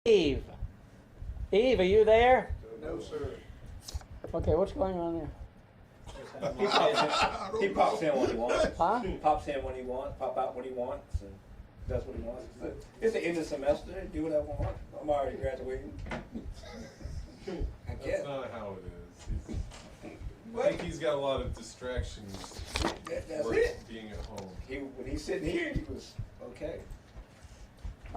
Eve, are you there? No, sir. Okay, what's going on there? He pops in when he wants. Huh? He pops in when he wants, pop out when he wants, and does what he wants. It's the end of the semester, do what I want. I'm already graduating. I guess. That's not how it is. I think he's got a lot of distractions. That's it. Being at home. When he's sitting here, he was okay.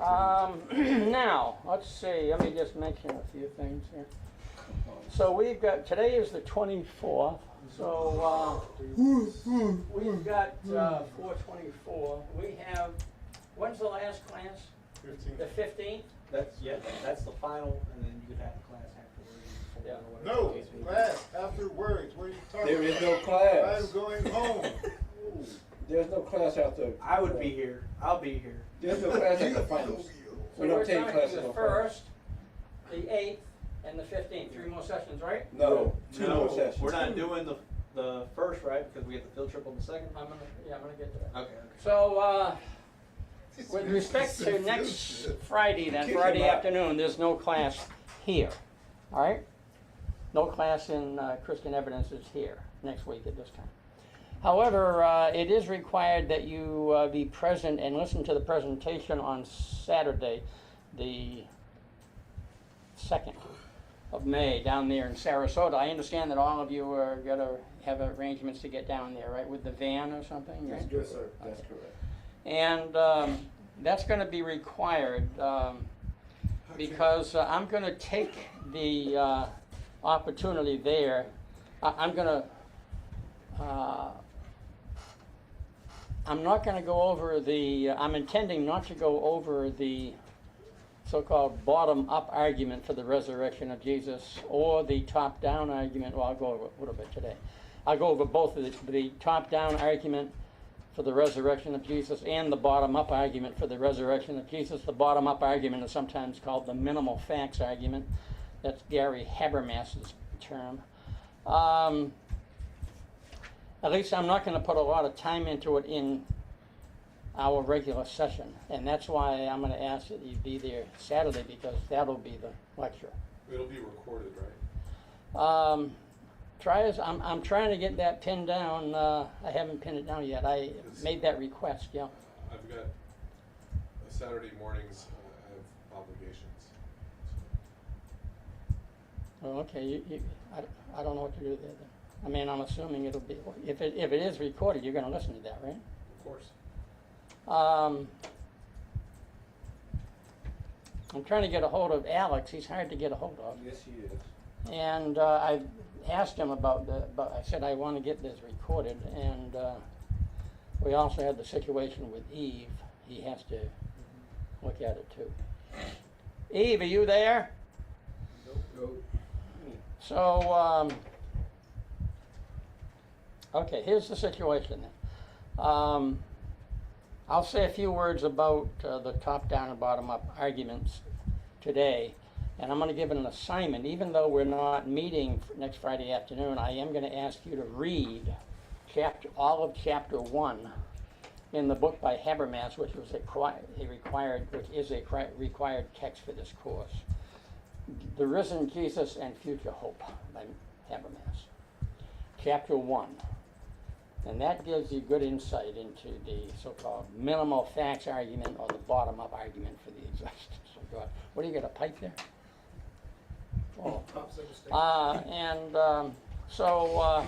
Now, let's see, let me just mention a few things here. So we've got, today is the 24th, so we've got 424. We have, when's the last class? 15. The 15th? That's the final, and then you could have the class afterwards. Yeah. No, class afterwards. What are you talking There is no about? class. I'm going home. There's no class after. I would be here. I'll be here. There's no class after finals. So We don't we're take talking classes the on finals. 1st, the 8th, and the 15th. 3 more sessions, right? No, two more No, sessions. we're not doing the first, right? Because we get the field trip on the second. I'm gonna get to that. Okay. So, with respect to next Friday, then, Friday afternoon, there's no class here, all right? No class in Christian Evidences here next week at this time. However, it is required that you be present and listen to the presentation on Saturday, the 2nd of May, down there in Sarasota. I understand that all of you are going to have arrangements to get down there, right, with the van or something, right? Yes, sir. That's correct. And that's going to be required because I'm going to take the opportunity there. I'm not going to go over I'm intending not to go over the so-called bottom-up argument for the resurrection of Jesus or the top-down argument. Well, I'll go over a little bit today. I'll go over both of the top-down argument for the resurrection of Jesus and the bottom-up argument for the resurrection of Jesus. The bottom-up argument is sometimes called the minimal facts argument. That's Gary Habermas's term. At least I'm not going to put a lot of time into it in our regular session, and that's why I'm going to ask that you be there Saturday, because that'll be the lecture. It'll be recorded, right? I'm trying to get that pinned down. I haven't pinned it down yet. I made that request, yeah. I've got Saturday mornings. I have obligations. Oh, okay. I don't know what to do there then. I mean, I'm assuming it'll be, if it is recorded, you're going to listen to that, right? Of course. I'm trying to get a hold of Alex. He's hard to get a hold of. Yes, he is. And I asked him about I said I want to get this recorded, and we also had the situation with Eve. He has to look at it too. Eve, are you there? Nope. So, okay, here's the situation then. I'll say a few words about the top-down and bottom-up arguments today, and I'm going to give an assignment. Even though we're not meeting next Friday afternoon, I am going to ask you to read all of chapter 1 in the book by Habermas, which is a required text for this course. The Risen Jesus and Future Hope by Habermas. Chapter 1. And that gives you good insight into the so-called minimal facts argument or the bottom-up argument for the existence of God. What do you got, a pipe there? Oh.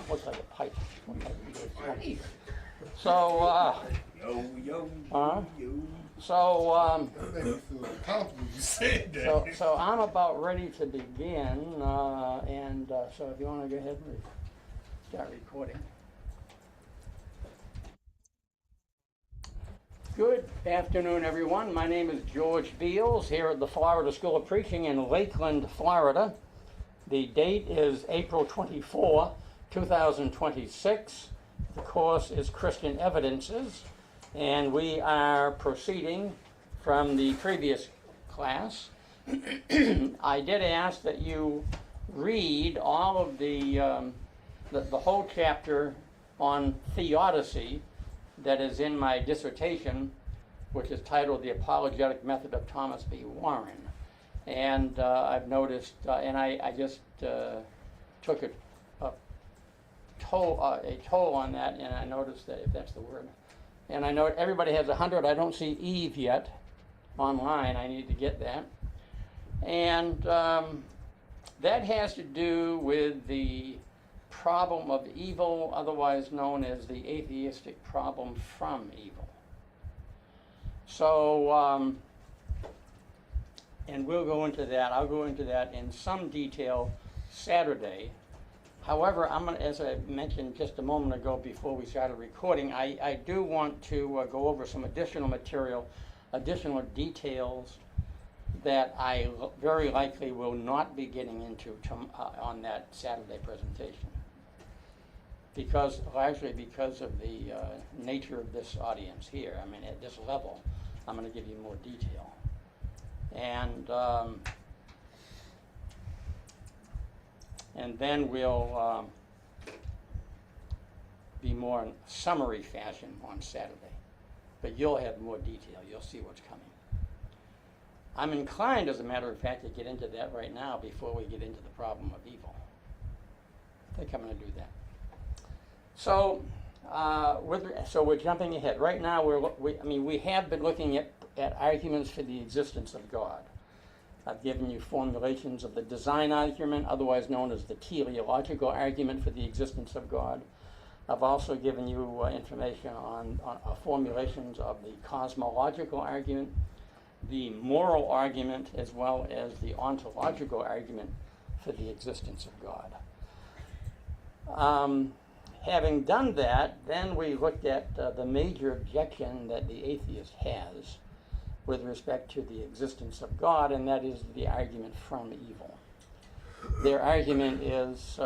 Looks like a pipe. So, So I'm about ready to begin, so if you want to go ahead and start recording. Good afternoon, everyone. My name is George Beals here at the Florida School of Preaching in Lakeland, Florida. The date is April 24, 2026. The course is Christian Evidences, and we are proceeding from the previous class. I did ask that you read all of the whole chapter on theodicy that is in my dissertation, which is titled The Apologetic Method of Thomas B. Warren. And I've noticed, and I just took a toll on that, and I noticed that, if that's the word, and I know everybody has 100. I don't see Eve yet online. I need to get that. And that has to do with the problem of evil, otherwise known as the atheistic problem from evil. So, and we'll go into that. I'll go into that in some detail Saturday. However, I'm going to, as I mentioned just a moment ago before we started recording, I do want to go over some additional material, additional details that I very likely will not be getting into on that Saturday presentation. Largely because of the nature of this audience here. I mean, at this level, I'm going to give you more detail. And then we'll be more in summary fashion on Saturday. But you'll have more detail. You'll see what's coming. I'm inclined, as a matter of fact, to get into that right now before we get into the problem of evil. I think I'm going to do that. So, so we're jumping ahead. Right now, we have been looking at arguments for the existence of God. I've given you formulations of the design argument, otherwise known as the teleological argument for the existence of God. I've also given you information on formulations of the cosmological argument, the moral argument, as well as the ontological argument for the existence of God. Having done that, then we looked at the major objection that the atheist has with respect to the existence of God, and that is the argument from evil. Their argument is,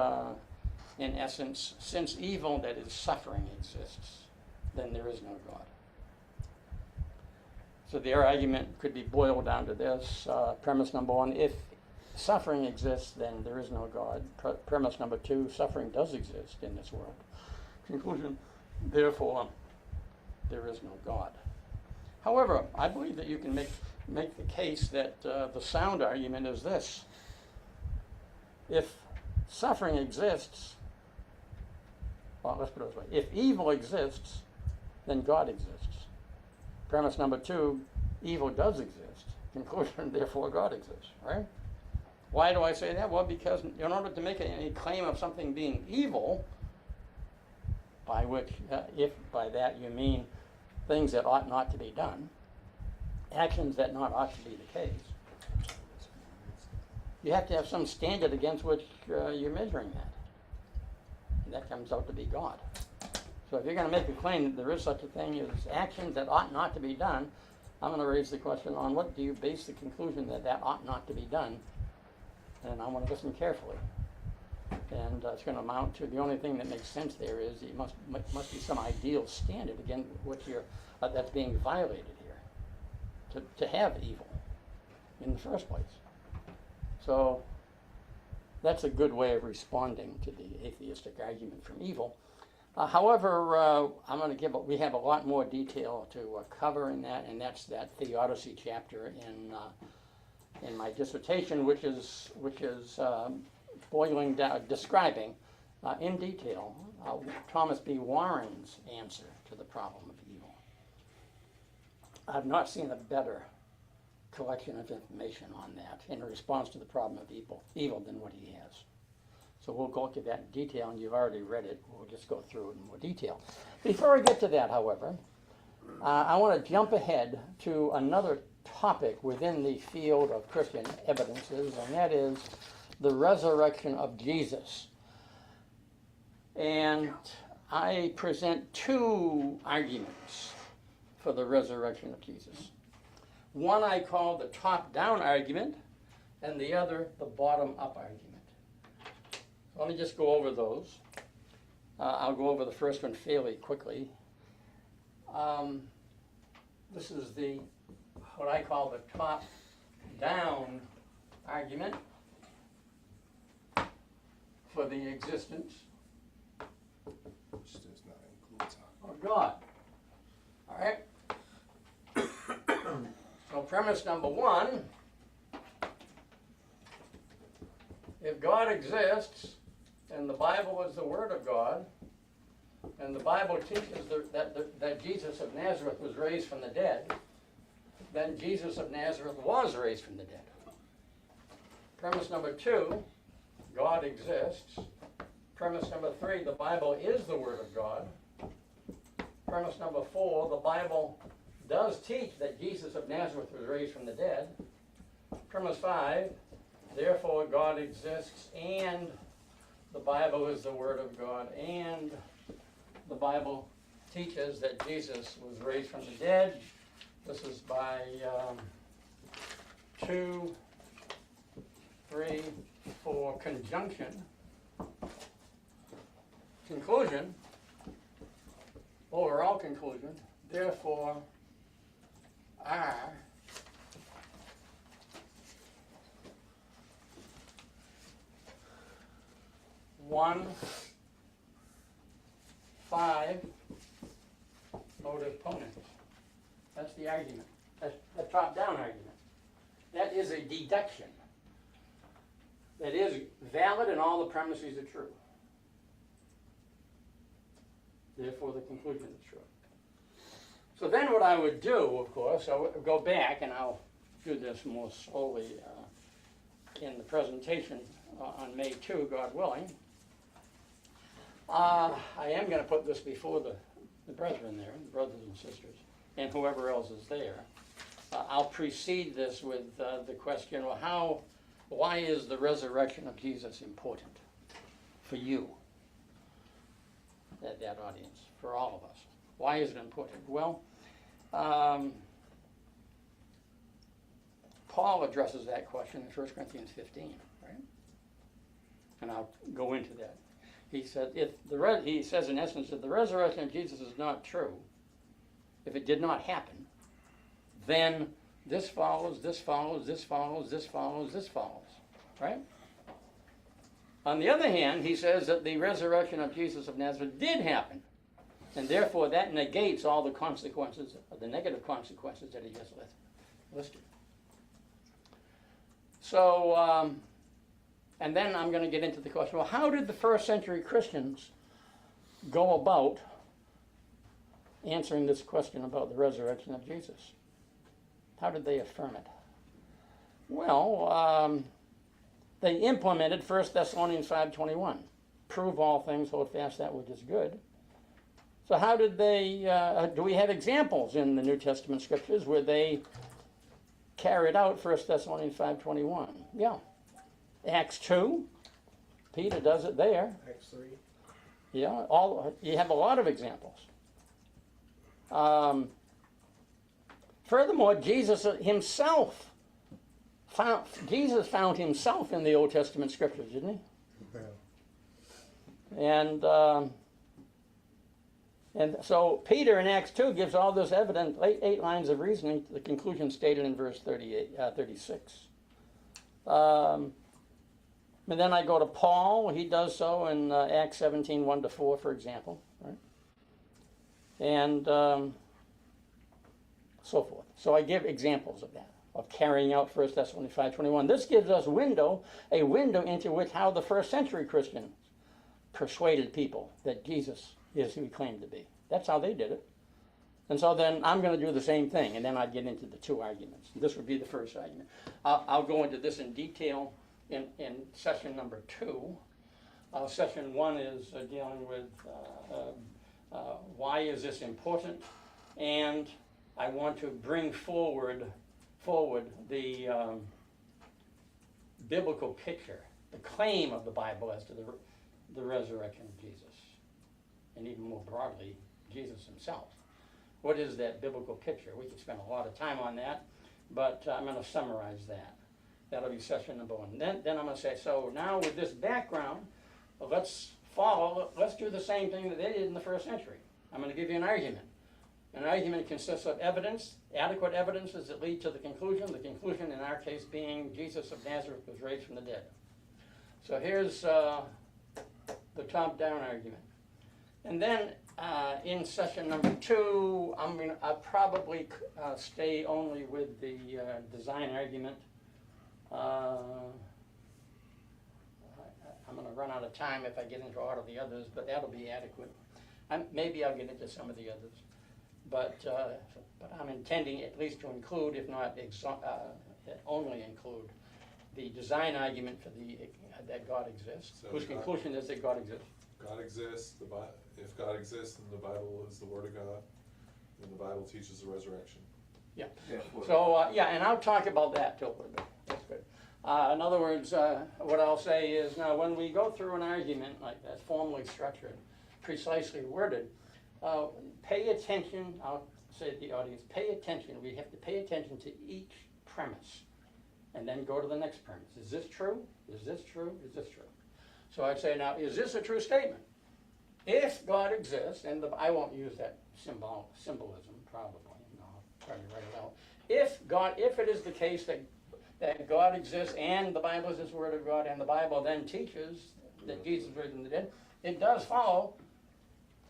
in essence, since evil, that is suffering, exists, then there is no God. So their argument could be boiled down to this. Premise number one, if suffering exists, then there is no God. Premise number two, suffering does exist in this world. Conclusion, therefore, there is no God. However, I believe that you can make the case that the sound argument is this. If suffering exists, well, let's put it this way. If evil exists, then God exists. Premise number two, evil does exist. Conclusion, therefore God exists, right? Why do I say that? Well, because in order to make any claim of something being evil, by which, if by that you mean things that ought not to be done, actions that ought to be the case, you have to have some standard against which you're measuring that. And that comes out to be God. So if you're going to make a claim that there is such a thing as actions that ought not to be done, I'm going to raise the question on what do you base the conclusion that ought not to be done? And I want to listen carefully. And it's going to amount to the only thing that makes sense there is it must be some ideal standard against which that's being violated here to have evil in the first place. So that's a good way of responding to the atheistic argument from evil. However, we have a lot more detail to cover in that, and that's that theodicy chapter in my dissertation, which is boiling down, describing in detail Thomas B. Warren's answer to the problem of evil. I've not seen a better collection of information on that in response to the problem of evil than what he has. So we'll go into that in detail, and you've already read it. We'll just go through it in more detail. Before I get to that, however, I want to jump ahead to another topic within the field of Christian evidences, and that is the resurrection of Jesus. And I present two arguments for the resurrection of Jesus. One I call the top-down argument, and the other the bottom-up argument. Let me just go over those. I'll go over the first one fairly quickly. This is what I call the top-down argument for the existence Which does not include time. of God. All right? So premise number one if God exists, and the Bible is the Word of God, and the Bible teaches that Jesus of Nazareth was raised from the dead, then Jesus of Nazareth was raised from the dead. Premise number 2, God exists. Premise number 3, the Bible is the Word of God. Premise number 4, the Bible does teach that Jesus of Nazareth was raised from the dead. Premise 5, therefore God exists and the Bible is the Word of God and the Bible teaches that Jesus was raised from the dead. This is by 2, 3, 4 conjunction. Conclusion, overall conclusion, therefore are one, 5 motive ponens. That's the argument. That's the top-down argument. That is a deduction. That is valid and all the premises are true. Therefore, the conclusion is true. So then what I would do, of course, I would go back, and I'll do this more slowly in the presentation on May 2, God willing. I am going to put this before the brethren there, the brothers and sisters, and whoever else is there. I'll precede this with the question, well, why is the resurrection of Jesus important for you, that audience, for all of us? Why is it important? Well, Paul addresses that question in 1 Corinthians 15, right? And I'll go into that. He said, he says in essence, if the resurrection of Jesus is not true, if it did not happen, then this follows, this follows, this follows, this follows, this follows, right? On the other hand, he says that the resurrection of Jesus of Nazareth did happen, and therefore that negates all the consequences, the negative consequences that he just listed. So, and then I'm going to get into the question, well, how did the first century Christians go about answering this question about the resurrection of Jesus? How did they affirm it? Well, they implemented 1 Thessalonians 5:21. Prove all things, hold fast that which is good. So how did they, do we have examples in the New Testament scriptures where they carried out 1 Thessalonians 5:21? Yeah. Acts 2, Peter does it there. Acts 3. Yeah, you have a lot of examples. Furthermore, Jesus himself found himself in the Old Testament scriptures, didn't he? Yeah. And so Peter in Acts 2 gives all this evidence, 8 lines of reasoning to the conclusion stated in verse 36. And then I go to Paul. He does so in Acts 17, 1-4, for example. Right? And so forth. So I give examples of that, of carrying out 1 Thessalonians 5:21. This gives us a window into how the first century Christians persuaded people that Jesus is who he claimed to be. That's how they did it. And so then I'm going to do the same thing, and then I'd get into the 2 arguments. This would be the first argument. I'll go into this in detail in session number 2. Session 1 is dealing with why is this important, and I want to bring forward the biblical picture, the claim of the Bible as to the resurrection of Jesus, and even more broadly, Jesus himself. What is that biblical picture? We could spend a lot of time on that, but I'm going to summarize that. That'll be session number 1. Then I'm going to say, so now with this background, let's do the same thing that they did in the first century. I'm going to give you an argument. An argument consists of evidence, adequate evidences that lead to the conclusion in our case being Jesus of Nazareth was raised from the dead. So here's the top-down argument. And then in session number 2, I'll probably stay only with the design argument. gonna run out of time if I get into all of the others, but that'll be adequate. Maybe I'll get into some of the others, but I'm intending at least to include, if not only include, the design argument for that God exists, So whose God- conclusion is that God exists. God exists, if God exists, then the Bible is the Word of God, and the Bible teaches the resurrection. Yeah. Yeah, well, So, yeah, and I'll talk about that too a little bit. That's good. In other words, what I'll say is, now, when we go through an argument like that, formally structured, precisely worded, pay attention, I'll say to the audience, pay attention. We have to pay attention to each premise, and then go to the next premise. Is this true? Is this true? Is this true? So I'd say, now, is this a true statement? If God exists, and I won't use that symbolism, probably, I'll try to write it out. If it is the case that God exists and the Bible is the Word of God, and the Bible then teaches that Jesus was raised from the dead, it does follow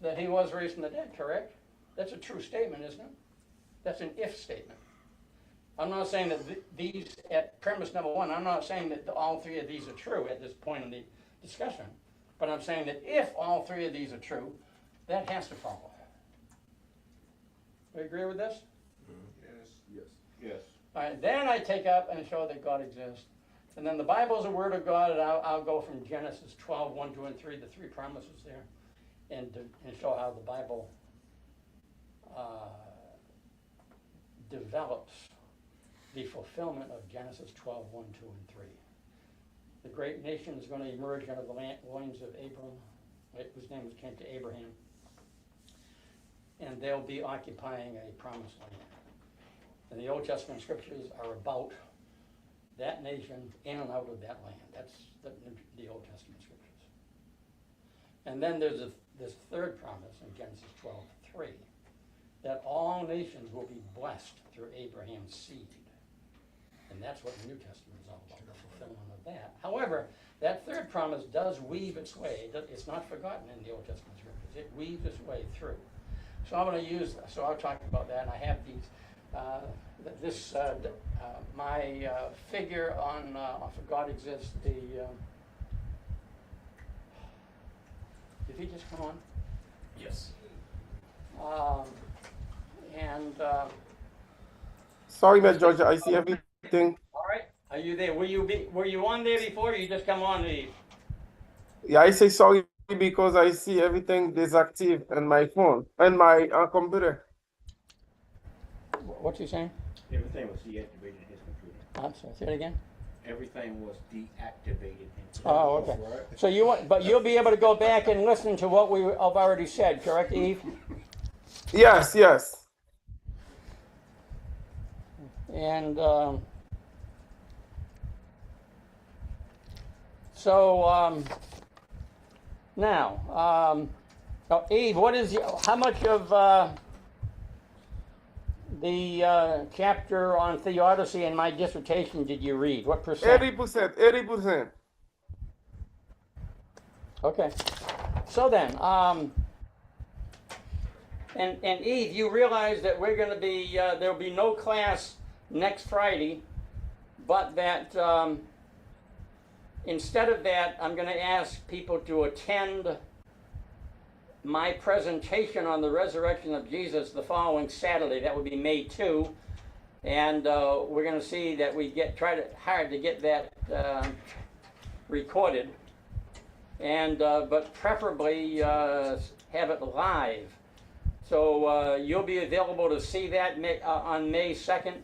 that he was raised from the dead, correct? That's a true statement, isn't it? That's an if statement. I'm not saying that these, at premise number one, I'm not saying that all three of these are true at this point in the discussion, but I'm saying that if all three of these are true, that has to follow. Do you agree with this? yes. All right, then I take up and show that God exists. And then the Bible is the Word of God, and I'll go from Genesis 12, 1, 2, and 3, the three promises there, and show how the Bible develops the fulfillment of Genesis 12, 1, 2, and 3. The great nation is going to emerge out of the loins of Abram, whose name came to Abraham, and they'll be occupying a promised land. And the Old Testament scriptures are about that nation in and out of that land. That's the Old Testament scriptures. And then there's this third promise in Genesis 12:3, that all nations will be blessed through Abraham's seed. And that's what the New Testament is all about, the fulfillment of that. However, that third promise does weave its way. It's not forgotten in the Old Testament scriptures. It weaves its way through. So I'm going to I'll talk about that. And I have these, my figure on for God exists. Did he just come on? Yes. Sorry, Miss Georgia, I see everything. All right. Are you there? Were you on there before? Or you just come on, Eve? Yeah, I say sorry because I see everything disactive on my phone and my computer. What's he saying? Everything was deactivated in his computer. I'm sorry. Say it again. Everything was deactivated in his Oh, okay. So you'll be able to go back and listen to what we have already said, correct, Eve? Yes. And now, Eve, how much of the chapter on theodicy in my dissertation did you read? What percent? 80%. Okay. So then, and Eve, you realize that we're going to be, there'll be no class next Friday, but that instead of that, I'm going to ask people to attend my presentation on the resurrection of Jesus the following Saturday. That would be May 2. And we're going to see that we try hard to get that recorded. And but preferably have it live. So you'll be available to see that on May 2nd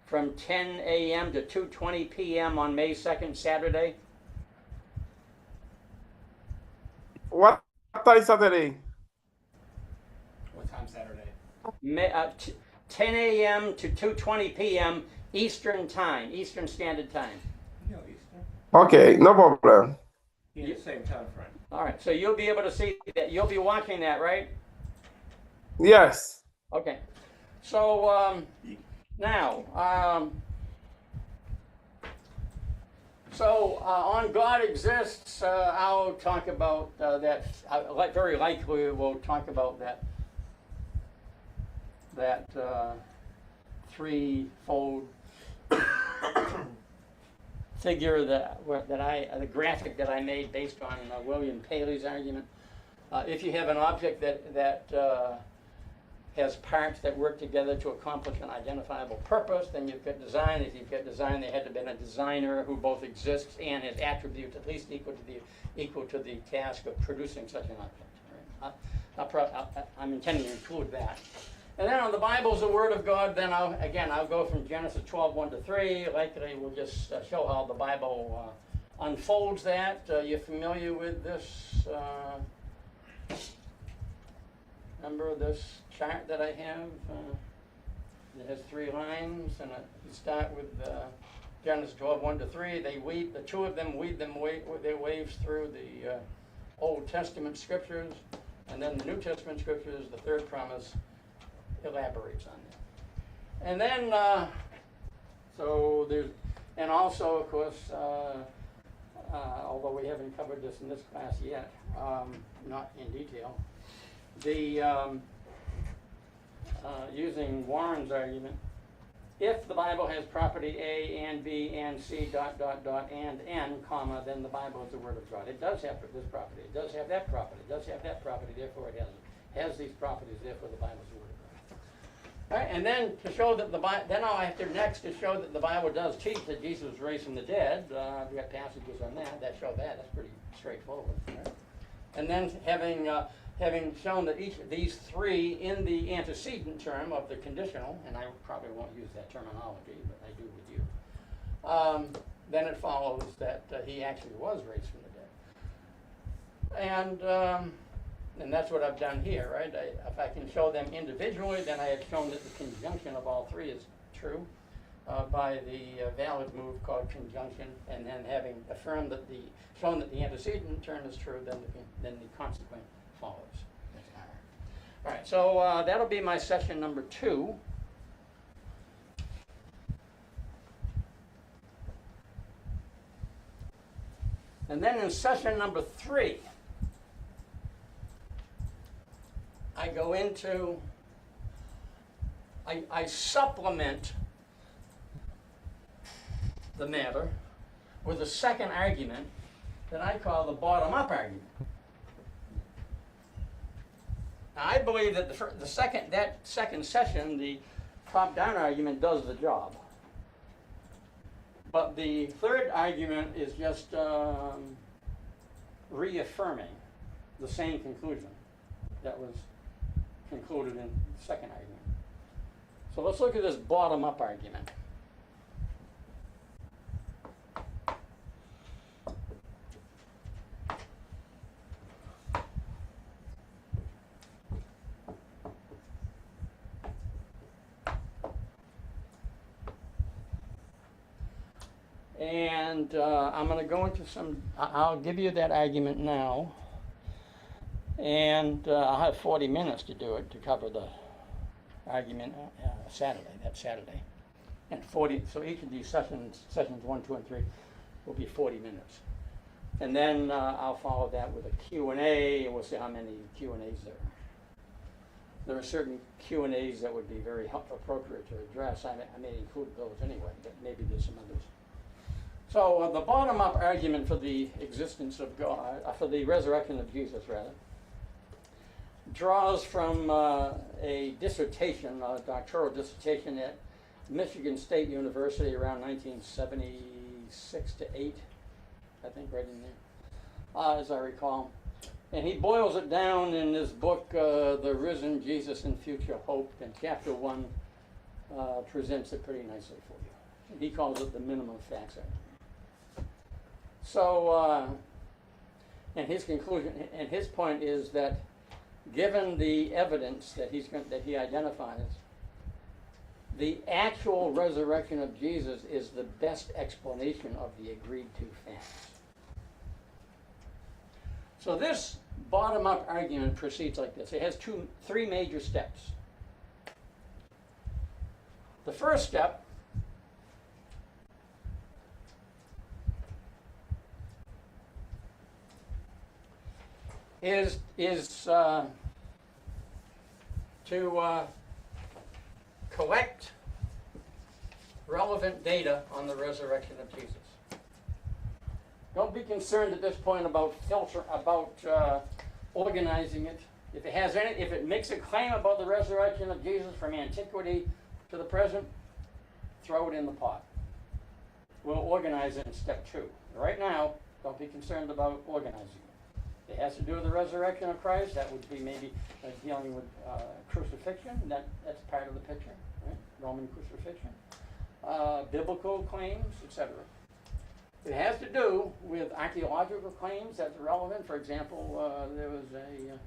from 10 a.m. to 2:20 p.m. on May 2nd, Saturday. What time Saturday? What time Saturday? 10 a.m. to 2:20 p.m. Eastern Time, Eastern Standard Time. No, Eastern. Okay, no problem. In the same time frame. All right, so you'll be able to see that. You'll be watching that, right? Yes. Okay. So now, on God exists, I'll talk about that. Very likely, we'll talk about that threefold figure the graphic that I made based on William Paley's argument. If you have an object that has parts that work together to accomplish an identifiable purpose, then you've got design. If you've got design, there had to have been a designer who both exists and has attributes at least equal to the task of producing such an object. Right? I'm intending to include that. And then on the Bible's the Word of God, then I'll go from Genesis 12, 1 to 3. Likely we'll just show how the Bible unfolds that. You're familiar with this? Remember this chart that I have? It has 3 lines, and you start with Genesis 12, 1 to 3. The two of them weave their waves through the Old Testament scriptures, and then the New Testament scriptures, the third promise, elaborates on that. And then, and also, of course, although we haven't covered this in this class yet, not in detail, using Warren's argument, if the Bible has property A and B and C ... and N, comma, then the Bible is the Word of God. It does have this property. It does have that property. It does have that property. Therefore, it has these properties. Therefore, the Bible is the Word of God. All right, and then to show that then I have to next to show that the Bible does teach that Jesus was raised from the dead. We got passages on that show that. That's pretty straightforward. Right? And then having shown that each of these 3 in the antecedent term of the conditional, and I probably won't use that terminology, but I do with you, then it follows that he actually was raised from the dead. And that's what I've done here, right? If I can show them individually, then I have shown that the conjunction of all 3 is true by the valid move called conjunction, and then having affirmed that shown that the antecedent term is true, then the consequent follows. All right, so that'll be my session number 2. And then in session number 3, I go into, I supplement the matter with a second argument that I call the bottom-up argument. Now, I believe that that second session, the top-down argument does the job. But the third argument is just reaffirming the same conclusion that was concluded in the second argument. So let's look at this bottom-up argument. And I'm going to go into I'll give you that argument now. And I'll have 40 minutes to do it, to cover the argument that Saturday. And 40, so each of these sessions 1, 2, and 3, will be 40 minutes. And then I'll follow that with a Q&A, and we'll see how many Q&As there are. There are certain Q&As that would be very appropriate to address. I may include those anyway, but maybe there's some others. So the bottom-up argument for the existence of God, for the resurrection of Jesus, rather, draws from a dissertation, a doctoral dissertation at Michigan State University around 1976 to 8, I think, right in there, as I recall. And he boils it down in this book, The Risen Jesus and Future Hope, and chapter 1 presents it pretty nicely for you. He calls it the minimum facts argument. So, and his conclusion, and his point is that given the evidence that he identifies, the actual resurrection of Jesus is the best explanation of the agreed to facts. So this bottom-up argument proceeds like this. It has 3 major steps. The first step is to collect relevant data on the resurrection of Jesus. Don't be concerned at this point about organizing it. If it makes a claim about the resurrection of Jesus from antiquity to the present, throw it in the pot. We'll organize it in step 2. Right now, don't be concerned about organizing it. It has to do with the resurrection of Christ. That would be maybe dealing with crucifixion. That's part of the picture, right? Roman crucifixion. Biblical claims, etc. It has to do with archaeological claims that's relevant. For example, there was a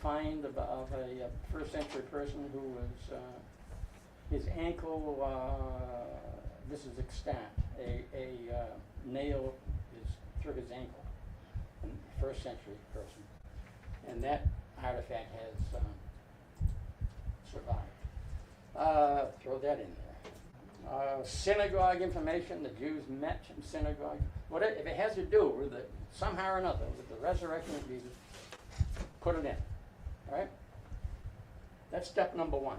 find of a first century person who was, his ankle, this is extant, a nail is through his ankle, a first century person. And that artifact has survived. Throw that in there. Synagogue information, the Jews met in synagogue. Whatever, if it has to do with it, somehow or another, with the resurrection of Jesus, put it in. All right? That's step number 1.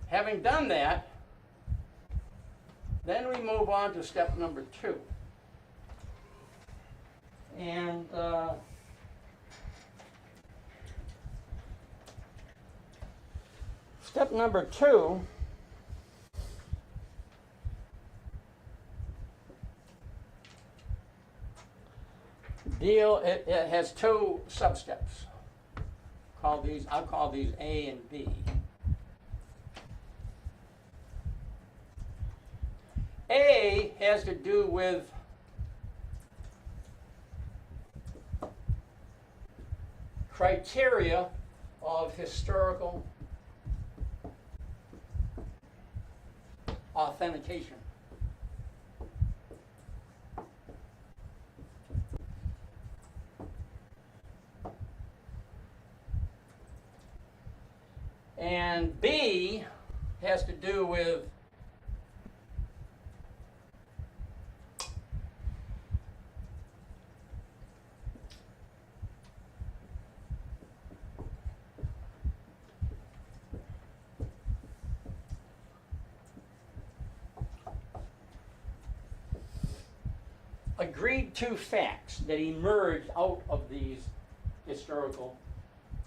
Having done that, then we move on to step number 2. And step number 2 it has 2 sub-steps. I'll call these A and B. A has to do with criteria of historical authentication. And B has to do with agreed to facts that emerge out of these historical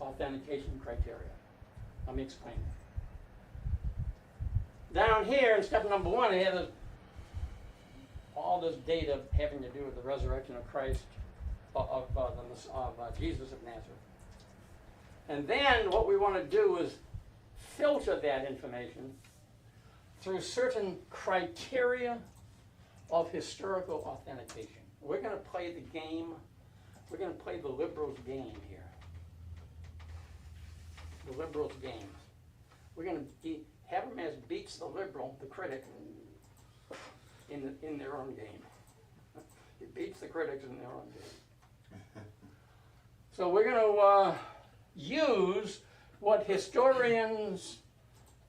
authentication criteria. Let me explain that. Down here in step number 1, we have all this data having to do with the resurrection of Christ, of Jesus of Nazareth. And then what we want to do is filter that information through certain criteria of historical authentication. We're going to play the game. We're going to play the liberals' game here. The liberals' game. We're going to Habermas beats the liberal, the critic, in their own game. He beats the critics in their own game. So we're going to use what historians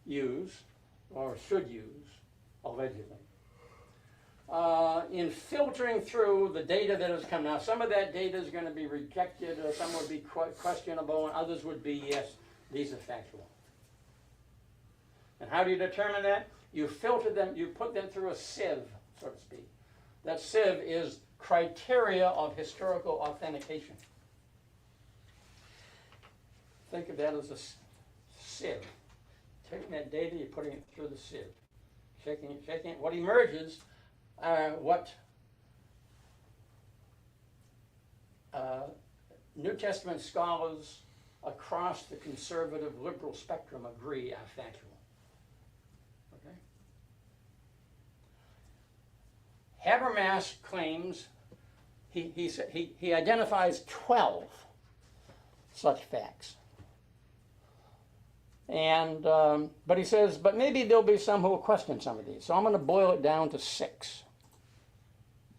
use, or should use, allegedly, in filtering through the data that has come. Now, some of that data is going to be rejected, or some would be questionable, and others would be, yes, these are factual. And how do you determine that? You filter them, you put them through a sieve, so to speak. That sieve is criteria of historical authentication. Think of that as a sieve. Taking that data, you're putting it through the sieve. Shaking it. What emerges are what New Testament scholars across the conservative liberal spectrum agree are factual. Okay? Habermas claims he identifies 12 such facts. And but he says, but maybe there'll be some who will question some of these. So I'm going to boil it down to 6.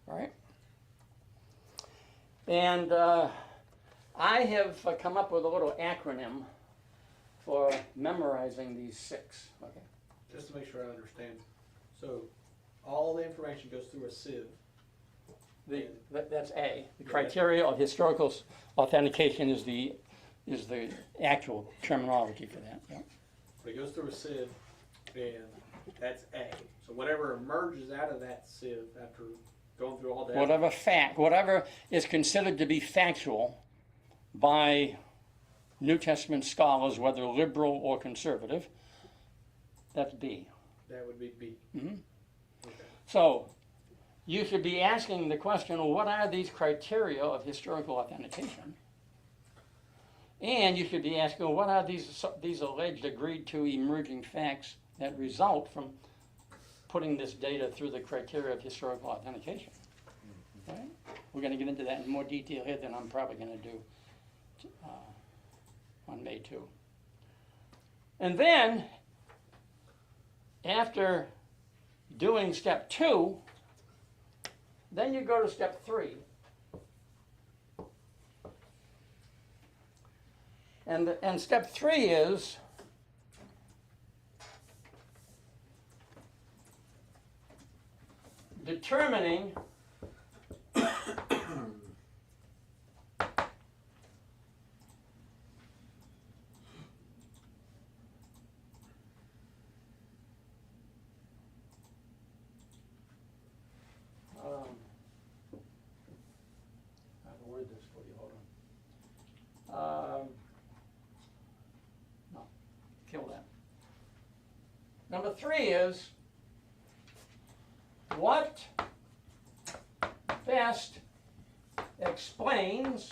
All right? And I have come up with a little acronym for memorizing these 6. Okay? Just to make sure I understand. So all the information goes through a sieve. That's A. The criteria of historical authentication is the actual terminology for that. Yeah. So it goes through a sieve, and that's A. So whatever emerges out of that sieve after going through all that. whatever is considered to be factual by New Testament scholars, whether liberal or conservative, that's B. That would be B. Mhm. Okay. So you should be asking the question, well, what are these criteria of historical authentication? And you should be asking, well, what are these alleged agreed to emerging facts that result from putting this data through the criteria of historical authentication? Okay? We're going to get into that in more detail here than I'm probably going to do on May 2. And then, after doing step 2, then you go to step 3. And step 3 is determining how to word this for you, hold on. No, kill that. Number 3 is what best explains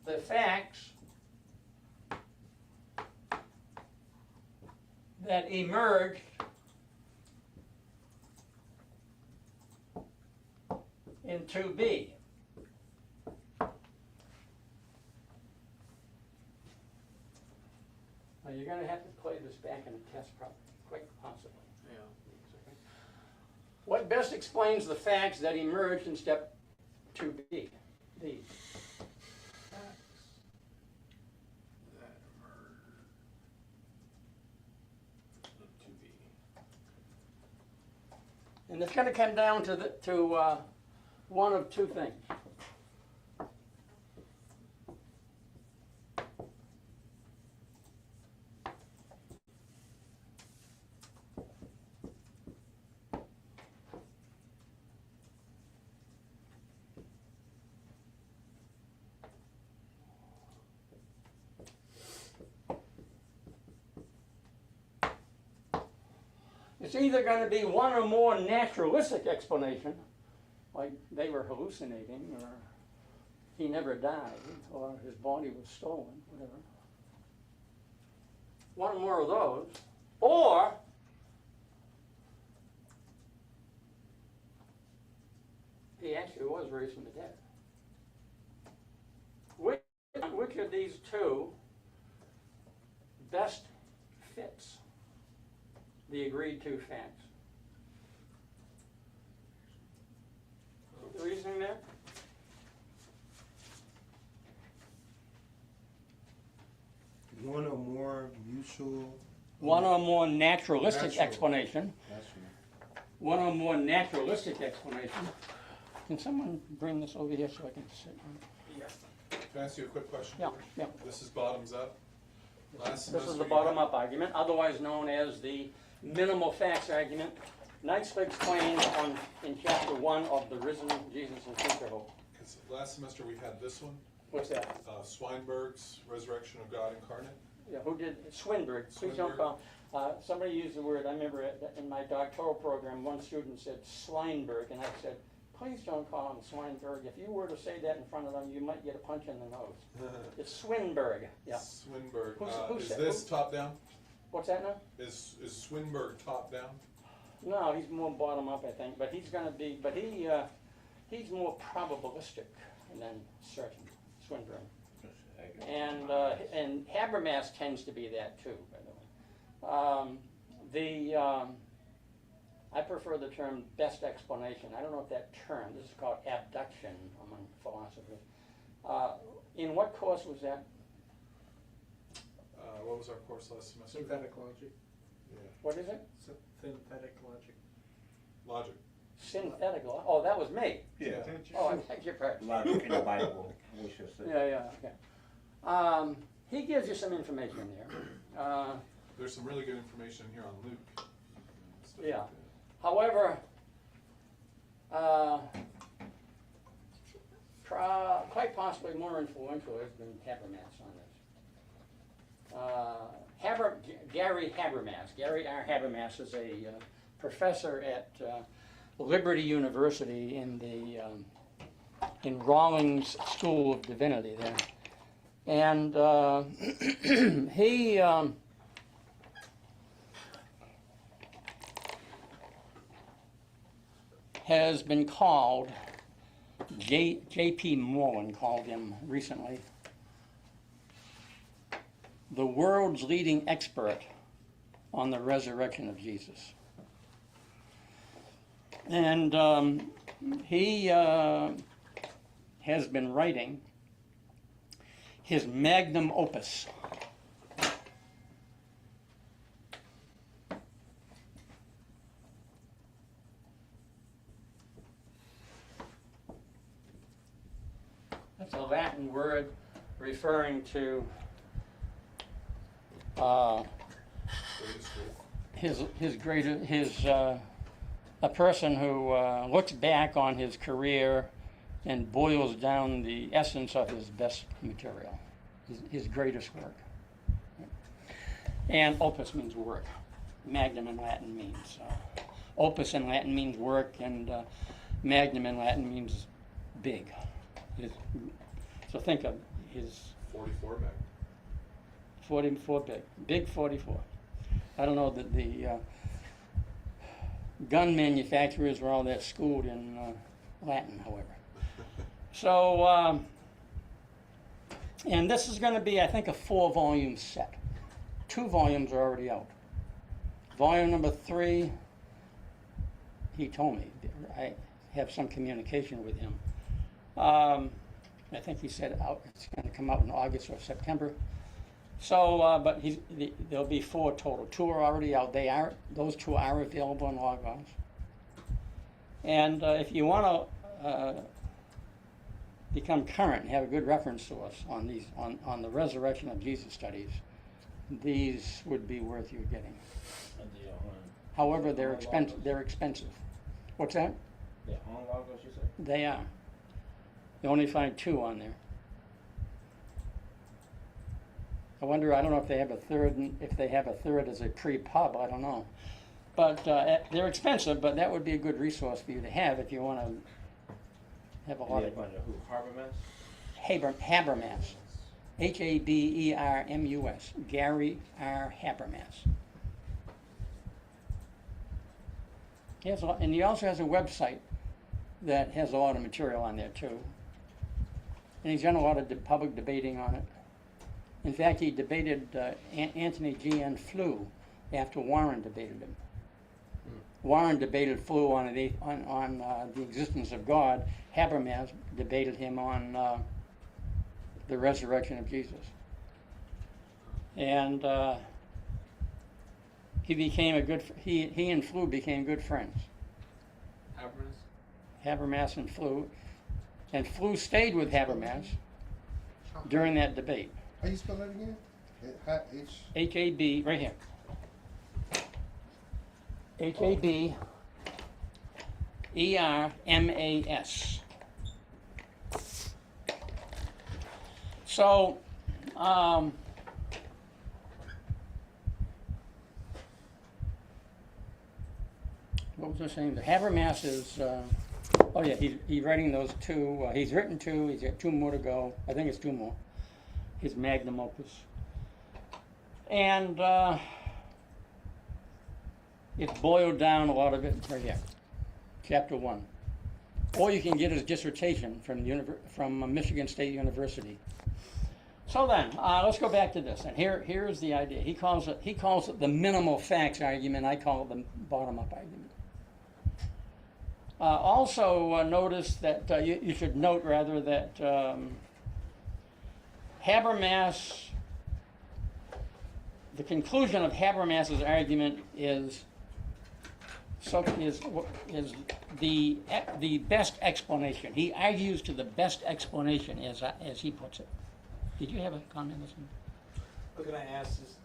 the facts that emerged in 2B. Now you're going to have to play this back in a test probably, quite possibly. Yeah. What best explains the facts that emerged in step 2B? These. And it's going to come down to one of two things. It's either going to be one or more naturalistic explanation, like they were hallucinating, or he never died, or his body was stolen, whatever. One or more of those, or he actually was raised from the dead. Which of these two best fits the agreed to facts? The reasoning there? One or more mutual. One or more naturalistic Natural. explanation. One or more naturalistic explanation. Can someone bring this over here so I can sit on it? Can I ask you a quick question? Yeah, yeah. This is bottoms up. Last This is semester the you bottom-up argument, otherwise known as the minimal facts argument, nicely explained in chapter 1 of the Risen Jesus and Future Hope. Because last semester we had this one, What's that? Swinburne's Resurrection of God Incarnate. Yeah, who did, Swinburne, please don't Swinburne. call, somebody used the word, I remember in my doctoral program, one student said Swinburne, and I said, please don't call him Swinburne. If you were to say that in front of them, you might get a punch in the nose. It's Swinburne, yeah. Swinburne. Who's Is that? this top down? What's that now? Is Swinburne top down? No, he's more bottom up, I think, but he's gonna be, but he's more probabilistic than certain, Swinburne. And Habermas tends to be that too, by the way. I prefer the term best explanation. I don't know if that term, this is called abduction among philosophers. In what course was that? What was our course last semester? Synthetic logic. Yeah. What is it? Synthetic logic. Logic. Synthetic law? Oh, that was me. Yeah. Oh, I beg your pardon. Logic in the Bible, we should say. Yeah, okay. He gives you some information there. There's some really good information here on Luke. Stuff like Yeah. that. However, quite possibly more influential has been Habermas on this. Gary Habermas. Gary R. Habermas is a professor at Liberty University in Rawlings School of Divinity there. And he has been called, J.P. Moreland called him recently, the world's leading expert on the resurrection of Jesus. And he has been writing his magnum opus. That's a Latin word referring to a person who looks back on his career and boils down the essence of his best material, his greatest work. And opus means work. Magnum in Latin means opus in Latin means work, and magnum in Latin means big. So think of his 44 back. 44 big 44. I don't know that the gun manufacturers were all that schooled in Latin, however. So, and this is going to be, I think, a 4-volume set. 2 volumes are already out. Volume number 3, he told me, I have some communication with him. I think he said it's going to come out in August or September. So, but there'll be 4 total. 2 are already out. Those 2 are available in Logos. And if you want to become current and have a good reference source on the resurrection of Jesus studies, these would be worth you getting. However, they're expensive. What's that? Yeah, on Logos, you said? They are. You only find 2 on there. I don't know if they have a third as a pre-pub, I don't know. But they're expensive, but that would be a good resource for you to have if you want to have a lot of... Who, Habermas? Habermas. Habermus. Gary R. Habermas. And he also has a website that has a lot of material on there too. And he's done a lot of public debating on it. In fact, he debated Anthony G.N. Flew after Warren debated him. Warren debated Flew on the existence of God. Habermas debated him on the resurrection of Jesus. And he and Flew became good friends. Habermas and Flew. And Flew stayed with Habermas during that debate. How you spell that again? H-A-B, right here. Habermas. So, what was I saying? The Habermas is, oh yeah, he's writing those 2. He's written 2. He's got 2 more to go. I think it's 2 more. His magnum opus. And it's boiled down a lot of it right here. Chapter 1. Or you can get his dissertation from Michigan State University. So then, let's go back to this. And here's the idea. He calls it the minimal facts argument. I call it the bottom-up argument. Also, notice that you should note rather that Habermas. The conclusion of Habermas's argument is the best explanation. He argues to the best explanation, as he puts it. Did you have a comment? But can I ask this,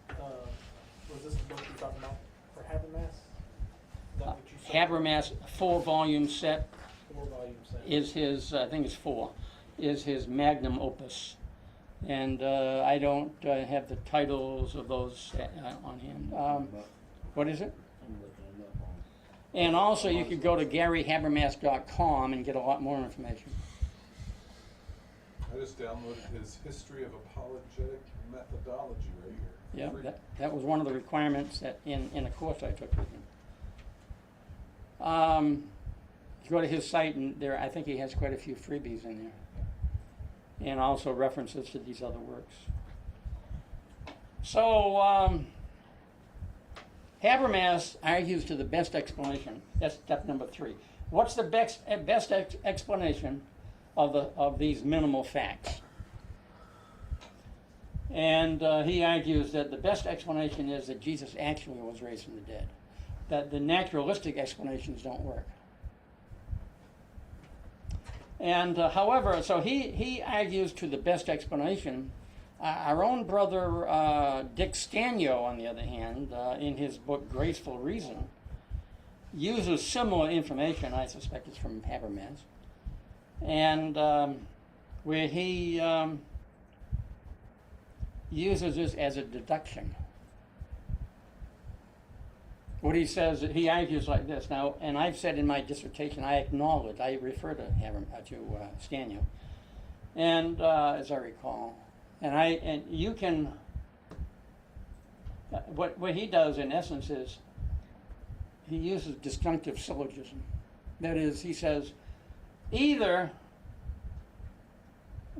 Was this the book you were talking about for Habermas? Is that what you said? Habermas 4-volume set 4-volume set. is his, I think it's 4, is his magnum opus. And I don't have the titles of those on hand. What is it? And also, you could go to GaryHabermas.com and get a lot more information. I just downloaded his History of Apologetic Methodology right here. Yeah, Free. that was one of the requirements that in a course I took with him. You go to his site, and there, I think he has quite a few freebies in there, and also references to these other works. So Habermas argues to the best explanation. That's step number 3. What's the best explanation of these minimal facts? And he argues that the best explanation is that Jesus actually was raised from the dead. That the naturalistic explanations don't work. And however, so he argues to the best explanation. Our own brother Dick Stanio, on the other hand, in his book Graceful Reason, uses similar information. I suspect it's from Habermas, and where he uses this as a deduction. What he says, he argues like this. Now, and I've said in my dissertation, I refer to Stanio, and as I recall, and you can. What he does in essence is he uses disjunctive syllogism. That is, he says, either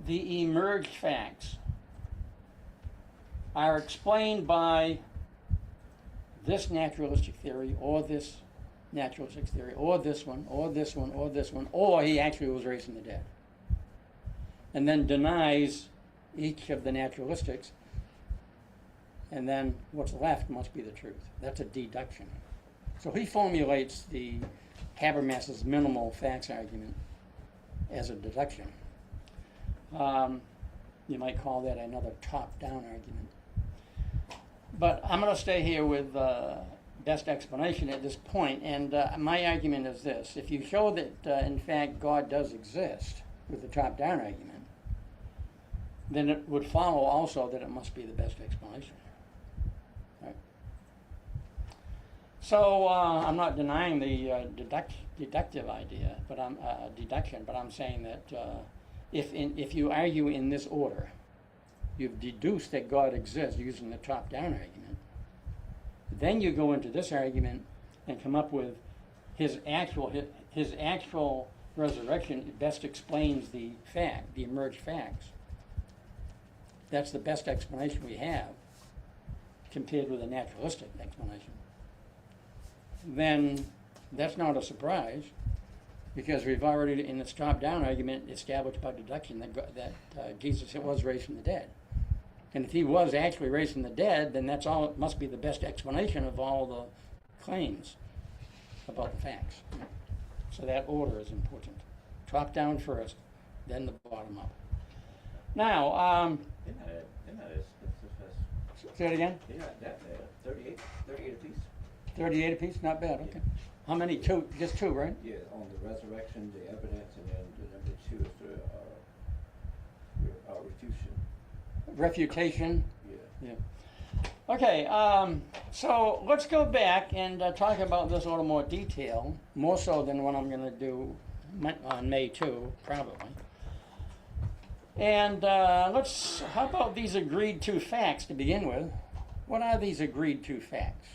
the emerged facts are explained by this naturalistic theory, or this naturalistic theory, or this one, or this one, or this one, or he actually was raised from the dead. And then denies each of the naturalistics, and then what's left must be the truth. That's a deduction. So he formulates the Habermas's minimal facts argument as a deduction. You might call that another top-down argument. But I'm going to stay here with best explanation at this point, and my argument is this. If you show that, in fact, God does exist with the top-down argument, then it would follow also that it must be the best explanation. Right? So I'm not denying the deductive idea, but I'm deduction. But I'm saying that if you argue in this order, you've deduced that God exists using the top-down argument. Then you go into this argument and come up with his actual resurrection best explains the fact, the emerged facts. That's the best explanation we have compared with a naturalistic explanation. Then that's not a surprise, because we've already, in this top-down argument, established by deduction that Jesus was raised from the dead. And if he was actually raised from the dead, then that's all. It must be the best explanation of all the claims about the facts. So that order is important. Top down first, then the bottom up. Now, say it again. Yeah, that 38 apiece. 38 apiece, not bad. Okay. How many? 2, just 2, right? Yeah, on the resurrection, the evidence, and then the number 2 is the Refutation. Yeah. Yeah. Okay. So let's go back and talk about this in a little more detail, more so than what I'm going to do on May 2, probably. And how about these agreed to facts to begin with? What are these agreed to facts?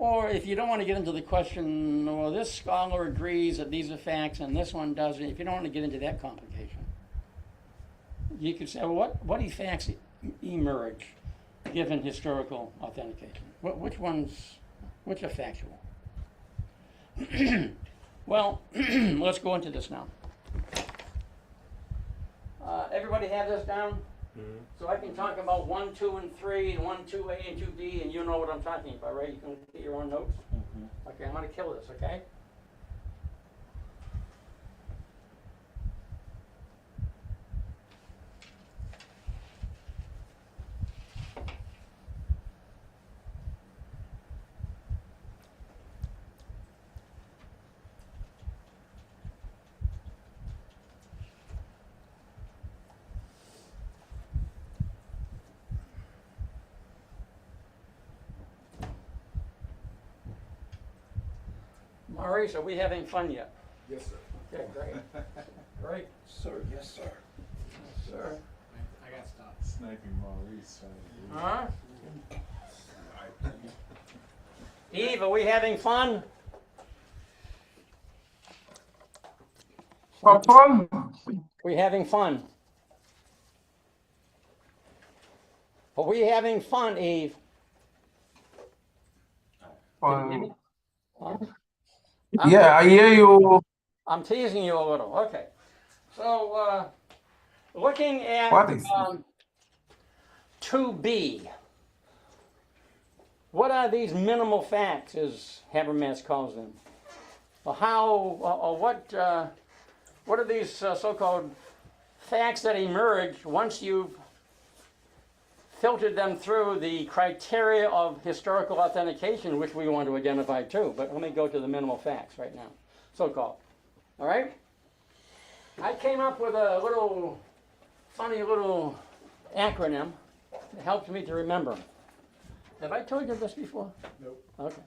Or if you don't want to get into the question, well, this scholar agrees that these are facts and this one doesn't, if you don't want to get into that complication, you could say, well, what do facts emerge given historical authentication? Which are factual? Well, let's go into this now. Everybody have this down? Mm-hmm. So I can talk about 1, 2, and 3, and 1, 2A, and 2B, and you know what I'm talking about, right? You can get your own notes? Mm-hmm. Okay, I'm going to kill this, okay? Maurice, are we having fun yet? Yes, sir. Okay, great. Great, Sir, yes, sir. sir. I got stopped. Sniping Maurice. Huh? Eve, are we having fun? For fun? We having fun? Are we having fun, Eve? Can you hear me? Huh? Yeah, I hear you. I'm teasing you a little. Okay. So, looking at What is 2B, what are these minimal facts, as Habermas calls them? Or how, or what are these so-called facts that emerge once you've filtered them through the criteria of historical authentication, which we want to identify too. But let me go to the minimal facts right now, so-called. All right? I came up with a little funny little acronym that helps me to remember. Have I told you this before? Nope. Okay.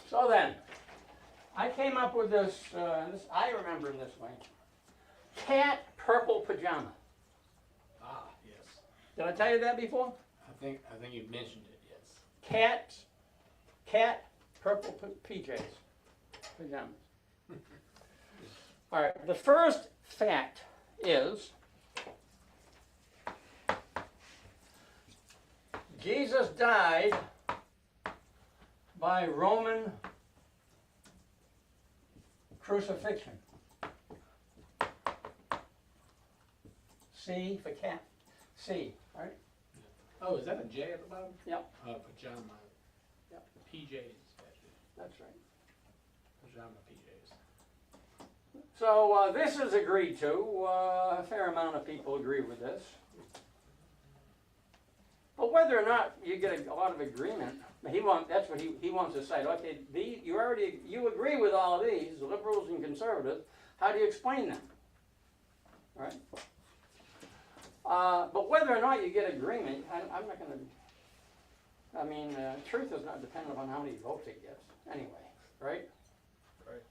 So then, I came up with this, I remember this way. Cat purple pajama. Ah, yes. Did I tell you that before? I think you've mentioned it, yes. Cat purple PJs. Pajamas. All right, the first fact is Jesus died by Roman crucifixion. C for cat. C, right? Oh, is that a J at the bottom? Yep. Pajama. Yep. PJs. That's right. Pajama PJs. So this is agreed to. A fair amount of people agree with this. But whether or not you get a lot of agreement, that's what he wants to say. Okay, you agree with all of these, liberals and conservatives. How do you explain them? All right. But whether or not you get agreement, I'm not going to. I mean, truth is not dependent on how many votes it gets, anyway, right? Right.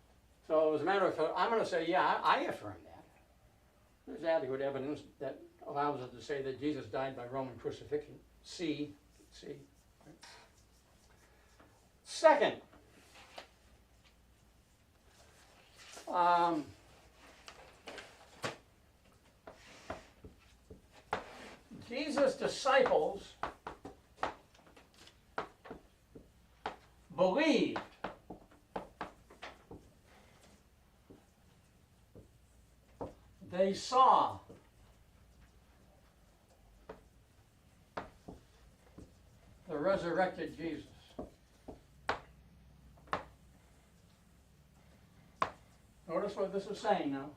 So as a matter of fact, I'm going to say, yeah, I affirm that. There's adequate evidence that allows us to say that Jesus died by Roman crucifixion. C. Right? Second, Jesus' disciples believed they saw the resurrected Jesus. Notice what this is saying now.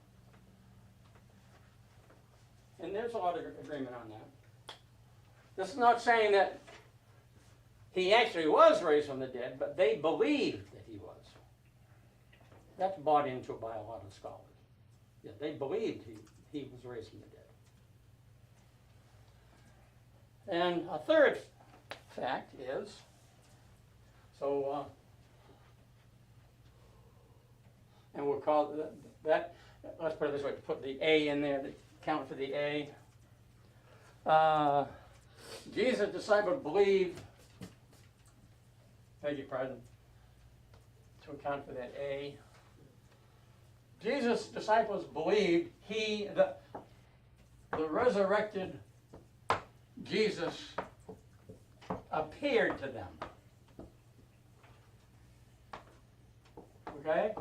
And there's a lot of agreement on that. This is not saying that he actually was raised from the dead, but they believed that he was. That's bought into by a lot of scholars. Yeah, they believed he was raised from the dead. And a third fact is, and we'll call that, let's put it this way, put the A in there, count for the A. Jesus' disciples believed, beg your pardon, to account for that A. Jesus' disciples believed the resurrected Jesus appeared to them. Okay?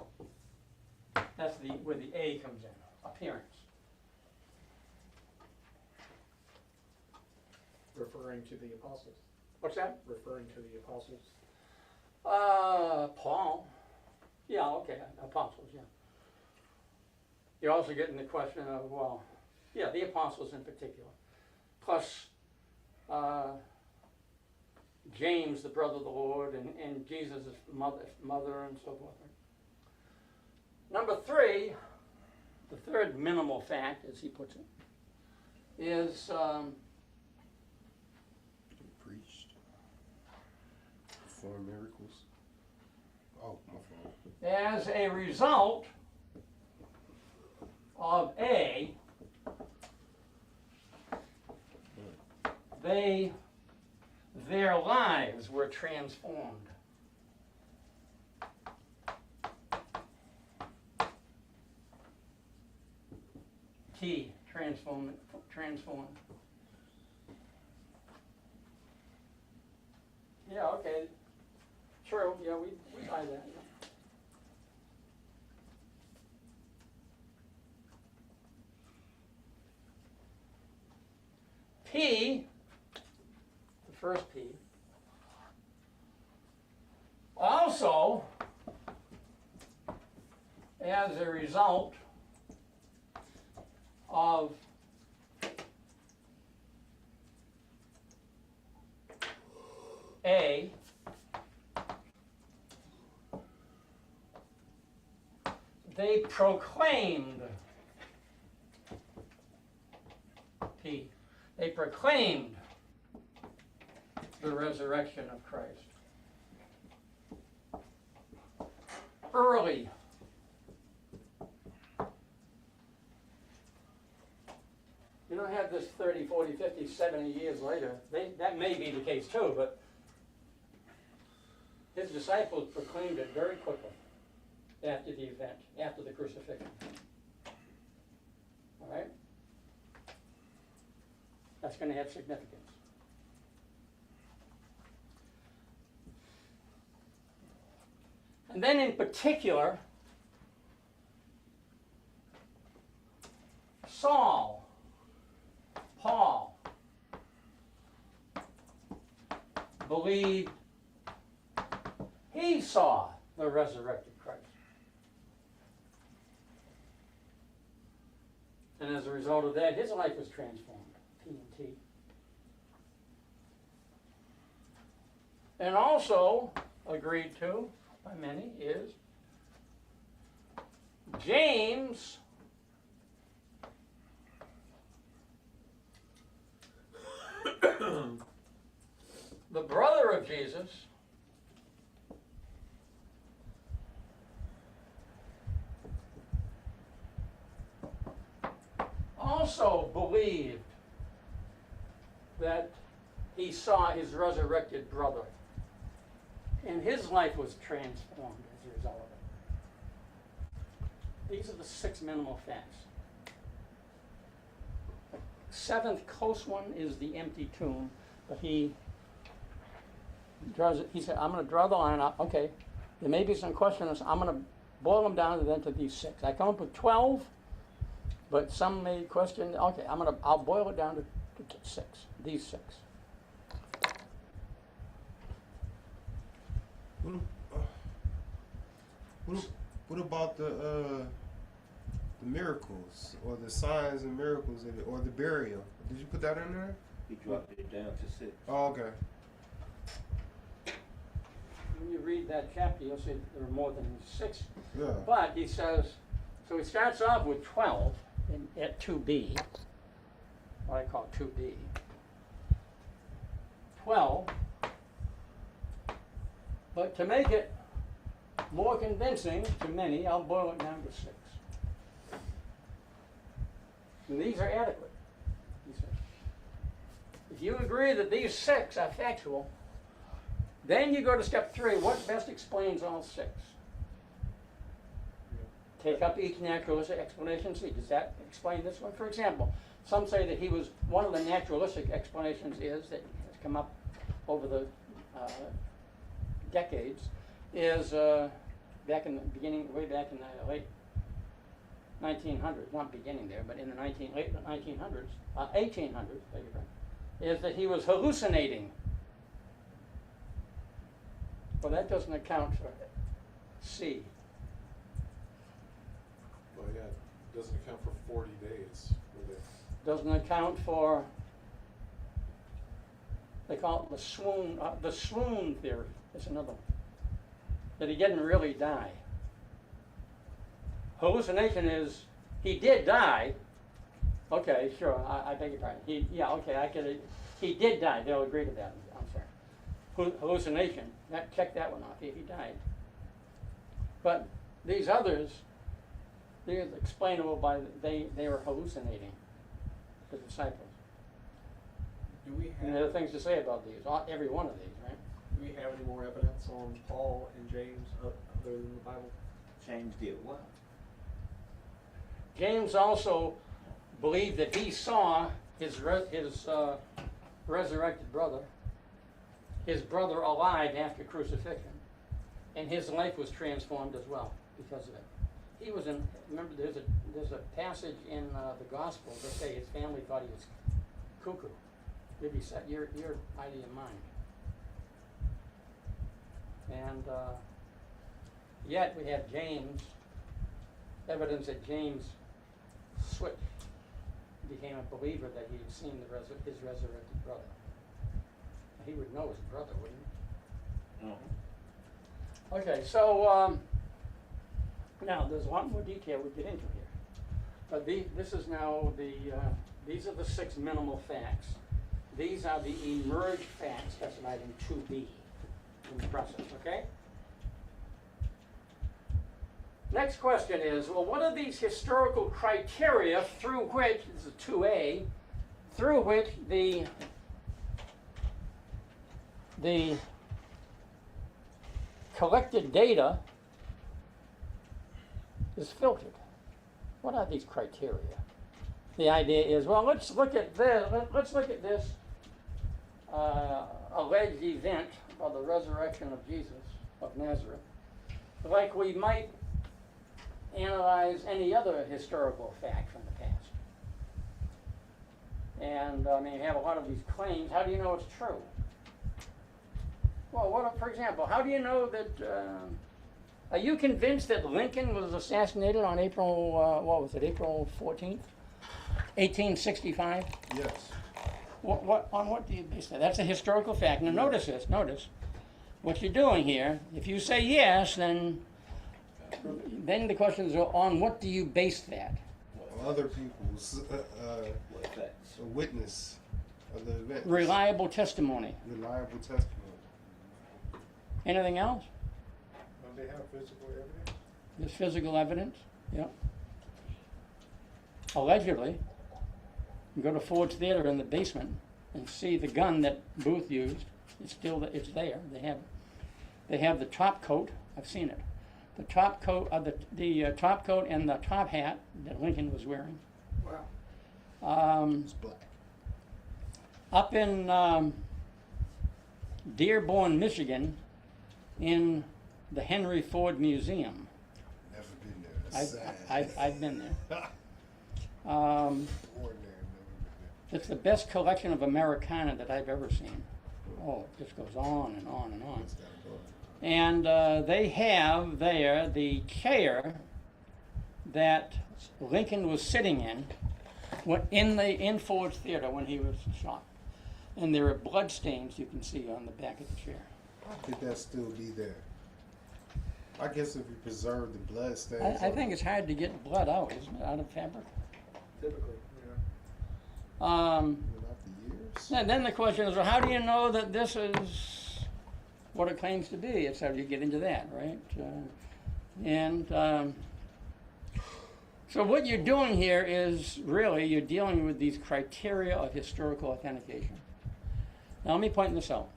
That's where the A comes in, appearance. Referring to the apostles. What's that? Referring to the apostles. Paul. Yeah, okay, apostles, yeah. You're also getting the question of, well, yeah, the apostles in particular. Plus, James, the brother of the Lord, and Jesus' mother and so forth. Number 3, the third minimal fact, as he puts it, is Preached. Perform miracles. Oh, my fault. as a result of their lives were transformed. T, transformed. Yeah, okay. True, yeah, we buy that. Yeah. P, the first P, also, as a result of they proclaimed P. They proclaimed the resurrection of Christ. Early. You don't have this 30, 40, 50, 70 years later. That may be the case too, but his disciples proclaimed it very quickly after the event, after the crucifixion. All right? That's going to have significance. And then in particular, Paul, believed he saw the resurrected Christ. And as a result of that, his life was transformed. P&T. And also agreed to by many is James, the brother of Jesus, also believed that he saw his resurrected brother. And his life was transformed as a result of it. These are the 6 minimal facts. 7th close one is the empty tomb, but he draws it. He said, I'm going to draw the line up. Okay, there may be some questions. I'm going to boil them down then to these 6. I come up with 12, but some may question. Okay, I'll boil it down to 6. These 6. What about the miracles or the signs and miracles or the burial? Did you put that in there? He dropped it down to 6. Oh, okay. When you read that chapter, you'll see there are more than 6. Yeah. But he says, so he starts off with 12 at 2b, what I call 2b. 12, but to make it more convincing to many, I'll boil it down to 6. And these are adequate, he says. If you agree that these 6 are factual, then you go to step 3. What best explains all 6? Take up each naturalistic explanation. See, does that explain this one? For example, some say that he was, one of the naturalistic explanations is, that has come up over the decades, is back in the beginning, way back in the late 1900s, not beginning there, but in the late 1900s, 1800s, is that he was hallucinating. Well, that doesn't account for C. Well, yeah, it doesn't account for 40 days. Doesn't account for They call it the swoon theory. It's another one. That he didn't really die. Hallucination is he did die. Okay, sure. I beg your pardon. He did die. They'll agree to that. I'm sorry. Hallucination. Check that one off. He died. But these others, they're explainable by they were hallucinating. The disciples. Do we And there are have, things to say about these. Every one of these, right? do we have any more evidence on Paul and James other than the Bible? James did what? James also believed that he saw his resurrected brother, his brother alive after crucifixion, and his life was transformed as well because of it. He was in. Remember, there's a passage in the Gospels that say his family thought he was cuckoo. Maybe set your idea of mind. And yet we have James, evidence that James switched, became a believer that he had seen his resurrected brother. He would know his brother, wouldn't he? Okay, so now there's a lot more detail we get into here. But this is now these are the 6 minimal facts. These are the emerged facts specified in 2B in the process, okay? Next question is, well, what are these historical criteria through which, this is 2A, through which the collected data is filtered? What are these criteria? The idea is, well, let's look at this. Let's look at this alleged event of the resurrection of Jesus of Nazareth, like we might analyze any other historical fact from the past. And I mean, you have a lot of these claims. How do you know it's true? Well, for example, how do you know that? Are you convinced that Lincoln was assassinated on April? April 14th, 1865? Yes. On what do you base that? That's a historical fact. Now notice this. Notice what you're doing here. If you say yes, then the question is, on what do you base that? Other people's Facts. a witness of the event. Reliable testimony. Reliable testimony. Anything else? Don't they have physical evidence? There's physical evidence. Yeah. Allegedly, you go to Ford's Theater in the basement and see the gun that Booth used. It's there. They have the top coat. I've seen it. The top coat, the top coat and the top hat that Lincoln was wearing. Wow. It's black. Up in Dearborn, Michigan, in the Henry Ford Museum. Never been there. That's sad. I've been there. Born there, never been It's the best collection of Americana that I've ever seen. Oh, it just goes on and on and on. there. It's gotta go. And they have there the chair that Lincoln was sitting in Ford's Theater when he was shot. And there are blood stains you can see on the back of the chair. How could that still be there? I guess if you preserve the blood stains. I think it's hard to get blood out, isn't it, out of fabric? Typically, yeah. After years. And then the question is, well, how do you know that this is what it claims to be? It's how you get into that, right? So what you're doing here is really you're dealing with these criteria of historical authentication. Now let me point this out.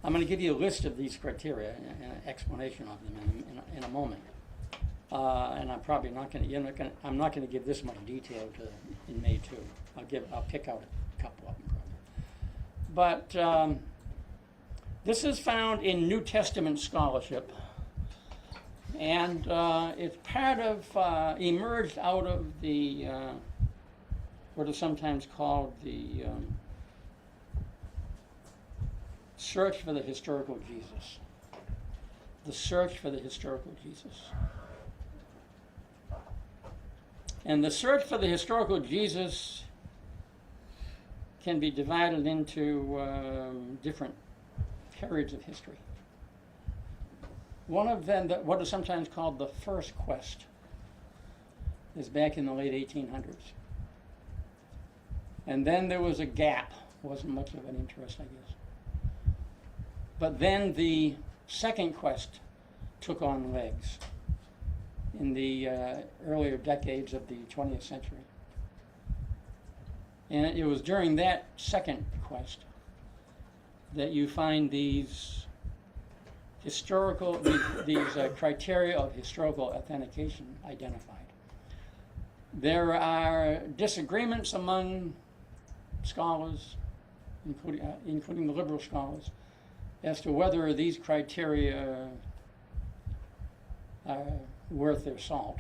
I'm going to give you a list of these criteria and an explanation of them in a moment. And I'm probably not going to. I'm not going to give this much detail in May 2. I'll pick out a couple of them. But this is found in New Testament scholarship, and it's part of emerged out of the what is sometimes called the search for the historical Jesus. The search for the historical Jesus. And the search for the historical Jesus can be divided into different periods of history. One of them, what is sometimes called the first quest, is back in the late 1800s. And then there was a gap, wasn't much of an interest, I guess. But then the second quest took on legs in the earlier decades of the 20th century. And it was during that second quest that you find these historical, these criteria of historical authentication identified. There are disagreements among scholars, including the liberal scholars, as to whether these criteria are worth their salt.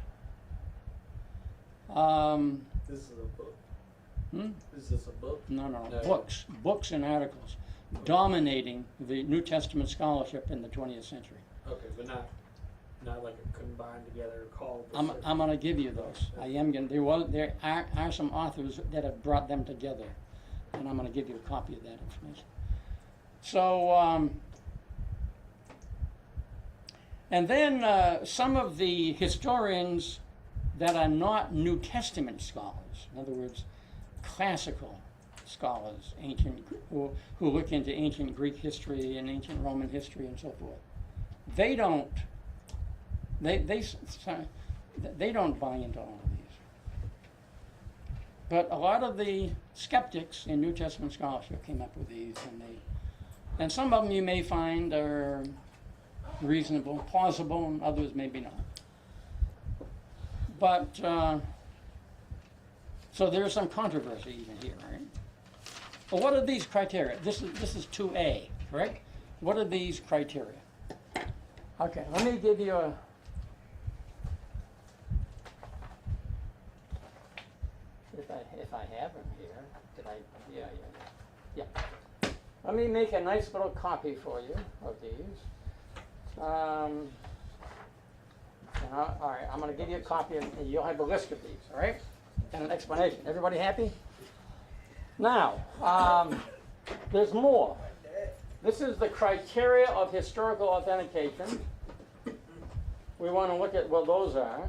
This is a book. Hmm? Is this a book? No, No. books and articles dominating the New Testament scholarship in the 20th century. Okay, but not like a combined together called. I'm going to give you those. I am going. There are some authors that have brought them together, and I'm going to give you a copy of that information. So, and then some of the historians that are not New Testament scholars, in other words, classical scholars, who look into ancient Greek history and ancient Roman history and so forth, they don't buy into all of these. But a lot of the skeptics in New Testament scholarship came up with these, and some of them you may find are reasonable, plausible, and others maybe not. But so there's some controversy even here, right? Well, what are these criteria? This is 2A, correct? What are these criteria? Okay, let me give you a. If I have them here, did I? Yeah. Let me make a nice little copy for you of these. All right, I'm going to give you a copy, and you'll have a list of these. All right, and an explanation. Everybody happy? Now, there's more. This is the criteria of historical authentication. We want to look at what those are.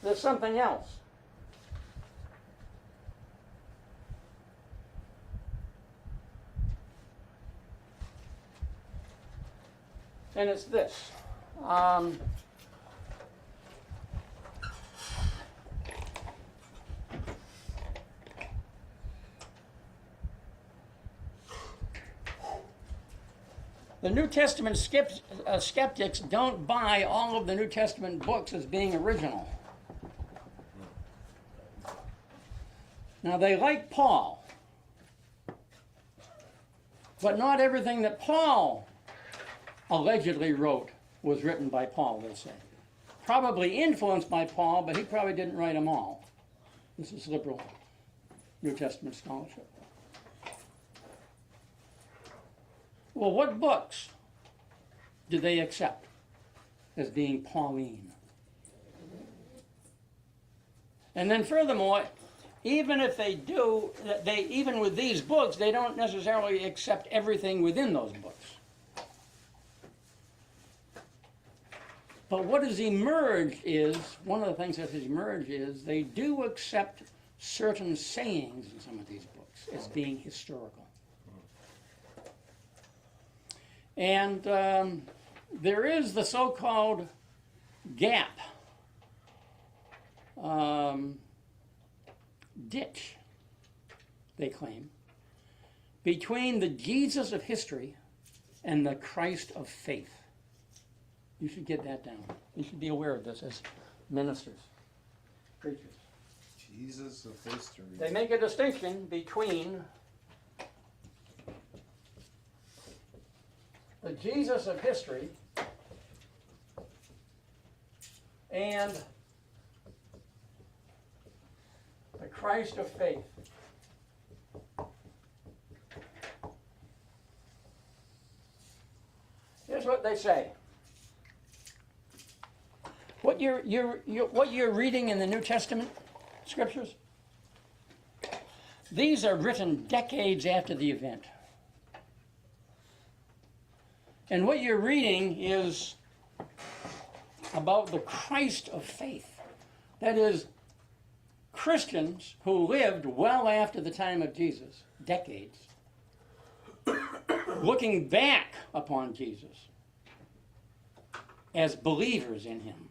There's something else. And it's this. The New Testament skeptics don't buy all of the New Testament books as being original. Now, they like Paul, but not everything that Paul allegedly wrote was written by Paul, they say. Probably influenced by Paul, but he probably didn't write them all. This is liberal New Testament scholarship. Well, what books do they accept as being Pauline? And then furthermore, even if they do, even with these books, they don't necessarily accept everything within those books. But what has emerged is, one of the things that has emerged is, they do accept certain sayings in some of these books as being historical. And there is the so-called gap, ditch, they claim, between the Jesus of history and the Christ of faith. You should get that down. You should be aware of this as ministers, preachers. Jesus of history. They make a distinction between the Jesus of history and the Christ of faith. Here's what they say. What you're reading in the New Testament scriptures These are written decades after the event. And what you're reading is about the Christ of faith. That is, Christians who lived well after the time of Jesus, decades, looking back upon Jesus as believers in him.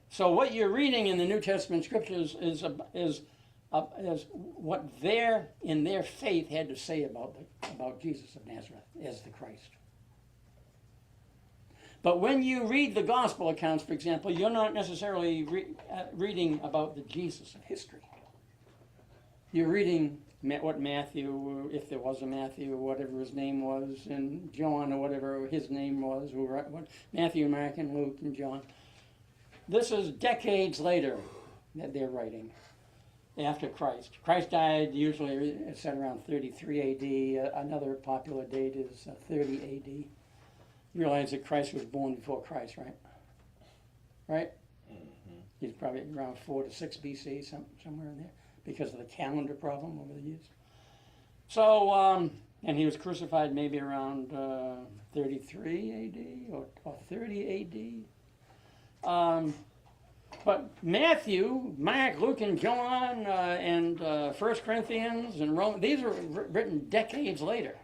So what you're reading in the New Testament scriptures is what in their faith had to say about Jesus of Nazareth as the Christ. But when you read the gospel accounts, for example, you're not necessarily reading about the Jesus of history. You're reading what Matthew, if there was a Matthew, or whatever his name was, and John, or whatever his name was, Matthew, Mark, and Luke, and John. This is decades later that they're writing, after Christ. Christ died usually, it's said, around 33 A.D. Another popular date is 30 A.D. You realize that Christ was born before Christ, right? Right? Mm-hmm. He's probably around 4 to 6 B.C., somewhere in there, because of the calendar problem over the years. So, and he was crucified maybe around 33 A.D. or 30 A.D. But Matthew, Mark, Luke, and John, and 1 Corinthians, and Romans, these are written decades later.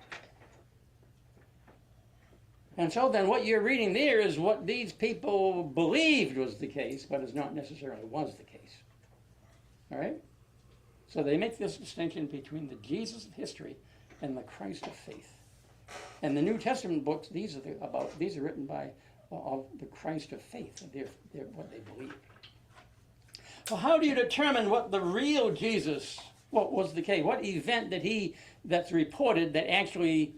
And so then what you're reading there is what these people believed was the case, but is not necessarily was the case. All right? So they make this distinction between the Jesus of history and the Christ of faith. And the New Testament books, these are written by of the Christ of faith, what they believe. Well, how do you determine what the real Jesus, what was the case? What event that's reported that actually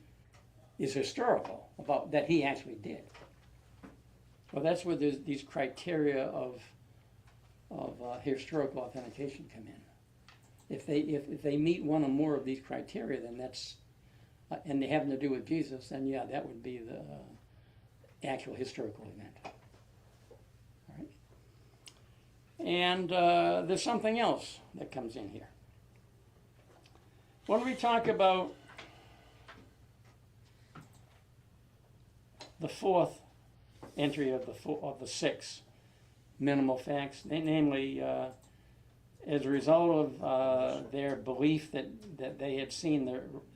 is historical, about that he actually did? Well, that's where these criteria of historical authentication come in. If they meet one or more of these criteria, then that's, and they have to do with Jesus, then yeah, that would be the actual historical event. All right? And there's something else that comes in here. When we talk about the fourth entry of the six minimal facts, namely, as a result of their belief that they had seen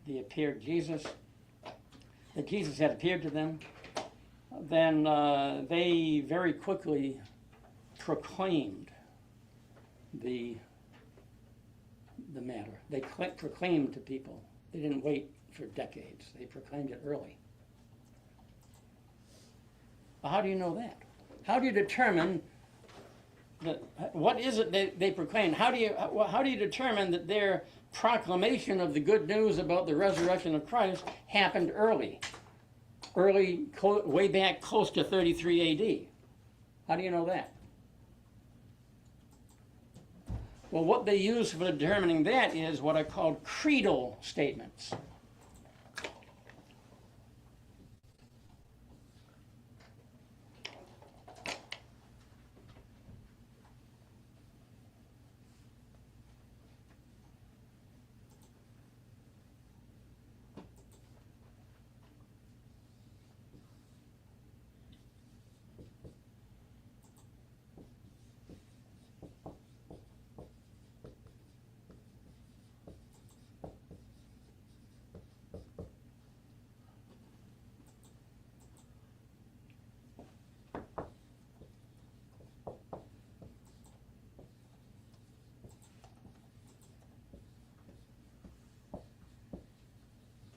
the appeared Jesus, that Jesus had appeared to them, then they very quickly proclaimed the matter. They proclaimed to people. They didn't wait for decades. They proclaimed it early. Well, how do you know that? How do you determine what is it they proclaimed? How do you determine that their proclamation of the good news about the resurrection of Christ happened early, way back close to 33 A.D.? How do you know that? Well, what they use for determining that is what are called creedal statements.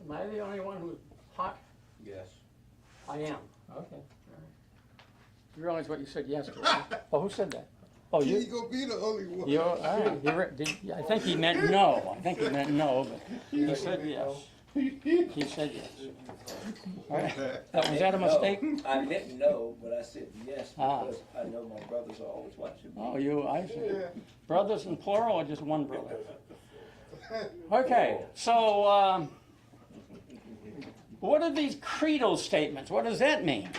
Am I the only one who's hot? Yes. I am. Okay. All right. You realize what you said yes to? Huh? Oh, who said that? Oh, You you. ain't gonna be the only one. You're, all right. I think he meant no. But he said yes. He said yes. All right. Was that a mistake? No, I meant no, but I said yes Ah. because I know my brothers are always watching me. Oh, I see. Brothers in plural or just one brother? Okay, so what are these creedal statements? What does that mean?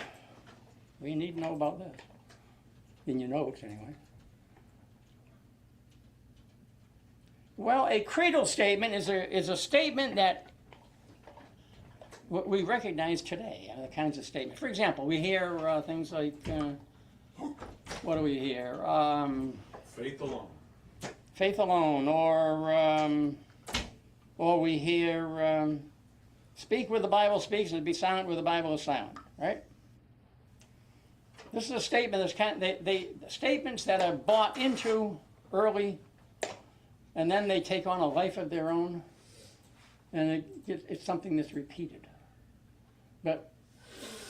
We need to know about that. In your notes, anyway. Well, a creedal statement is a statement that what we recognize today, the kinds of statements. For example, we hear things like, what do we hear? Faith alone. Faith alone, or we hear, speak where the Bible speaks and be silent where the Bible is silent, right? This is a statement that's they statements that are bought into early, and then they take on a life of their own, and it's something that's repeated. But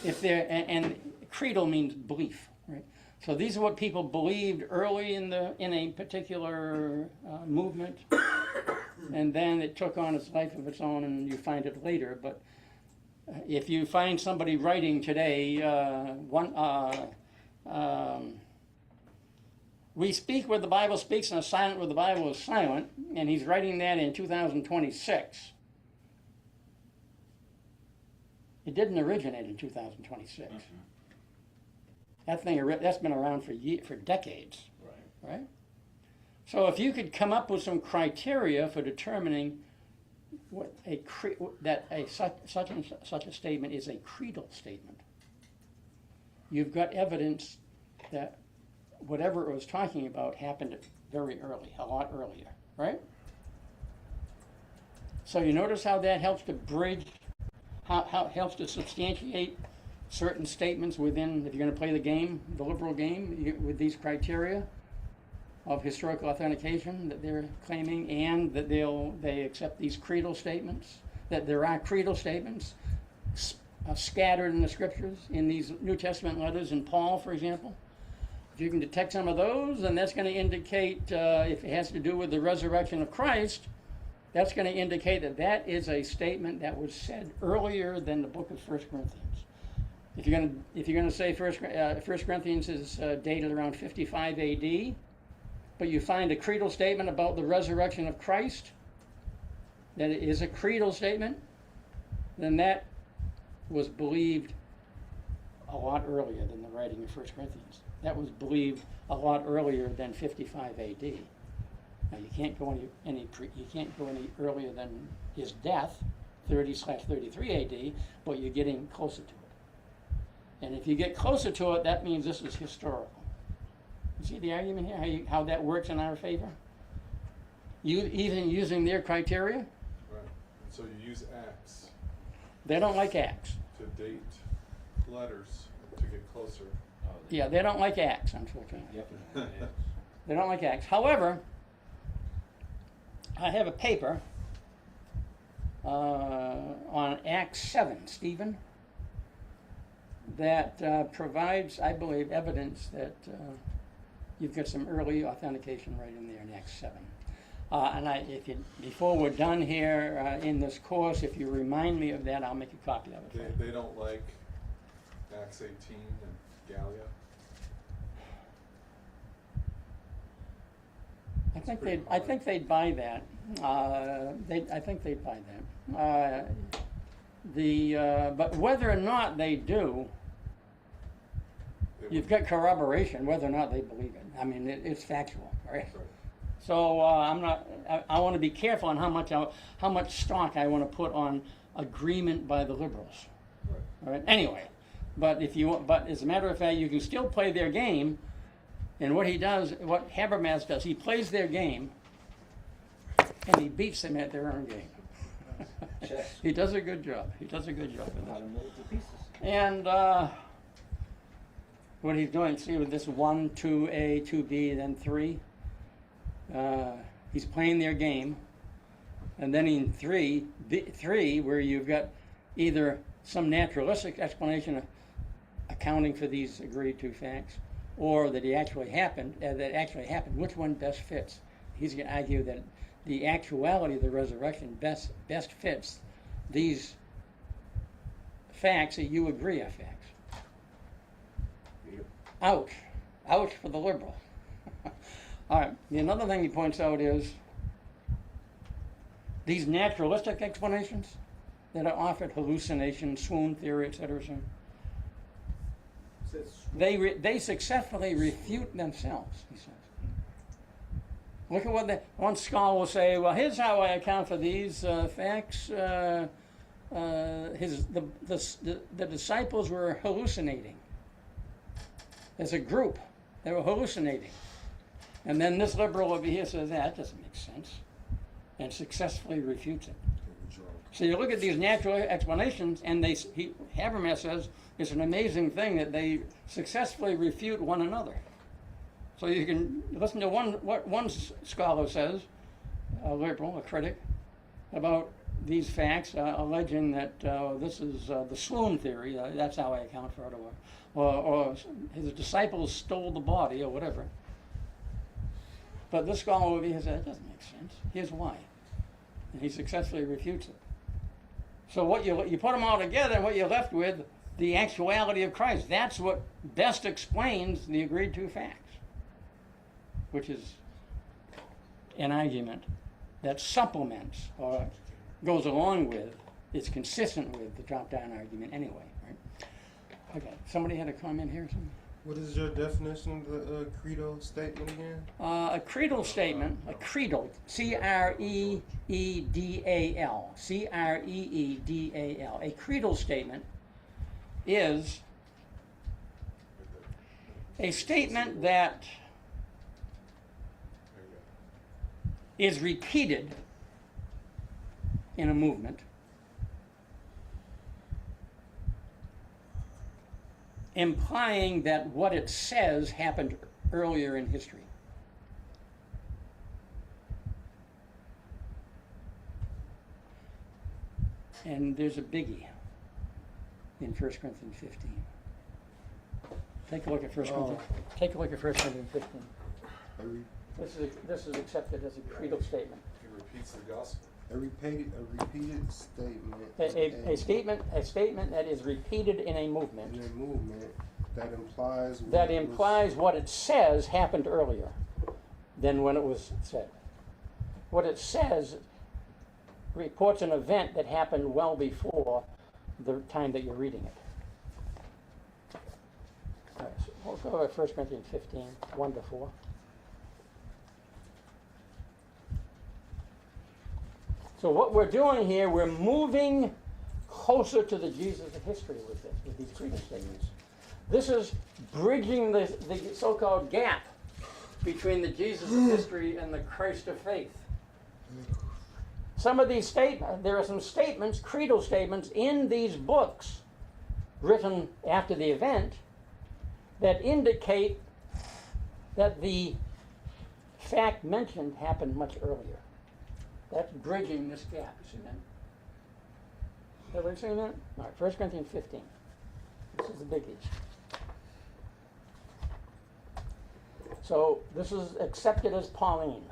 if they're, and creedal means belief, right? So these are what people believed early in a particular movement, and then it took on its life of its own, and you find it later. But if you find somebody writing today, we speak where the Bible speaks and are silent where the Bible is silent, and he's writing that in 2026. It didn't originate in 2026. That thing, that's been around for decades, right? So if you could come up with some criteria for determining what such a statement is a creedal statement, you've got evidence that whatever it was talking about happened very early, a lot earlier, right? So you notice how that helps to bridge, how it helps to substantiate certain statements within, if you're going to play the game, the liberal game, with these criteria of historical authentication that they're claiming, and that they accept these creedal statements, that there are creedal statements scattered in the scriptures, in these New Testament letters, in Paul, for example. If you can detect some of those, then that's going to indicate, if it has to do with the resurrection of Christ, that's going to indicate that that is a statement that was said earlier than the book of 1 Corinthians. If you're going to say 1 Corinthians is dated around 55 AD, but you find a creedal statement about the resurrection of Christ, that it is a creedal statement, then that was believed a lot earlier than the writing of 1 Corinthians. That was believed a lot earlier than 55 AD. Now you can't go any earlier than his death, 30/33 AD, but you're getting closer to it. And if you get closer to it, that means this is historical. You see the argument here, how that works in our favor? Even using their criteria? Right. And so you use Acts They don't like Acts. to date letters to get closer. Yeah, they don't like Acts, unfortunately. They don't like Acts. However, I have a paper on Acts 7, Stephen, that provides, I believe, evidence that you've got some early authentication right in there in Acts 7. Before we're done here in this course, if you remind me of that, I'll make a copy of it. They don't like Acts 18 and Gallia. I think they'd buy that. I think they'd buy that. But whether or not they do, you've got corroboration whether or not they believe it. I mean, it's factual, right? Right. So I want to be careful on how much stock I want to put on agreement by the liberals. Right. All right. Anyway, but as a matter of fact, you can still play their game. And what Habermas does, he plays their game, and he beats them at their own game. He does a good job. He does a good job with How that. to move to pieces. And what he's doing, see with this 1, 2A, 2B, then 3, he's playing their game. And then in 3, where you've got either some naturalistic explanation accounting for these agreed to facts, or that actually happened, which one best fits? He's going to argue that the actuality of the resurrection best fits these facts that you agree are facts. Yep. Ouch. Ouch for the liberal. All right. Another thing he points out is these naturalistic explanations that are offered, hallucination, swoon theory, etc. They successfully refute themselves, he says. Look at what one scholar will say. Well, here's how I account for these facts. The disciples were hallucinating. As a group, they were hallucinating. And then this liberal over here says, that doesn't make sense, and successfully refutes it. So you look at these natural explanations, and Habermas says it's an amazing thing that they successfully refute one another. So you can listen to what one scholar says, a liberal, a critic, about these facts, alleging that this is the swoon theory. That's how I account for it, or his disciples stole the body, or whatever. But this scholar over here says that doesn't make sense. Here's why, and he successfully refutes it. So what you put them all together, and what you're left with, the actuality of Christ. That's what best explains the agreed to facts, which is an argument that supplements or goes along with, is consistent with the drop-down argument anyway, right? Okay, somebody had a comment here or something? What is your definition of the credo statement again? A creedal statement, a creedal, C-R-E-E-D-A-L, C-R-E-E-D-A-L. A creedal statement is a statement that There you go. is repeated in a movement, implying that what it says happened earlier in history. And there's a biggie in 1 Corinthians 15. Take a look at 1 Corinthians. Take a look at 1 Corinthians 15. This is accepted as a creedal statement. He repeats the gospel. A repeated statement. A statement that is repeated in a movement. In a movement that implies. That implies what it says happened earlier than when it was said. What it says reports an event that happened well before the time that you're reading it. All right, so we'll go to 1 Corinthians 15, 1 to 4. So what we're doing here, we're moving closer to the Jesus of history with this, with these creedal statements. This is bridging the so-called gap between the Jesus of history and the Christ of faith. Some of these statements, there are some statements, creedal statements, in these books written after the event that indicate that the fact mentioned happened much earlier. That's bridging this gap, you see that? Everybody seen that? All right, 1 Corinthians 15. This is the biggies. So this is accepted as Pauline.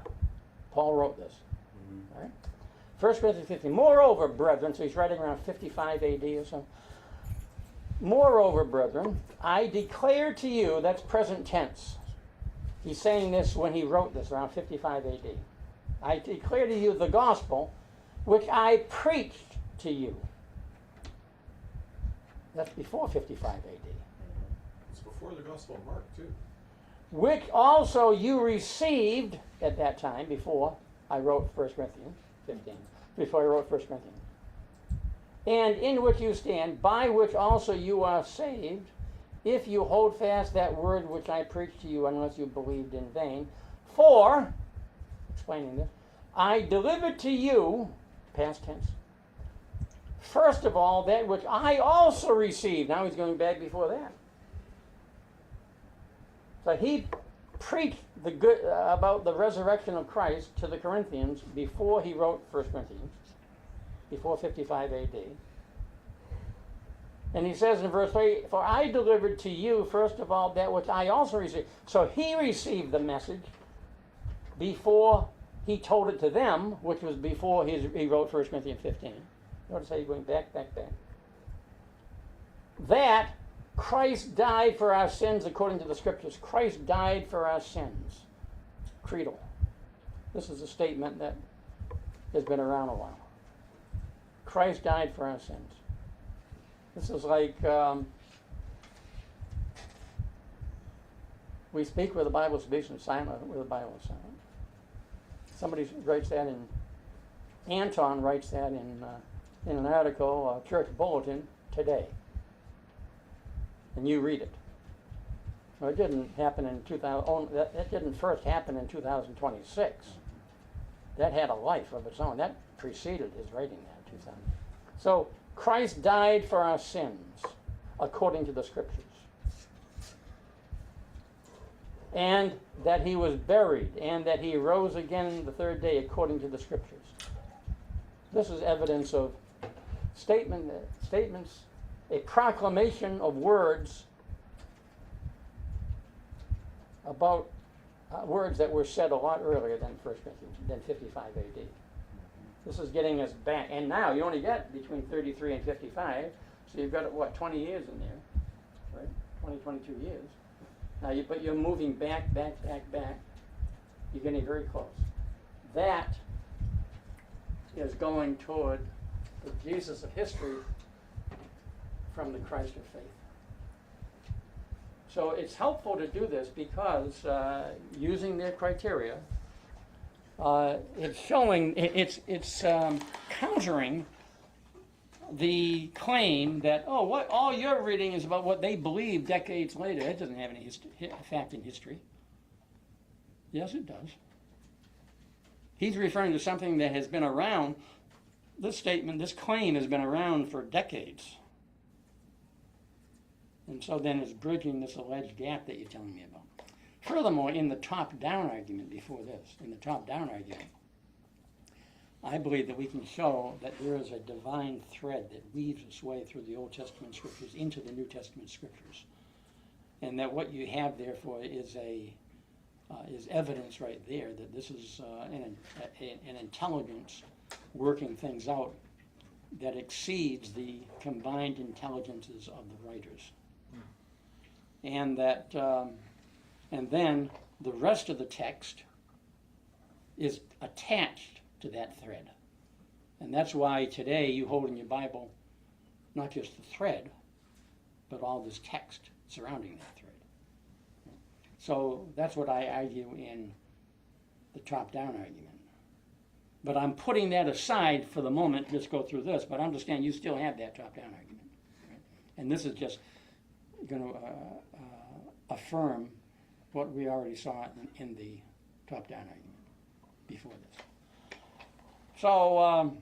Paul wrote this. All right? 1 Corinthians 15. Moreover, brethren, so he's writing around 55 AD or so. Moreover, brethren, I declare to you, that's present tense. He's saying this when he wrote this, around 55 AD. I declare to you the gospel which I preached to you. That's before 55 AD. It's before the Gospel of Mark, too. Which also you received at that time, before I wrote 1 Corinthians 15, before I wrote 1 Corinthians. And in which you stand, by which also you are saved, if you hold fast that word which I preached to you, unless you believed in vain. For, explaining this, I delivered to you, past tense, first of all, that which I also received. Now he's going back before that. So he preached the good about the resurrection of Christ to the Corinthians before he wrote 1 Corinthians, before 55 AD. And he says in verse 3, for I delivered to you, first of all, that which I also received. So he received the message before he told it to them, which was before he wrote 1 Corinthians 15. Notice how he's going back. That Christ died for our sins according to the Scriptures. Christ died for our sins. Creedal. This is a statement that has been around a while. Christ died for our sins. This is like we speak where the Bible speaks and silent where the Bible is silent. Somebody writes that in, Anton writes that in an article, Church Bulletin today. And you read it. Well, it didn't happen in 2000. That didn't first happen in 2026. That had a life of its own. That preceded his writing that 2000. So Christ died for our sins, according to the Scriptures, and that he was buried, and that he rose again the third day, according to the Scriptures. This is evidence of statements, a proclamation of words about words that were said a lot earlier than 55 AD. This is getting us back, and now you only get between 33 and 55, so you've got, what, 20 years in there, right? 20, 22 years. Now, but you're moving back. You're getting very close. That is going toward the Jesus of history from the Christ of faith. So it's helpful to do this because using their criteria, it's showing, it's countering the claim that, oh, what all you're reading is about what they believe decades later. It doesn't have any fact in history. Yes, it does. He's referring to something that has been around. This statement, this claim has been around for decades. And so then it's bridging this alleged gap that you're telling me about. Furthermore, in the top-down argument before this, I believe that we can show that there is a divine thread that weaves its way through the Old Testament Scriptures into the New Testament Scriptures. And that what you have, therefore, is evidence right there that this is an intelligence working things out that exceeds the combined intelligences of the writers. And that, and then the rest of the text is attached to that thread. And that's why today you hold in your Bible not just the thread, but all this text surrounding that thread. So that's what I argue in the top-down argument. But I'm putting that aside for the moment, just go through this, but understand you still have that top-down argument. Right? And this is just going to affirm what we already saw in the top-down argument before this. So, all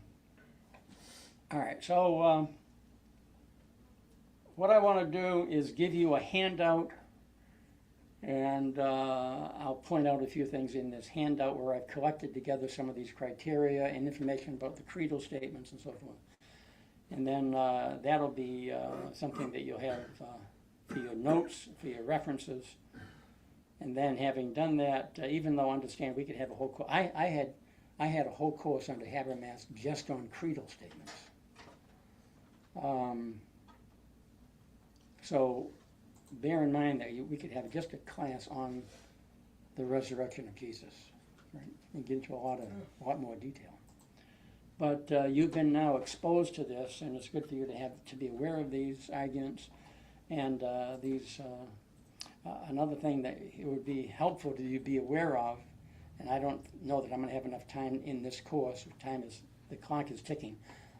right, so what I want to do is give you a handout, and I'll point out a few things in this handout where I've collected together some of these criteria and information about the creedal statements and so forth. And then that'll be something that you'll have for your notes, for your references. And then having done that, even though I understand we could have a whole course, I had a whole course under Habermas just on creedal statements. So bear in mind that we could have just a class on the resurrection of Jesus, right? And get into a lot more detail. But you've been now exposed to this, and it's good for you to be aware of these arguments and these. Another thing that it would be helpful to you be aware of, and I don't know that I'm going to have enough time in this course. The clock is ticking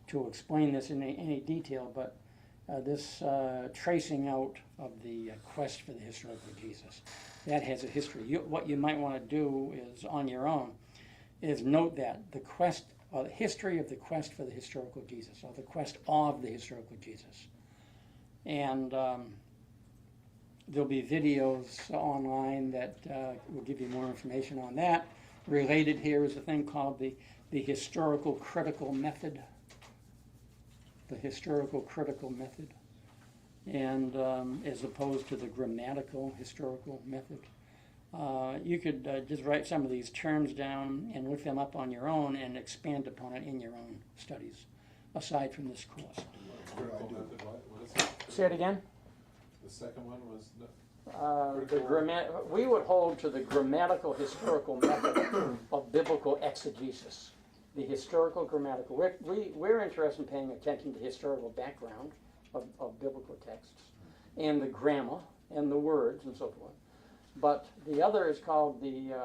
to explain this in any detail, but this tracing out of the quest for the historical Jesus, that has a history. What you might want to do is, on your own, is note that the quest, or the history of the quest for the historical Jesus, or the quest of the historical Jesus. And there'll be videos online that will give you more information on that. Related here is a thing called the historical critical method. The historical critical method, and as opposed to the grammatical historical method. You could just write some of these terms down and look them up on your own and expand upon it in your own studies, aside from this course. Critical method, what is it? Say it again? The second one was We would hold to the grammatical historical method of biblical exegesis. The historical grammatical. We're interested in paying attention to the historical background of biblical texts and the grammar and the words and so forth. But the other is called the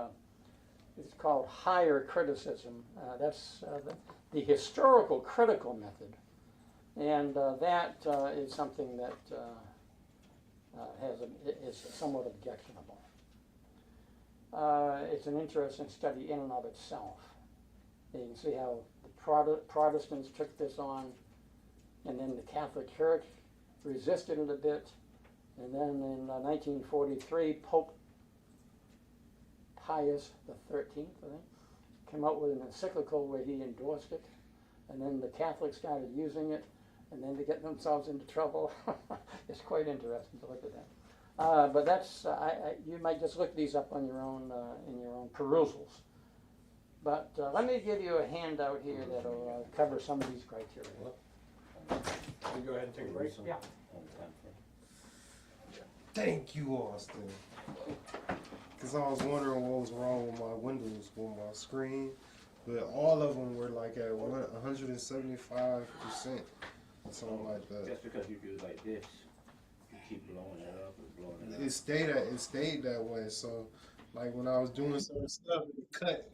It's called higher criticism. That's the historical critical method. And that is something that is somewhat objectionable. It's an interesting study in and of itself. You can see how the Protestants took this on, and then the Catholic Church resisted it a bit, and then in 1943, Pope Pius XIII, I think, came out with an encyclical where he endorsed it, and then the Catholics started using it, and then they get themselves into trouble. It's quite interesting to look at that. But that's you might just look these up on your own in your own perusals. But let me give you a handout here that'll cover some of these criteria. We go ahead and take a break? Yeah. Thank you, Austin. Because I was wondering what was wrong with my windows, with my screen. But all of them were like at 175%. Something like that. Just because you do it like this, you keep blowing it up and blowing it up. It stayed that way. So like when I was doing some stuff, it cut.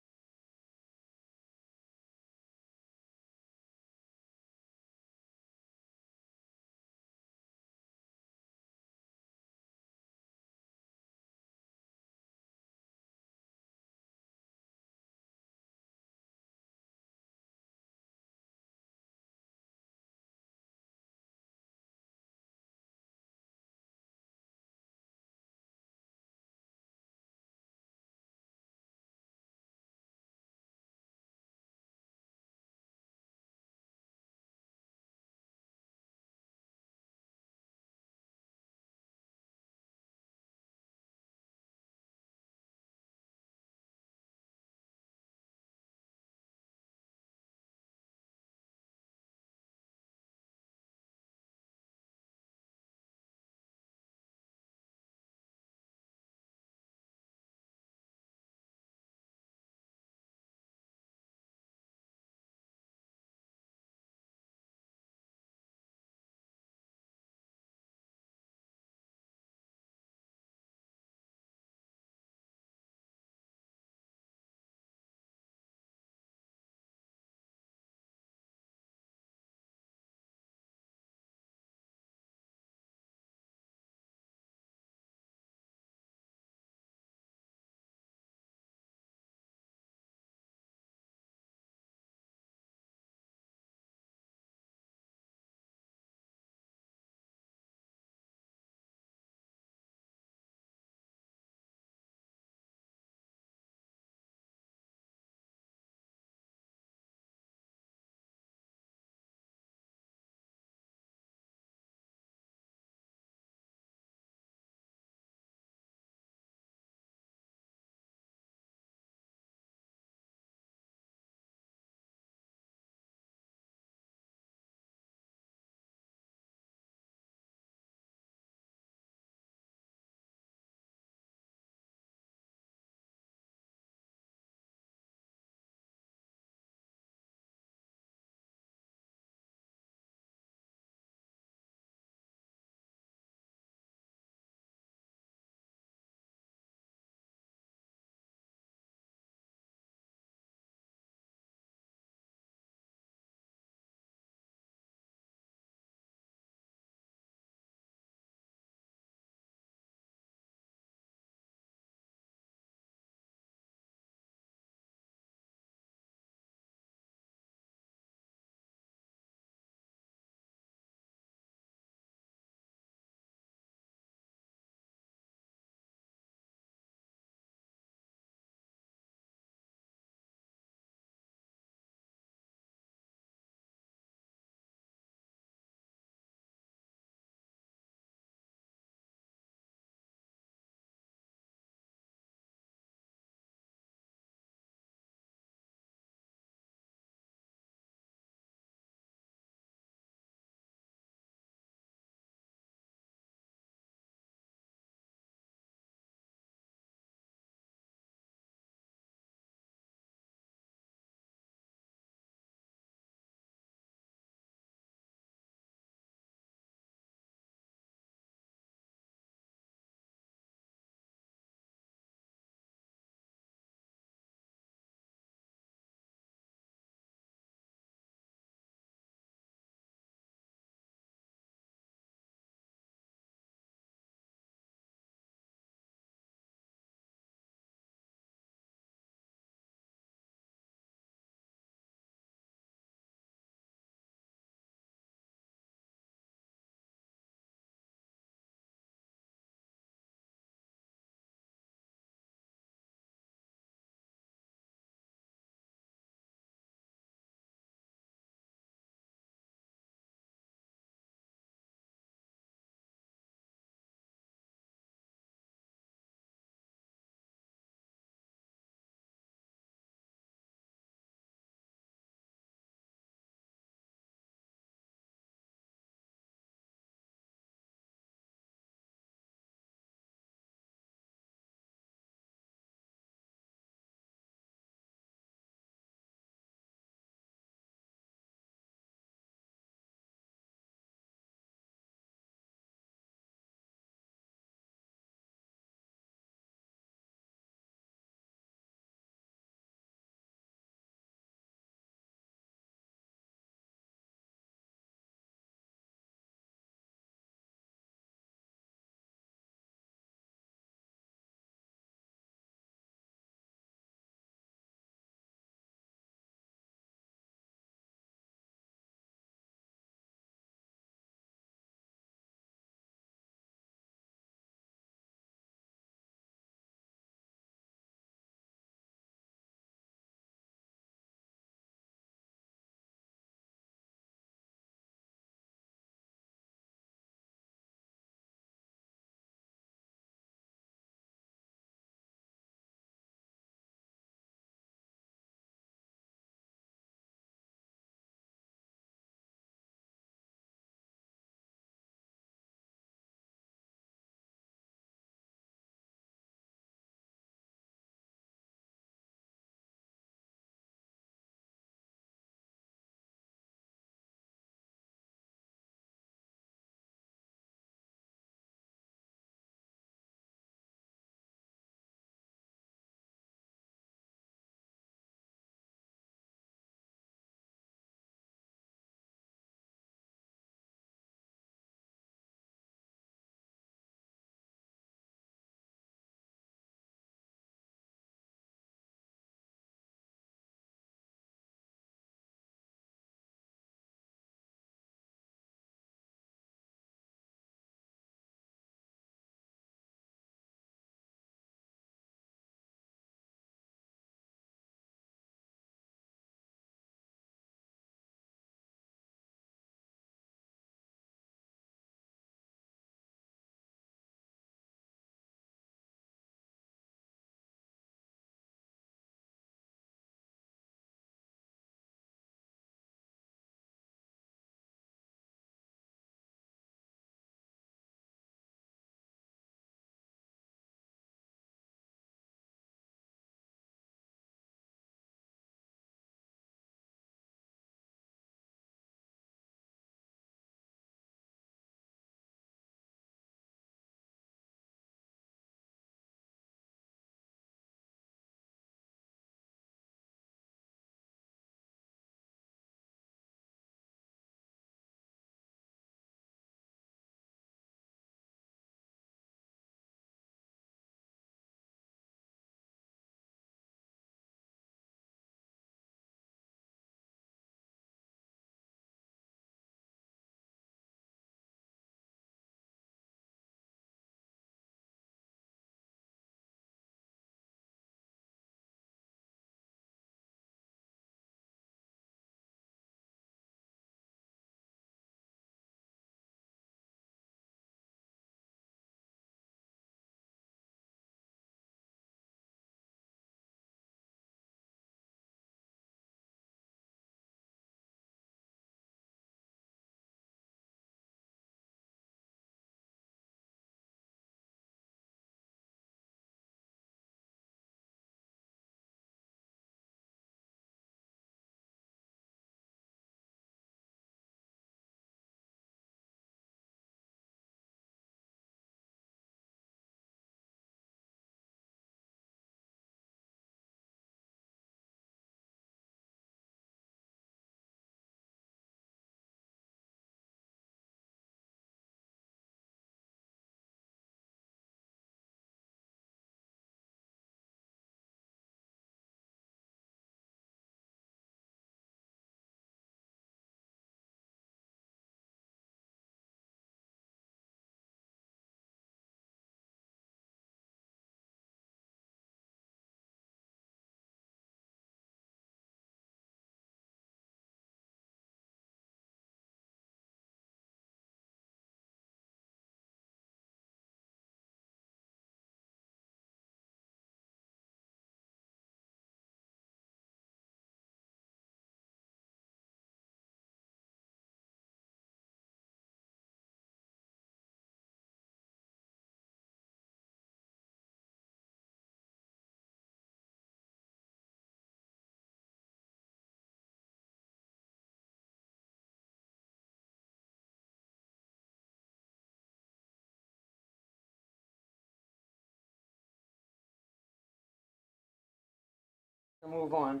to move on.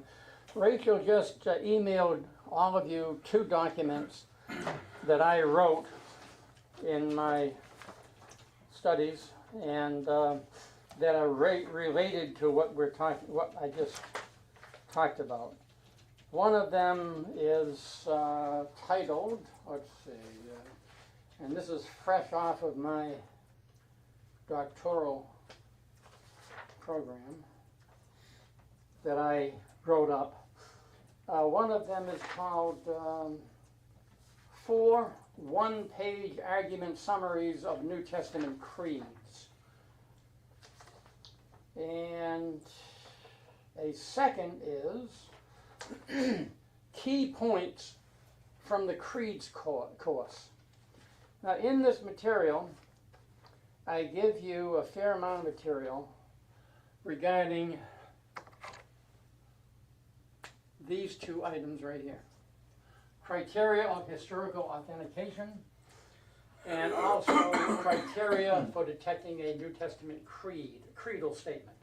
Rachel just emailed all of you 2 documents that I wrote in my studies and that are related to what what I just talked about. One of them is titled, let's see, and this is fresh off of my doctoral program that I wrote up. One of them is called 4 one-page argument summaries of New Testament creeds. And a second is key points from the creeds course. Now in this material, I give you a fair amount of material regarding these 2 items right here. Criteria of historical authentication and also criteria for detecting a New Testament creedal statement.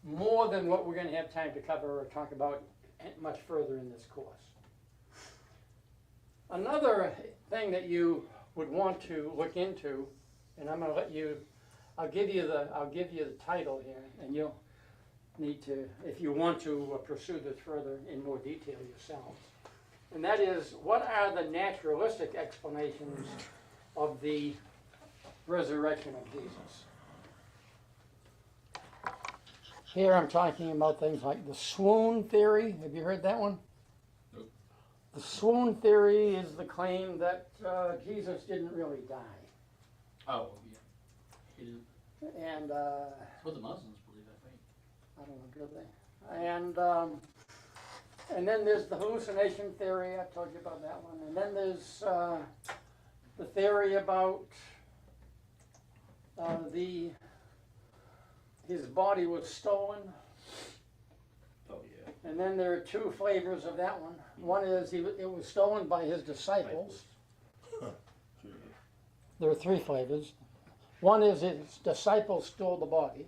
More than what we're going to have time to cover or talk about much further in this course. Another thing that you would want to look into, and I'm going to let you, I'll give you the title here, and you'll need to, if you want to pursue this further in more detail yourselves. And that is, what are the naturalistic explanations of the resurrection of Jesus? Here I'm talking about things like the swoon theory. Have you heard that one? Nope. The swoon theory is the claim that Jesus didn't really die. Oh, yeah. He did. And That's what the Muslims believe, I think. I don't know, do they? And then there's the hallucination theory. I told you about that one. And then there's the theory about his body was stolen. Oh, yeah. And then there are 2 flavors of that one. One is it was stolen by his disciples. There are 3 flavors. One is his disciples stole the body.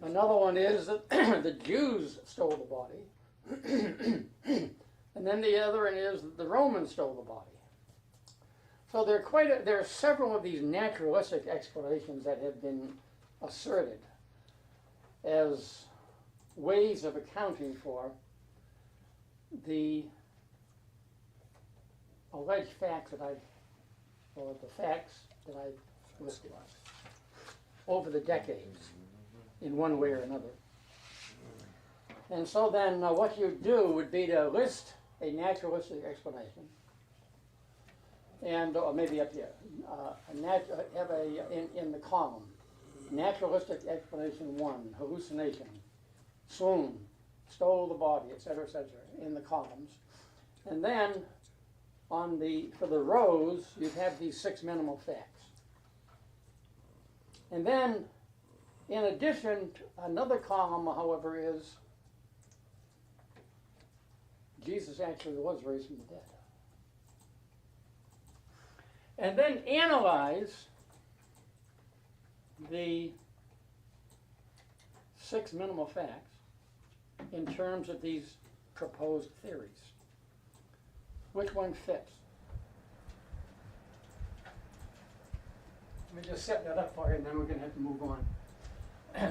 Another one is that the Jews stole the body. And then the other one is that the Romans stole the body. So there are several of these naturalistic explanations that have been asserted as ways of accounting for the alleged facts that I've listed over the decades in one way or another. And so then what you do would be to list a naturalistic explanation, and or maybe up here, have in the column, naturalistic explanation 1, hallucination, swoon, stole the body, etc., in the columns. And then for the rows, you'd have these 6 minimal facts. And then, in addition, another column, however, is Jesus actually was raised from the dead. And then analyze the 6 minimal facts in terms of these proposed theories. Which one fits? Let me just set that up for you, and then we're going to have to move on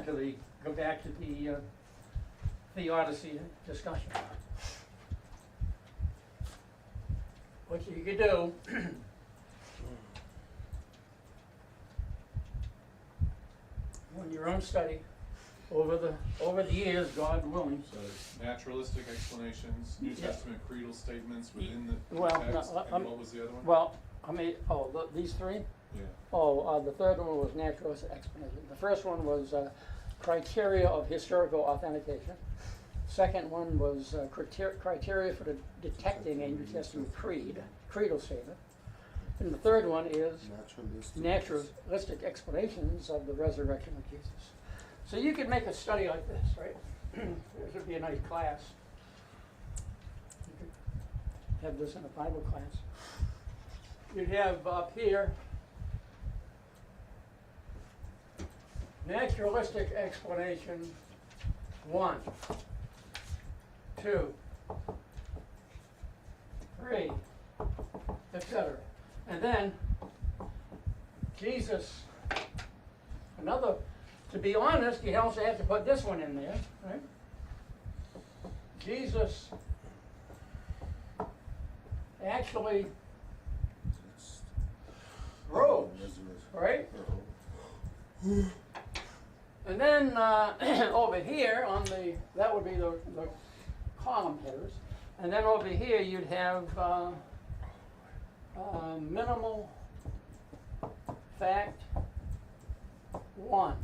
to go back to the theodicy discussion. What you could do on your own study over the years, God willing. So it's naturalistic explanations, New Yeah. Testament creedal statements within the Well, text, no, and what was the other one? Well, these 3? Yeah. The third one was naturalistic explanation. The first one was criteria of historical authentication. Second one was criteria for detecting a New Testament creedal statement. And the third one is naturalistic explanations of the resurrection of Jesus. So you could make a study like this, right? This would be a nice class. You could have this in a Bible class. You'd have up here Naturalistic explanation, 1, 2, 3, etc. And then Jesus, to be honest, you also have to put this one in there, right? Jesus actually rose, right? And then over here on that would be the column headers. And then over here you'd have minimal fact 1,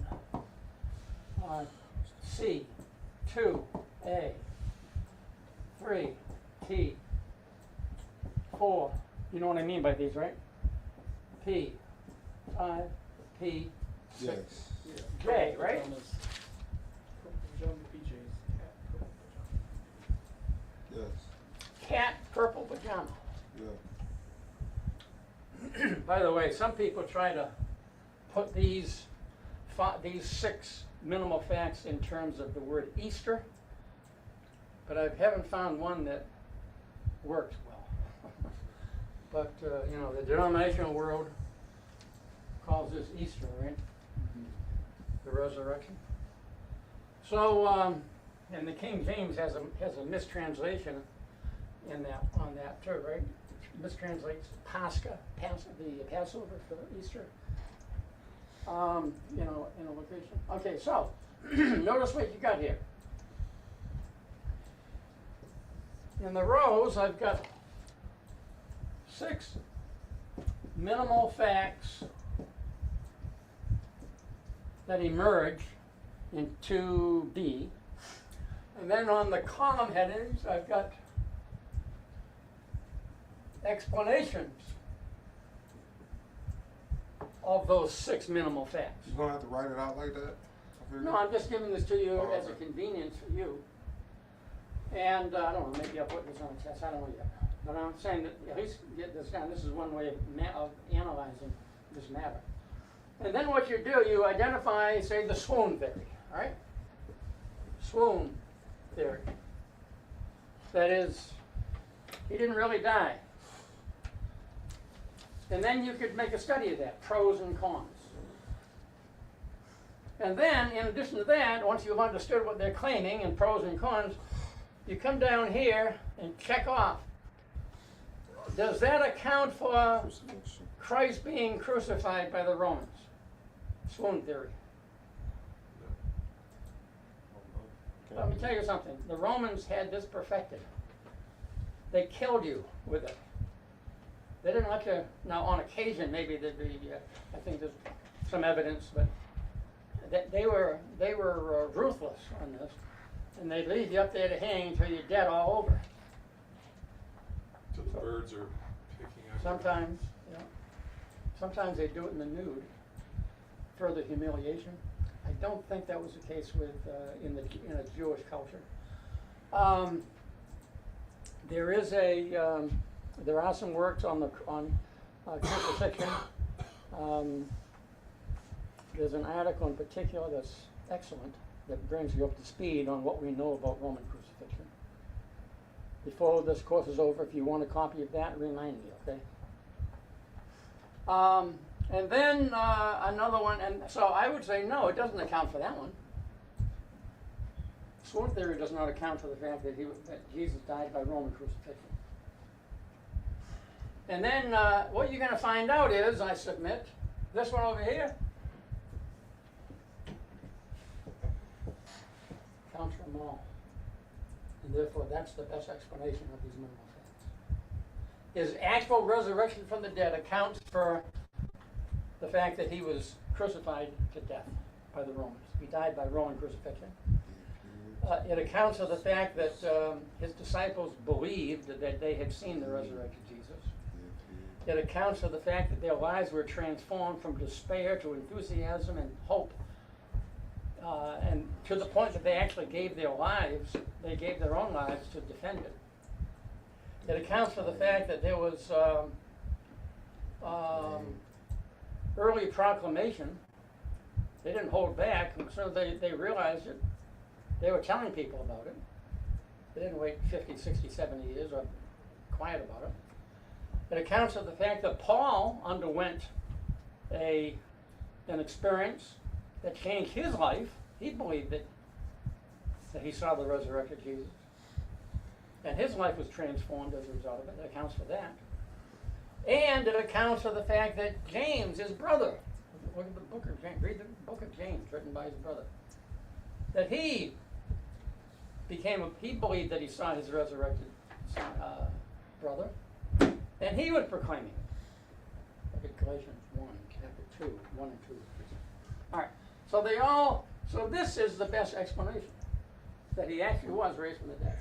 C, 2, A, 3, T, 4, you know what I mean by these, right? P, 5, P, 6, Yes. J, right? Pajama PJs, Yes. Cat, purple pajama. Yeah. By the way, some people try to put these 6 minimal facts in terms of the word Easter, but I haven't found one that works well. But, the denominational world calls this Easter, right? The resurrection. So, and the King James has a mistranslation on that too, right? Mistranslates the Passover for Easter. In a location. Okay, so notice what you got here. In the rows, I've got 6 minimal facts that emerge in 2B. And then on the column headings, I've got explanations of those 6 minimal facts. You gonna have to write it out like that? No, I'm just giving this to you Oh, as a okay. convenience for you. And I don't know, maybe I'll put this on a test, I don't know yet. But I'm saying that at least get this down. This is one way of analyzing this matter. And then what you do, you identify, say, the swoon theory, all right? Swoon theory. That is, he didn't really die. And then you could make a study of that, pros and cons. And then, in addition to that, once you've understood what they're claiming and pros and cons, you come down here and check off. Does that account for Crucifixion. Christ being crucified by the Romans? Swoon theory. Okay. Let me tell you something. The Romans had this perfected. They killed you with it. They didn't let you, now on occasion maybe there'd be, I think there's some evidence, but they were ruthless on this. And they'd leave you up there to hang until you're dead all over. So the birds are picking up. Sometimes, sometimes they do it in the nude. Further humiliation. I don't think that was the case with in a Jewish culture. There are some works on crucifixion. There's an article in particular that's excellent that brings you up to speed on what we know about Roman crucifixion. Before this course is over, if you want a copy of that, remind me, okay? And then another one, and so I would say no, it doesn't account for that one. Swoon theory does not account for the fact that Jesus died by Roman crucifixion. And then what you're going to find out is, I submit, this one over here counts for them all. And therefore, that's the best explanation of these minimal facts. His actual resurrection from the dead accounts for the fact that he was crucified to death by the Romans. He died by Roman crucifixion. It accounts for the fact that his disciples believed that they had seen the resurrected Jesus. It accounts for the fact that their lives were transformed from despair to enthusiasm and hope. And to the point that they actually gave their own lives to defend it. It accounts for the fact that there was early proclamation They didn't hold back, and so they realized it. They were telling people about it. They didn't wait 50, 60, 70 years or quiet about it. It accounts for the fact that Paul underwent an experience that changed his life. He believed that he saw the resurrected Jesus. And his life was transformed as a result of it. It accounts for that. And it accounts for the fact that James, his brother, look at the book of James, read the book of James written by his brother, that he believed that he saw his resurrected brother, and he would proclaim it. Look at Galatians 1, chapter 2, 1 and 2. All right, so this is the best explanation, that he actually was raised from the dead.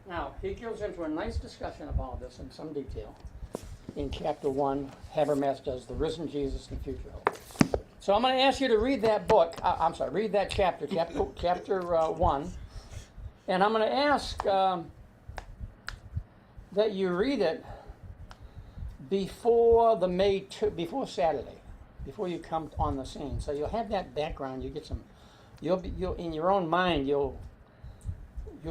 Now, he goes into a nice discussion of all this in some detail. In chapter 1, Habermas does the risen Jesus and future hope. So I'm going to ask you to read that book, read that chapter 1, and I'm going to ask that you read it before before Saturday, before you come on the scene. So you'll have that background, you get some, you'll in your own mind, you'll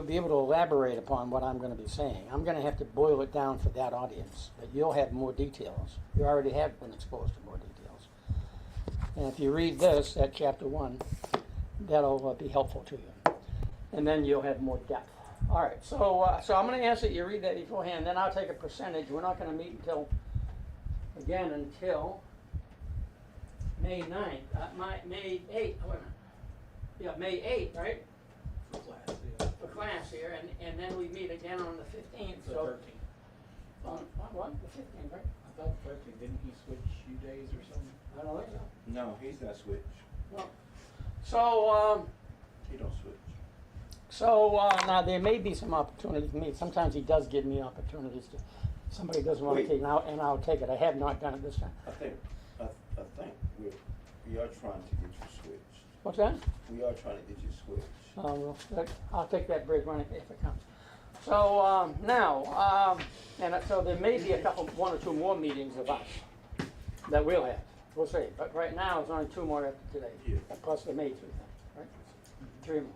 be able to elaborate upon what I'm going to be saying. I'm going to have to boil it down for that audience, but you'll have more details. You already have been exposed to more details. And if you read this at chapter 1, that'll be helpful to you. And then you'll have more depth. All right, so I'm going to ask that you read that beforehand, then I'll take a percentage. We're not going to meet until May 9th, May 8th. Yeah, May 8th, right? For class, yeah. For class here, and then we meet again on the 15th. The So 13th. on what? The 15th, right? I thought 13th, didn't he switch you days or something? I don't think so. No, he's not switch. No. So He don't switch. now there may be some opportunities for me. Sometimes he does give me opportunities to. Somebody doesn't want to Wait. take it, and I'll take it. I have not done it this time. I think we are trying to get you switched. What's that? We are trying to get you switched. I'll take that bridge when if it comes. So now, so there may be one or two more meetings of us that we'll have. We'll see. But right now, it's only 2 more after today, Yeah. plus the May 2 thing, right? 3 more.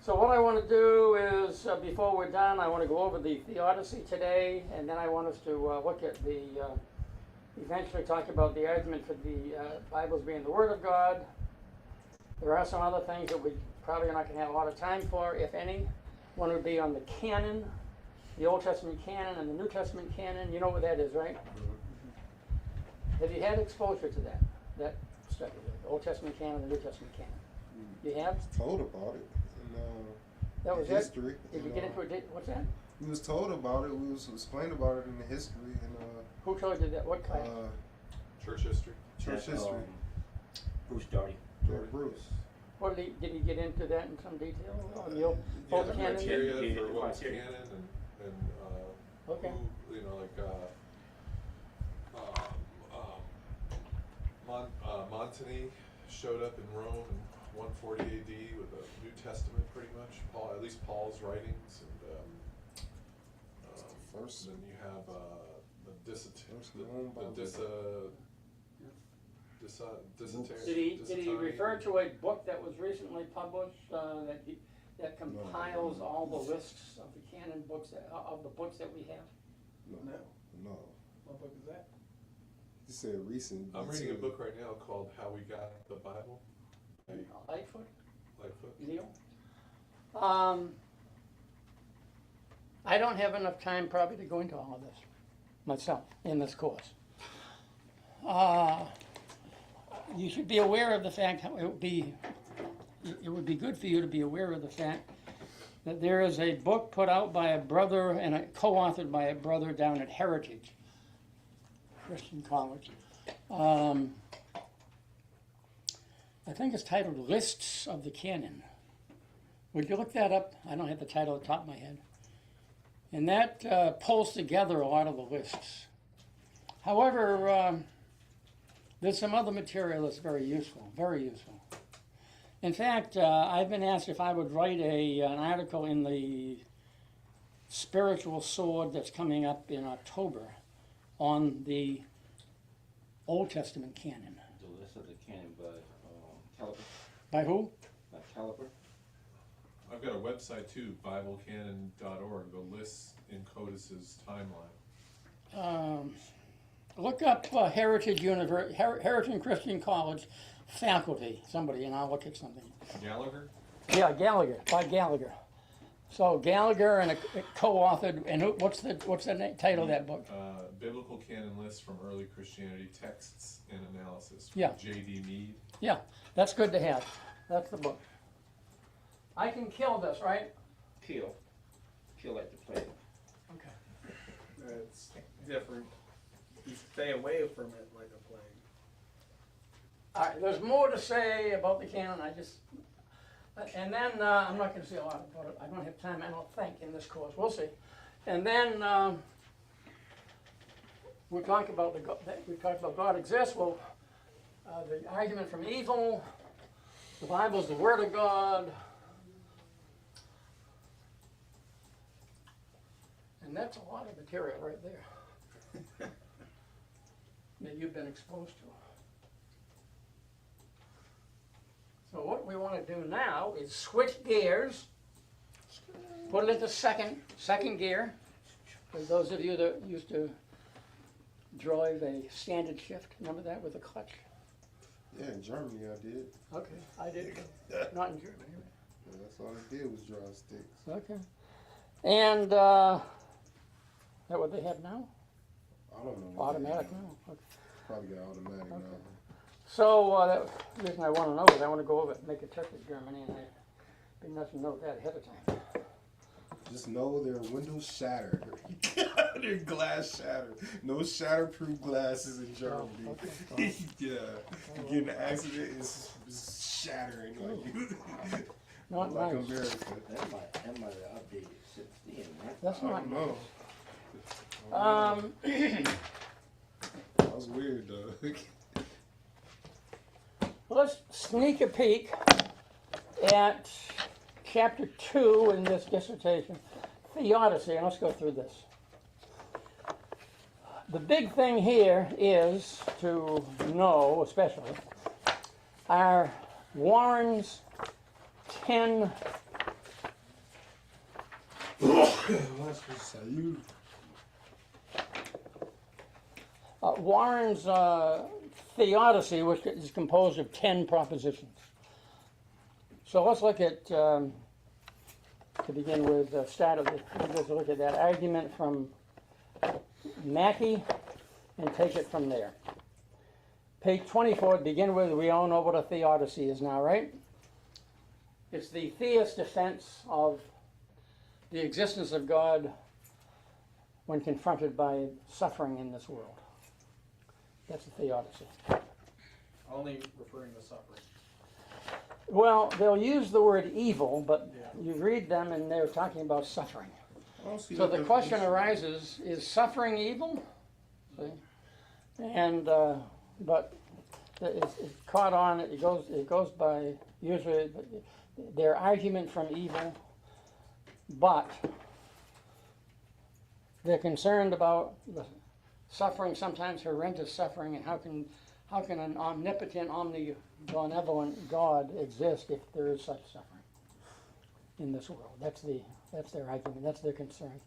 So what I want to do is, before we're done, I want to go over the theodicy today, and then I want us to look at eventually talk about the argument for the Bibles being the Word of God. There are some other things that we probably are not going to have a lot of time for, if any. One would be on the canon, the Old Testament canon and the New Testament canon. You know what that is, right? Have you had exposure to that study, the Old Testament canon, the New Testament canon? You have? Told about it in That was history. it? Did you get into it? What's that? We was told about it. We was explained about it in the history and Who told you that? What class? Church history. church That's, history. Bruce Darty. George Bruce. What did he get into that in some detail? On the old, Yeah, old the canon? criteria Yeah, for what was criteria. canon and Okay. who, you know, like Montaigne showed up in Rome in 140 AD with a New Testament, pretty much. At least Paul's writings, and First. then you have Did he refer to a book that was recently published that compiles all the lists of the canon books of the books that we have? No. No. What book is that? He said recent. I'm reading a book right now called How We Got the Bible. Lightfoot? Lightfoot. Neil? I don't have enough time probably to go into all of this myself in this course. You should be aware of the fact, it would be good for you to be aware of the fact that there is a book put out by a brother and co-authored by a brother down at Heritage Christian College. I think it's titled Lists of the Canon. Would you look that up? I don't have the title at the top of my head. And that pulls together a lot of the lists. However, there's some other material that's very useful, very useful. In fact, I've been asked if I would write an article in the Spiritual Sword that's coming up in October on the Old Testament canon. The list of the canon by Caliber. By who? By Caliber. I've got a website too, BibleCanon.org, the lists in Codis's timeline. Look up Heritage Christian College faculty, somebody, and I'll look at something. Gallagher? Yeah, Gallagher, by Gallagher. So Gallagher and a co-authored, and what's the title of that book? Biblical Canon List from Early Christianity, Texts and Analysis. From Yeah. J.D. Mead. Yeah, that's good to have. That's the book. I can kill this, right? Kill like the plague. Okay. It's different. You stay away from it like a plague. All right, there's more to say about the canon. And then I'm not going to say a lot about it. I don't have time, I don't think, in this course. We'll see. And then we talked about God exists. Well, the argument from evil. The Bible is the Word of God. And that's a lot of material right there that you've been exposed to. So what we want to do now is switch gears, put it into second gear. For those of you that used to drive a standard shift, remember that with a clutch? Yeah, in Germany I did. Okay, I did. Not in Germany. Yeah, that's all I did was drive sticks. Okay. And is that what they have now? I don't know. Automatic now. Okay. Probably got automatic now. So the reason I want to know is I want to go over and make a trip to Germany, and it'd be nice to know that ahead of time. Just know their windows shattered. Their glass shattered. No shatterproof glasses in Germany. Oh, okay. Yeah. You get in an accident, it's shattering like you. Not like nice. America. That might have updated since then, right? That's I not don't nice. know. That was weird though. Let's sneak a peek at chapter 2 in this dissertation, theodicy, and let's go through this. The big thing here is to know, especially, are Warren's 10 Warren's theodicy, which is composed of 10 propositions. So let's look at, to begin with, start of the, let's look at that argument from Mackey and take it from there. Page 24, to begin with, we all know what a theodicy is now, right? It's the theist defense of the existence of God when confronted by suffering in this world. That's a theodicy. Only referring to suffering. Well, they'll use the word evil, but Yeah. you read them and they're talking about suffering. I don't see So that the question definition. arises, is suffering evil? See? And, but it's caught on, it goes by, usually, their argument from evil, but they're concerned about the suffering, sometimes horrendous suffering, and how can an omnipotent, omnibenevolent God exist if there is such suffering in this world? That's their argument. That's their concern.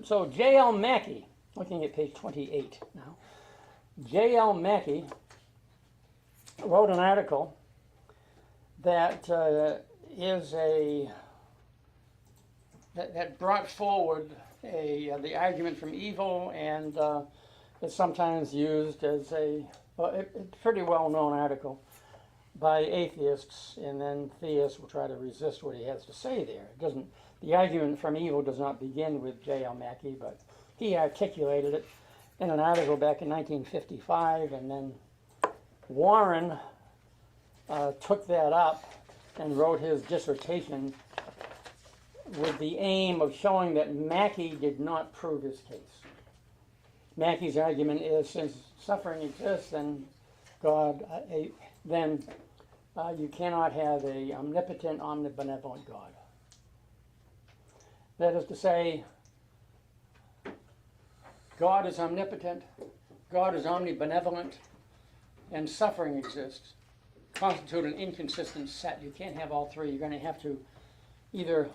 So J.L. Mackey, looking at page 28 now, J.L. Mackey wrote an article that that brought forward the argument from evil, and it's sometimes used as it's a pretty well-known article by atheists, and then theists will try to resist what he has to say there. It doesn't. The argument from evil does not begin with J.L. Mackey, but he articulated it in an article back in 1955, and then Warren took that up and wrote his dissertation with the aim of showing that Mackey did not prove his case. Mackey's argument is, since suffering exists, then God, you cannot have a omnipotent, omnibenevolent God. That is to say, God is omnipotent, God is omnibenevolent, and suffering exists, constitute an inconsistent set. You can't have all three. You're going to have to either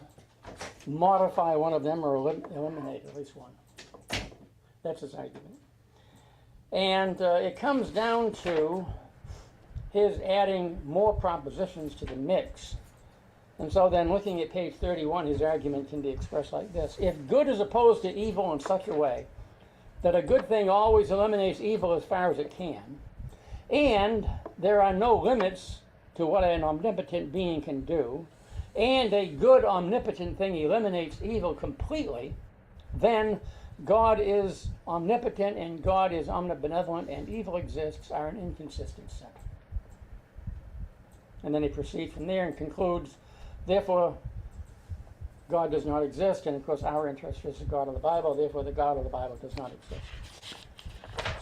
modify one of them or eliminate at least one. That's his argument. And it comes down to his adding more propositions to the mix. And so then looking at page 31, his argument can be expressed like this. If good is opposed to evil in such a way that a good thing always eliminates evil as far as it can, and there are no limits to what an omnipotent being can do, and a good omnipotent thing eliminates evil completely, then God is omnipotent and God is omnibenevolent and evil exists are an inconsistent set. And then he proceeds from there and concludes, therefore, God does not exist, and of course our interest is the God of the Bible, therefore the God of the Bible does not exist.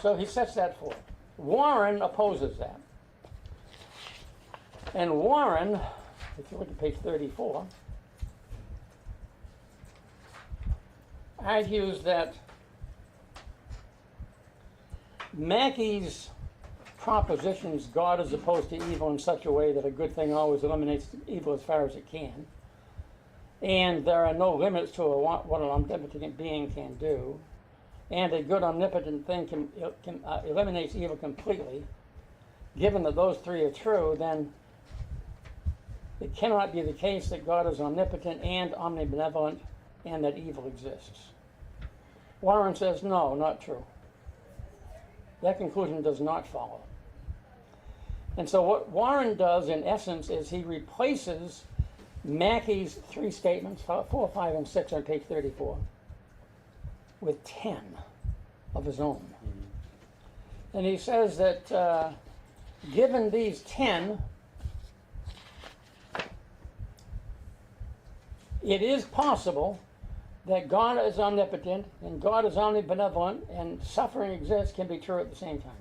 So he sets that forth. Warren opposes that. And Warren, if you look at page 34, argues that Mackey's propositions, God is opposed to evil in such a way that a good thing always eliminates evil as far as it can, and there are no limits to what an omnipotent being can do, and a good omnipotent thing eliminates evil completely. Given that those three are true, then it cannot be the case that God is omnipotent and omnibenevolent and that evil exists. Warren says, no, not true. That conclusion does not follow. And so what Warren does, in essence, is he replaces Mackey's three statements, 4, 5, and 6 on page 34, with 10 of his own. And he says that given these 10, it is possible that God is omnipotent and God is omnibenevolent and suffering exists can be true at the same time.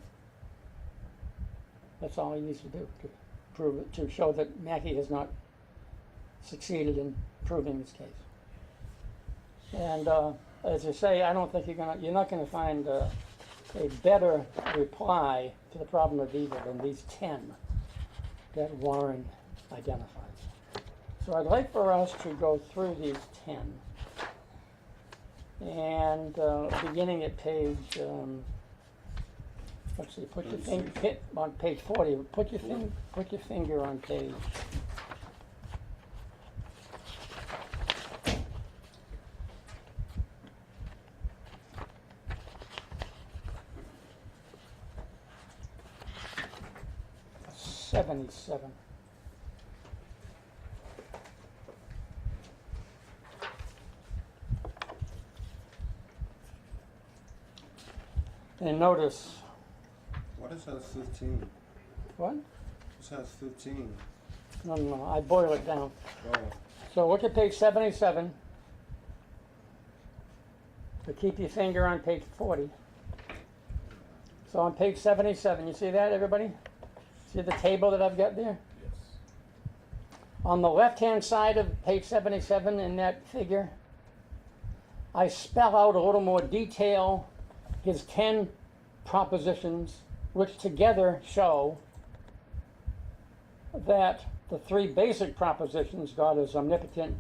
That's all he needs to do to prove it, to show that Mackey has not succeeded in proving this case. And as I say, I don't think you're not going to find a better reply to the problem of evil than these 10 that Warren identifies. So I'd like for us to go through these 10. And beginning at page, let's see, put your finger on page 40. Put your finger on page. '77. And notice. What is that 15? What? This has 15. No, I boil it down. Oh, So look at page 77. So keep your finger on page 40. So on page 77, you see that, everybody? See the table that I've got there? Yes. On the left-hand side of page 77 in that figure, I spell out a little more detail his 10 propositions, which together show that the three basic propositions, God is omnipotent,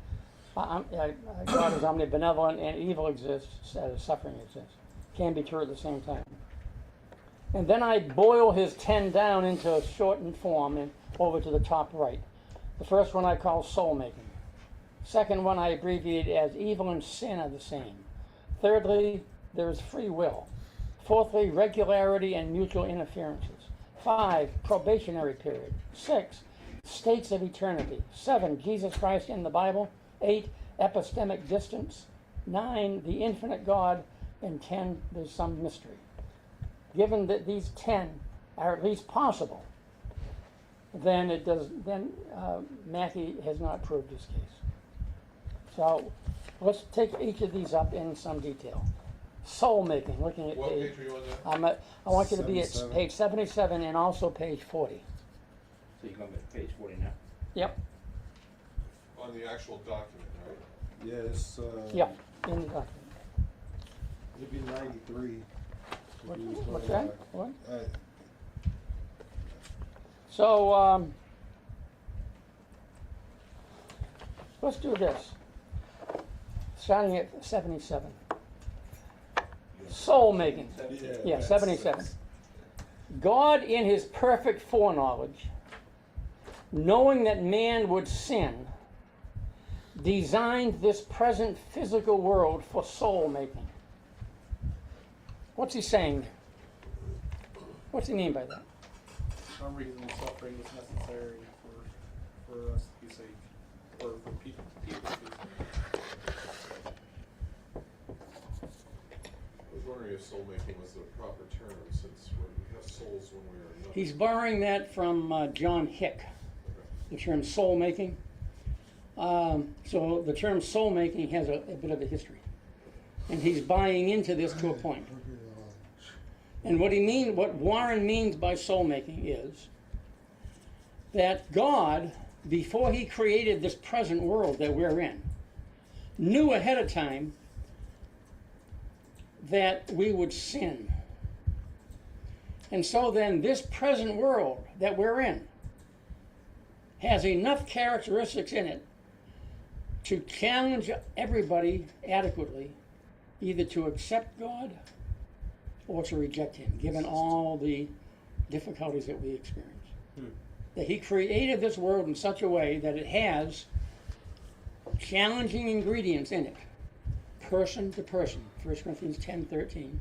God is omnibenevolent, and evil exists, suffering exists, can be true at the same time. And then I boil his 10 down into a shortened form and over to the top right. The first one I call soul making. Second one I abbreviate as evil and sin are the same. Thirdly, there is free will. Fourthly, regularity and mutual interferences. 5, probationary period. 6, states of eternity. 7, Jesus Christ in the Bible. 8, epistemic distance. 9, the infinite God. And 10, there's some mystery. Given that these 10 are at least possible, then Mackey has not proved his case. So let's take each of these up in some detail. Soul making, looking at What page. page are you on now? I want you to be at 77. page 77 and also page 40. So you're gonna be at page 40 now? Yep, On the actual document, right? yeah, it's yep, in the document. it'd be 93. What's that? What? Uh, So, let's do this. Starting at 77. Soul making. Yeah, 77. God, in his perfect foreknowledge, knowing that man would sin, designed this present physical world for soul making. What's he saying? What's he mean by that? For some reason, suffering is necessary for us to be saved, or for people to be saved. I was wondering if soul making was the proper term, since we have souls when we are not. He's borrowing that from John Hick, the term soul making. So the term soul making has a bit of a history. And he's buying into this to a point. And what Warren means by soul making is that God, before he created this present world that we're in, knew ahead of time that we would sin. And so then this present world that we're in has enough characteristics in it to challenge everybody adequately, either to accept God or to reject him, given all the difficulties that we experience. That he created this world in such a way that it has challenging ingredients in it, person to person. 1 Corinthians 10:13.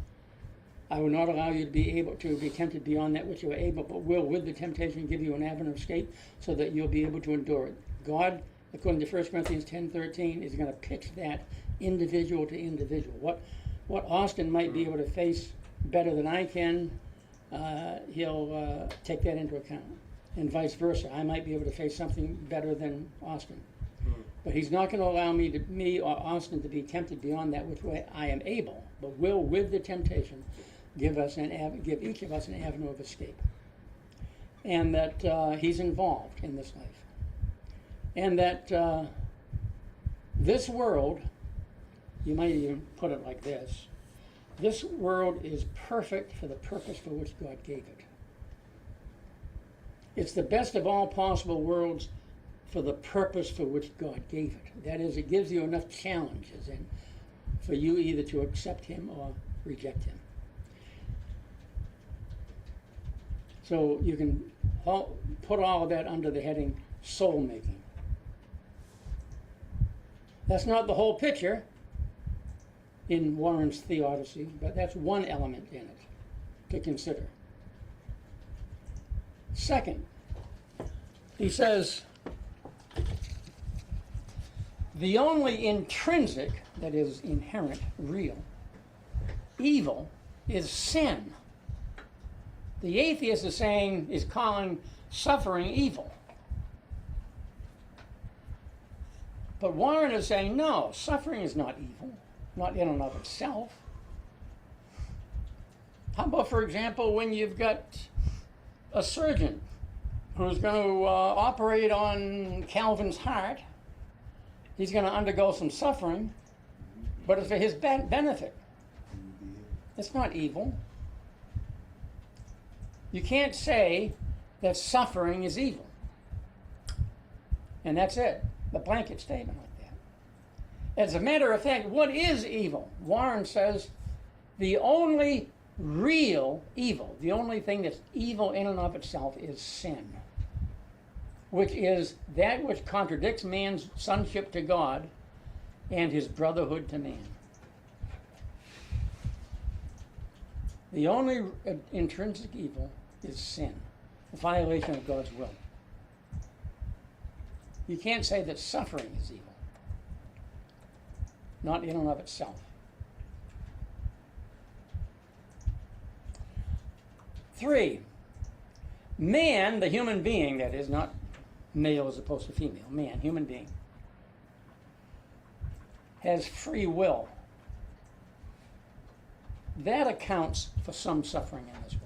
I will not allow you to be tempted beyond that which you are able, but will with the temptation give you an avenue of escape so that you'll be able to endure it. God, according to 1 Corinthians 10:13, is going to pitch that individual to individual. What Austin might be able to face better than I can, he'll take that into account. And vice versa. I might be able to face something better than Austin. But he's not going to allow me or Austin to be tempted beyond that which way I am able, but will, with the temptation, give each of us an avenue of escape. And that he's involved in this life. And that this world, you might even put it like this, this world is perfect for the purpose for which God gave it. It's the best of all possible worlds for the purpose for which God gave it. That is, it gives you enough challenges and for you either to accept him or reject him. So you can put all of that under the heading soul making. That's not the whole picture in Warren's theodicy, but that's one element in it to consider. Second, he says, the only intrinsic, that is inherent, real, evil is sin. The atheist is calling suffering evil. But Warren is saying, no, suffering is not evil, not in and of itself. How about, for example, when you've got a surgeon who's going to operate on Calvin's heart, he's going to undergo some suffering, but it's for his benefit. It's not evil. You can't say that suffering is evil. And that's it. A blanket statement like that. As a matter of fact, what is evil? Warren says the only real evil, the only thing that's evil in and of itself is sin, which is that which contradicts man's sonship to God and his brotherhood to man. The only intrinsic evil is sin, a violation of God's will. You can't say that suffering is evil, not in and of itself. 3, man, the human being, that is, not male as opposed to female, man, human being, has free will. That accounts for some suffering in this world.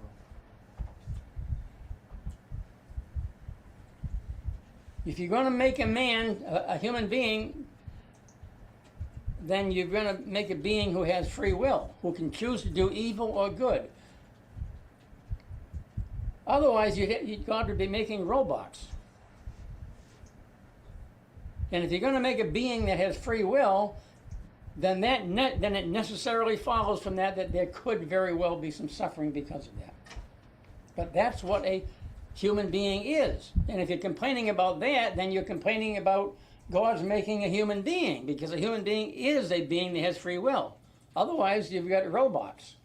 If you're going to make a man, a human being, then you're going to make a being who has free will, who can choose to do evil or good. Otherwise, God would be making robots. And if you're going to make a being that has free will, then it necessarily follows from that there could very well be some suffering because of that. But that's what a human being is. And if you're complaining about that, then you're complaining about God's making a human being, because a human being is a being that has free will. Otherwise, you've got robots.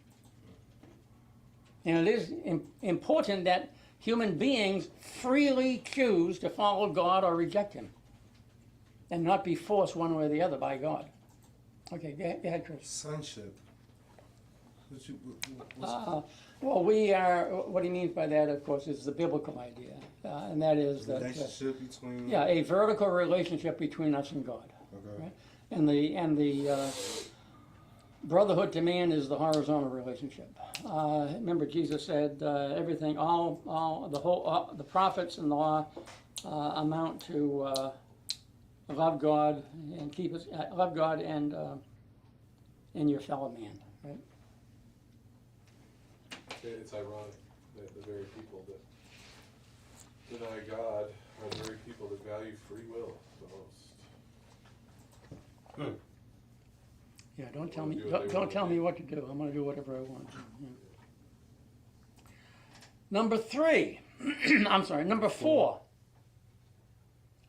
And it is important that human beings freely choose to follow God or reject Him, and not be forced one way or the other by God. Okay, go ahead, Chris. Sonship. What's Well, we are, what he means by that, of course, is the biblical idea. And that is that, relationship between? yeah, a vertical relationship between us and God. Okay. Right? And the brotherhood to man is the horizontal relationship. Remember, Jesus said everything, the prophets and the law amount to love God and love God and your fellow man. Right? It's ironic that the very people that deny God are the very people that value free will the most. Yeah, don't tell me. Do what they Don't want. tell me what to do. I'm going to do whatever I want. Yeah. Number 3. I'm sorry. Number 4.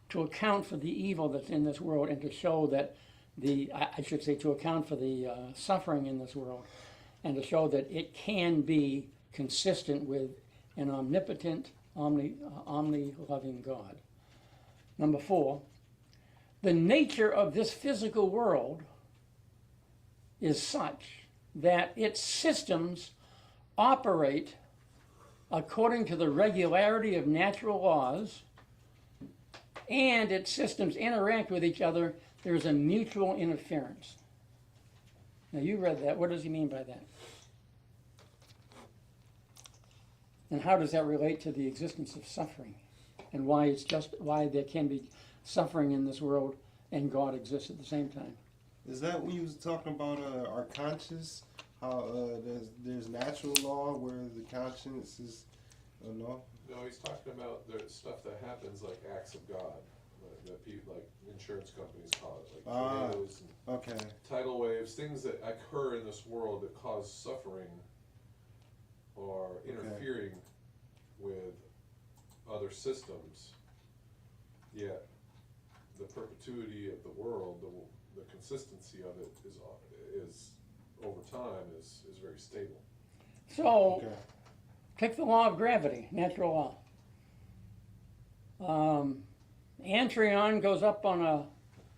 To account for the evil that's in this world, and to show that I should say, to account for the suffering in this world, and to show that it can be consistent with an omnipotent, omni-loving God. Number 4. The nature of this physical world is such that its systems operate according to the regularity of natural laws, and its systems interact with each other. There's a mutual interference. Now, you read that. What does he mean by that? And how does that relate to the existence of suffering, and why there can be suffering in this world and God exists at the same time? Is that when you was talking about our conscience? How there's natural law where the conscience is, no? No, he's talking about the stuff that happens like acts of God, that people, like insurance companies call it, like tornadoes and Okay. tidal waves, things that occur in this world that cause suffering or interfering with other systems. Yet the perpetuity of the world, the consistency of it is over time is very stable. So, Okay. take the law of gravity, natural law. Antreon goes up on a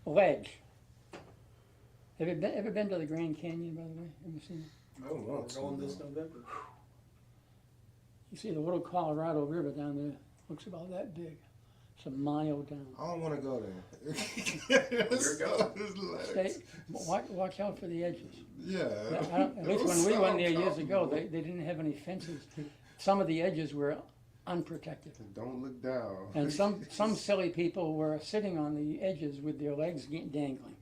ledge. Have you ever been to the Grand Canyon, by the way? Ever seen it? I don't We're want to. going this November. You see the little Colorado River down there. Looks about that big. It's a mile down. I don't want to go there. You're going. Stay, watch out for the edges. Yeah. At least when we went there years ago, they didn't have any fences. Some of the edges were unprotected. Don't look down. And some silly people were sitting on the edges with their legs dangling.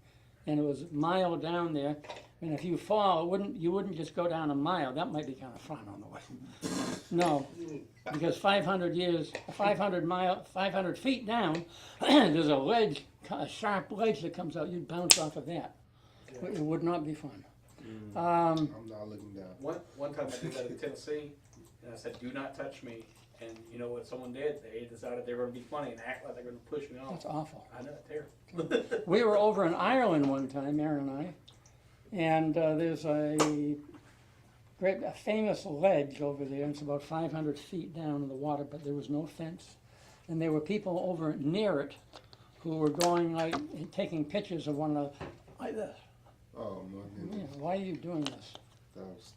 And it was a mile down there. And if you fall, you wouldn't just go down a mile. That might be kind of fun on the way. No, because 500 feet down, there's a ledge, a sharp ledge that comes out. You'd bounce off of that. It would not be fun. I'm not looking down. One time I did that in Tennessee, and I said, "Do not touch me." And you know what someone did? They decided they were going to be funny and act like they're going to push me off. That's awful. I know, terrible. We were over in Ireland one time, Aaron and I, and there's a famous ledge over there. It's about 500 feet down in the water, but there was no fence. And there were people over near it who were going like taking pictures of one another like this. Oh my Yeah, goodness. why are you doing this? That was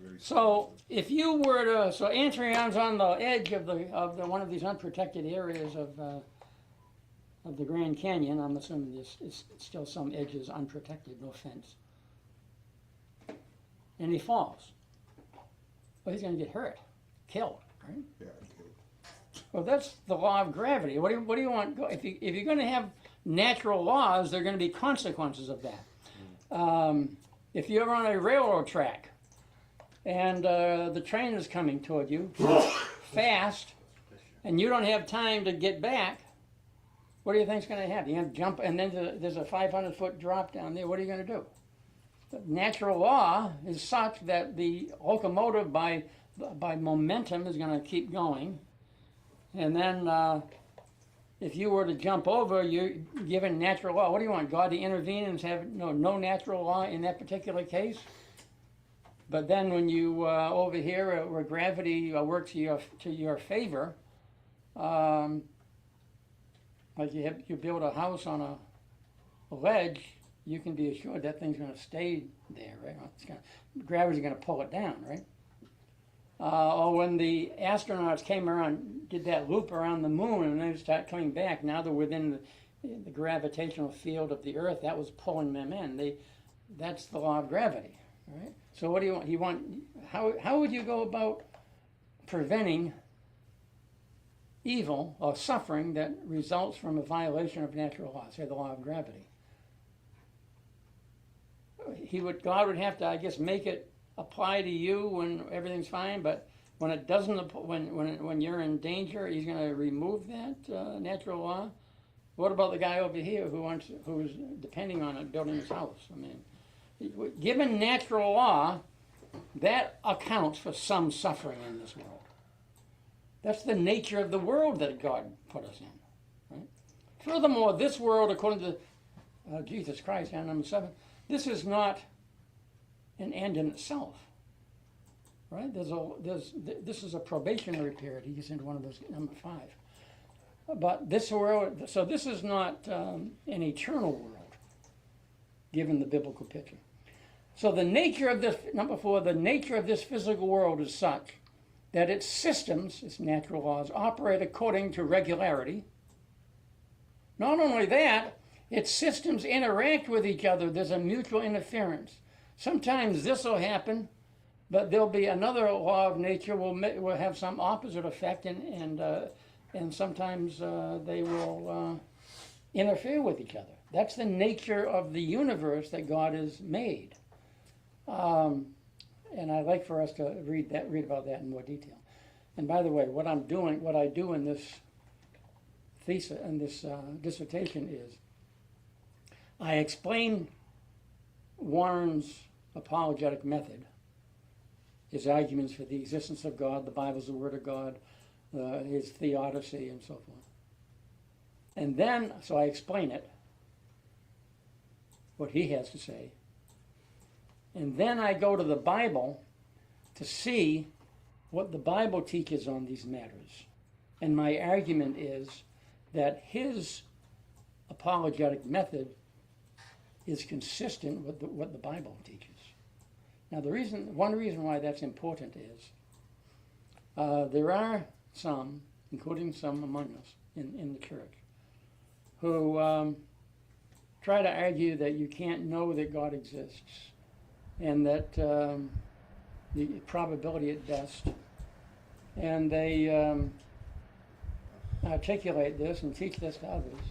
very So if you were to, so Antreon's on the edge of the one of these unprotected areas of the Grand Canyon. I'm assuming there's still some edges unprotected, no fence. And he falls. Well, he's going to get hurt, killed, right? yeah, okay. Well, that's the law of gravity. What do you want? If you're going to have natural laws, there are going to be consequences of that. If you're on a railroad track and the train is coming toward you fast, and you don't have time to get back, what do you think's going to happen? You're going to jump, and then there's a 500-foot drop down there. What are you going to do? The natural law is such that the locomotive by momentum is going to keep going, and then if you were to jump over, you're given natural law. What do you want, God to intervene and have no natural law in that particular case? But then when you over here where gravity works to your favor, like you build a house on a ledge, you can be assured that thing's going to stay there, right? Gravity's going to pull it down, right? Or when the astronauts came around, did that loop around the moon, and they start coming back. Now they're within the gravitational field of the Earth. That was pulling them in. That's the law of gravity, right? So what do you want? How would you go about preventing evil or suffering that results from a violation of natural law, say the law of gravity? God would have to, I guess, make it apply to you when everything's fine, but when it doesn't, when you're in danger, he's going to remove that natural law. What about the guy over here who's depending on it building his house? I mean, given natural law, that accounts for some suffering in this world. That's the nature of the world that God put us in. Right? Furthermore, this world, according to Jesus Christ, John number 7, this is not an end in itself, right? This is a probationary period. He gets into one of those, number 5. But this world, so this is not an eternal world, given the biblical picture. So the nature of this, number 4, the nature of this physical world is such that its systems, its natural laws, operate according to regularity. Not only that, its systems interact with each other. There's a mutual interference. Sometimes this will happen, but there'll be another law of nature will have some opposite effect, and sometimes they will interfere with each other. That's the nature of the universe that God has made. And I'd like for us to read about that in more detail. And by the way, what I do in this thesis, in this dissertation is, I explain Warren's apologetic method, his arguments for the existence of God, the Bible's the Word of God, his theodicy, and so forth. And then, so I explain it, what he has to say. And then I go to the Bible to see what the Bible teaches on these matters. And my argument is that his apologetic method is consistent with what the Bible teaches. Now, one reason why that's important is there are some, including some among us in the church, who try to argue that you can't know that God exists, and that the probability at best, and they articulate this and teach this to others.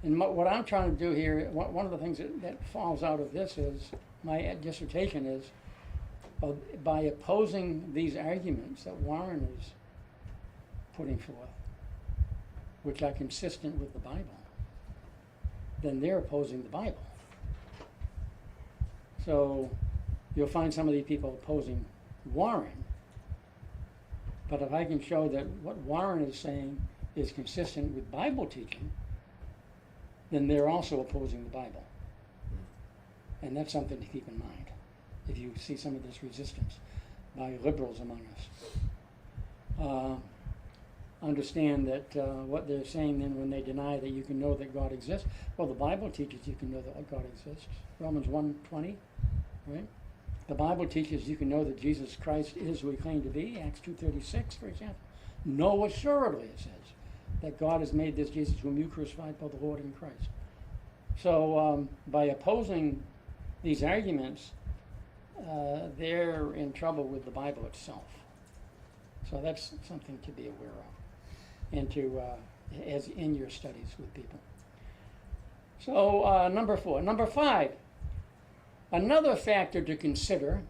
And what I'm trying to do here, one of the things that falls out of this is, my dissertation is, by opposing these arguments that Warren is putting forth, which are consistent with the Bible, then they're opposing the Bible. So you'll find some of these people opposing Warren, but if I can show that what Warren is saying is consistent with Bible teaching, then they're also opposing the Bible. And that's something to keep in mind if you see some of this resistance by liberals among us. Understand that what they're saying then when they deny that you can know that God exists, well, the Bible teaches you can know that God exists. Romans 1:20, right? The Bible teaches you can know that Jesus Christ is who he claimed to be, Acts 2:36, for example. Know assuredly, it says, that God has made this Jesus whom you crucified, both the Lord and Christ. So by opposing these arguments, they're in trouble with the Bible itself. So that's something to be aware of, and to as in your studies with people. So number 4. Number 5, another factor to consider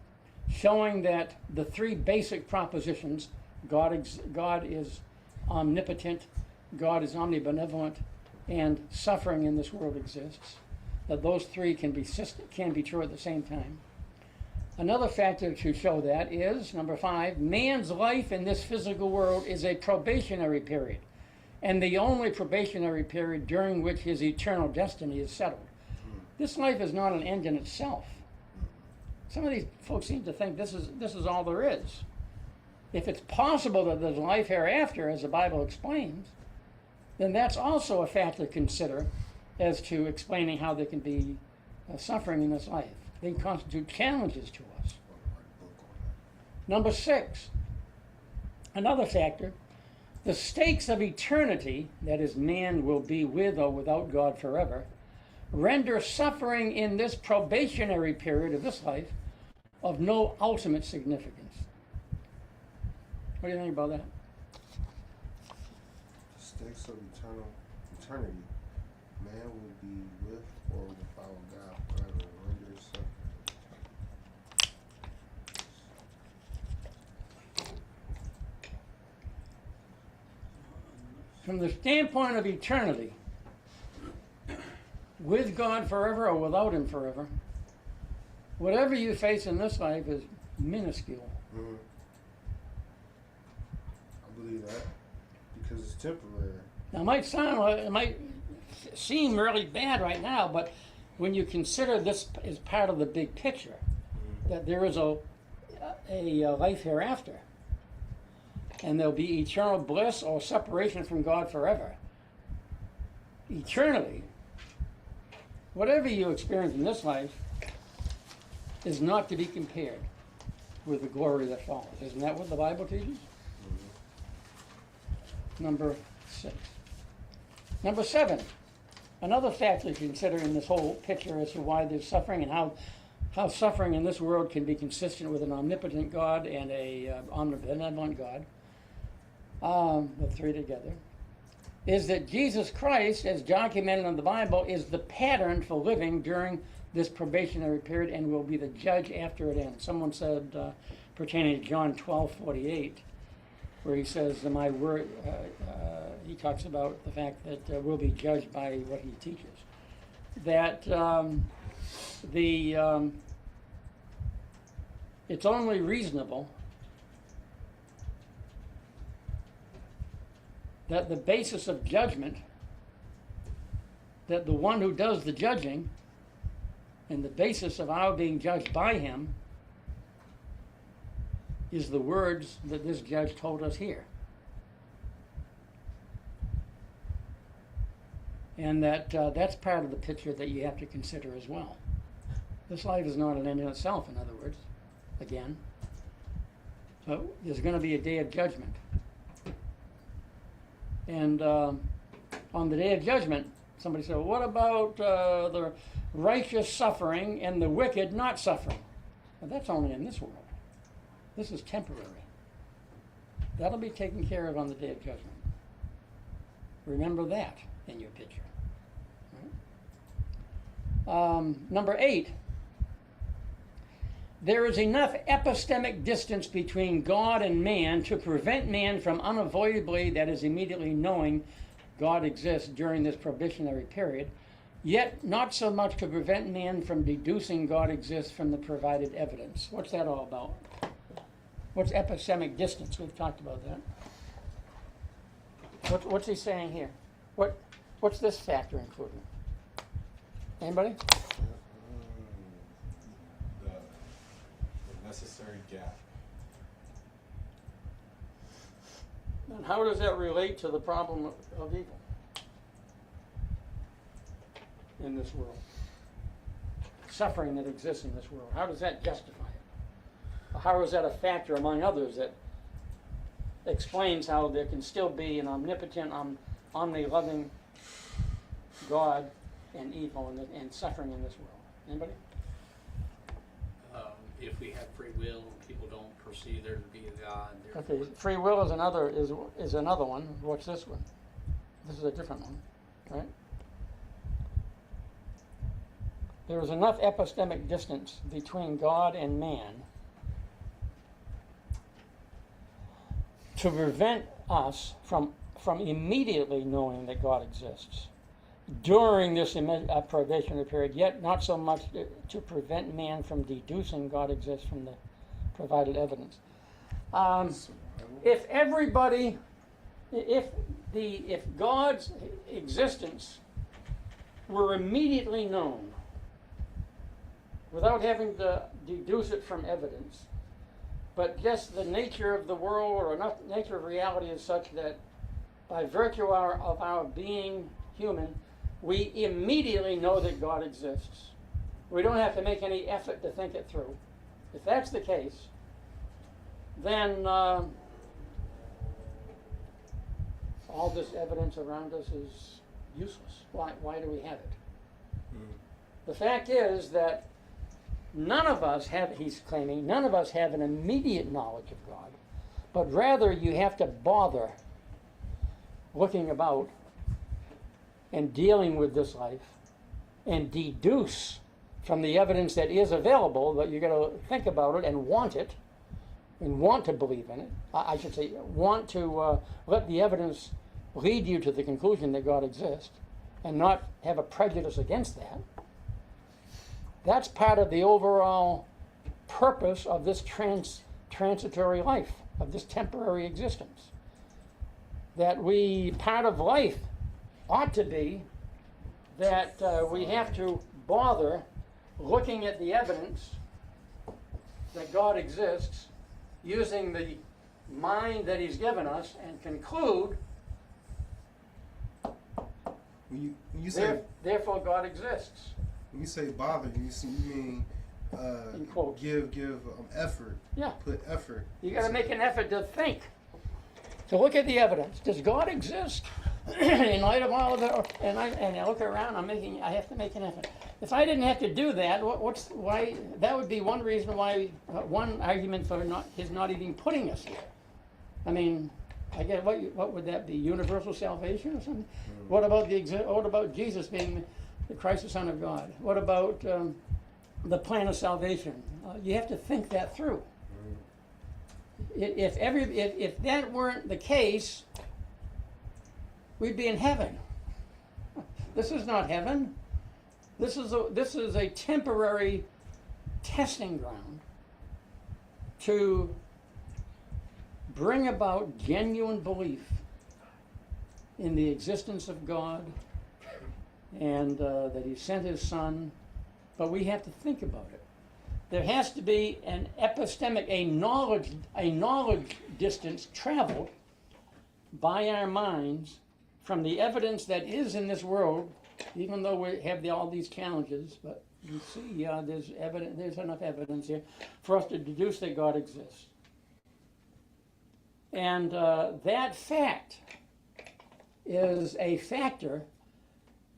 showing that the three basic propositions, God is omnipotent, God is omnibenevolent, and suffering in this world exists, that those three can be true at the same time. Another factor to show that is, number 5, man's life in this physical world is a probationary period, and the only probationary period during which his eternal destiny is settled. This life is not an end in itself. Some of these folks seem to think this is all there is. If it's possible that there's life hereafter, as the Bible explains, then that's also a factor to consider as to explaining how there can be suffering in this life. They constitute challenges to us. Number 6, another factor, the stakes of eternity, that is, man will be with or without God forever, render suffering in this probationary period of this life of no ultimate significance. What do you think about that? The stakes of eternity. Man will be with or without God forever. Render suffering. From the standpoint of eternity, with God forever or without Him forever, whatever you face in this life is minuscule. Mm-hmm. I believe that because it's temporary. Now, it might seem really bad right now, but when you consider this as part of the big picture, that there is a life hereafter, and there'll be eternal bliss or separation from God forever. Eternity, whatever you experience in this life, is not to be compared with the glory that follows. Isn't that what the Bible teaches? Mm-hmm. Number 6. Number 7, another factor to consider in this whole picture as to why there's suffering and how suffering in this world can be consistent with an omnipotent God and a omnibenevolent God, the three together, is that Jesus Christ, as documented in the Bible, is the pattern for living during this probationary period and will be the judge after it ends. Someone said, pertaining to John 12:48, where he says, my word, he talks about the fact that we'll be judged by what he teaches. That it's only reasonable that the basis of judgment, that the one who does the judging, and the basis of our being judged by him, is the words that this judge told us here. And that's part of the picture that you have to consider as well. This life is not an end in itself, in other words, again. But there's going to be a day of judgment. And on the day of judgment, somebody said, well, what about the righteous suffering and the wicked not suffering? Well, that's only in this world. This is temporary. That'll be taken care of on the day of judgment. Remember that in your picture. Right? Number 8, there is enough epistemic distance between God and man to prevent man from unavoidably, that is immediately knowing God exists during this probationary period, yet not so much to prevent man from deducing God exists from the provided evidence. What's that all about? What's epistemic distance? We've talked about that. What's he saying here? What's this factor including? Anybody? The necessary gap. And how does that relate to the problem of evil in this world? Suffering that exists in this world. How does that justify it? How is that a factor among others that explains how there can still be an omnipotent, omni-loving God and evil and suffering in this world? Anybody? If we have free will, people don't perceive there to be a God. Okay, free will is another one. What's this one? This is a different one, right? There is enough epistemic distance between God and man to prevent us from immediately knowing that God exists during this probationary period, yet not so much to prevent man from deducing God exists from the provided evidence. If everybody, if God's existence were immediately known without having to deduce it from evidence, but just the nature of the world or nature of reality is such that by virtue of our being human, we immediately know that God exists. We don't have to make any effort to think it through. If that's the case, then all this evidence around us is useless. Why do we have it? The fact is that none of us have, he's claiming, none of us have an immediate knowledge of God, but rather you have to bother looking about and dealing with this life and deduce from the evidence that is available, but you're going to think about it and want to believe in it. I should say, want to let the evidence lead you to the conclusion that God exists and not have a prejudice against that. That's part of the overall purpose of this transitory life, of this temporary existence. That part of life ought to be that we have to bother looking at the evidence that God exists using the mind that he's given us and conclude When you say therefore God exists. when you say bother, you mean In quotes. give effort. Yeah. Put effort. You got to make an effort to think, to look at the evidence. Does God exist? In light of all of it, and I look around, I have to make an effort. If I didn't have to do that, why? That would be one reason why, one argument for his not even putting us here. I mean, I guess what would that be? Universal salvation or something? What about Jesus being the Christ, the Son of God? What about the plan of salvation? You have to think that through. If that weren't the case, we'd be in heaven. This is not heaven. This is a temporary testing ground to bring about genuine belief in the existence of God and that he sent his Son, but we have to think about it. There has to be an epistemic, a knowledge distance traveled by our minds from the evidence that is in this world, even though we have all these challenges, but you see there's enough evidence here for us to deduce that God exists. And that fact is a factor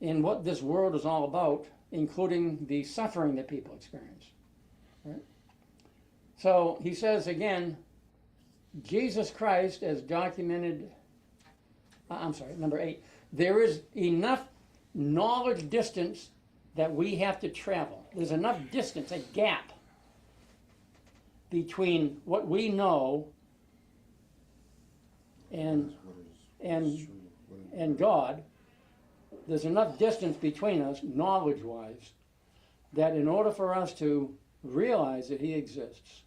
in what this world is all about, including the suffering that people experience. Right? So he says again, Jesus Christ as documented, number 8, there is enough knowledge distance that we have to travel. There's enough distance, a gap, between what we know and God. There's enough distance between us, knowledge-wise, that in order for us to realize that he exists,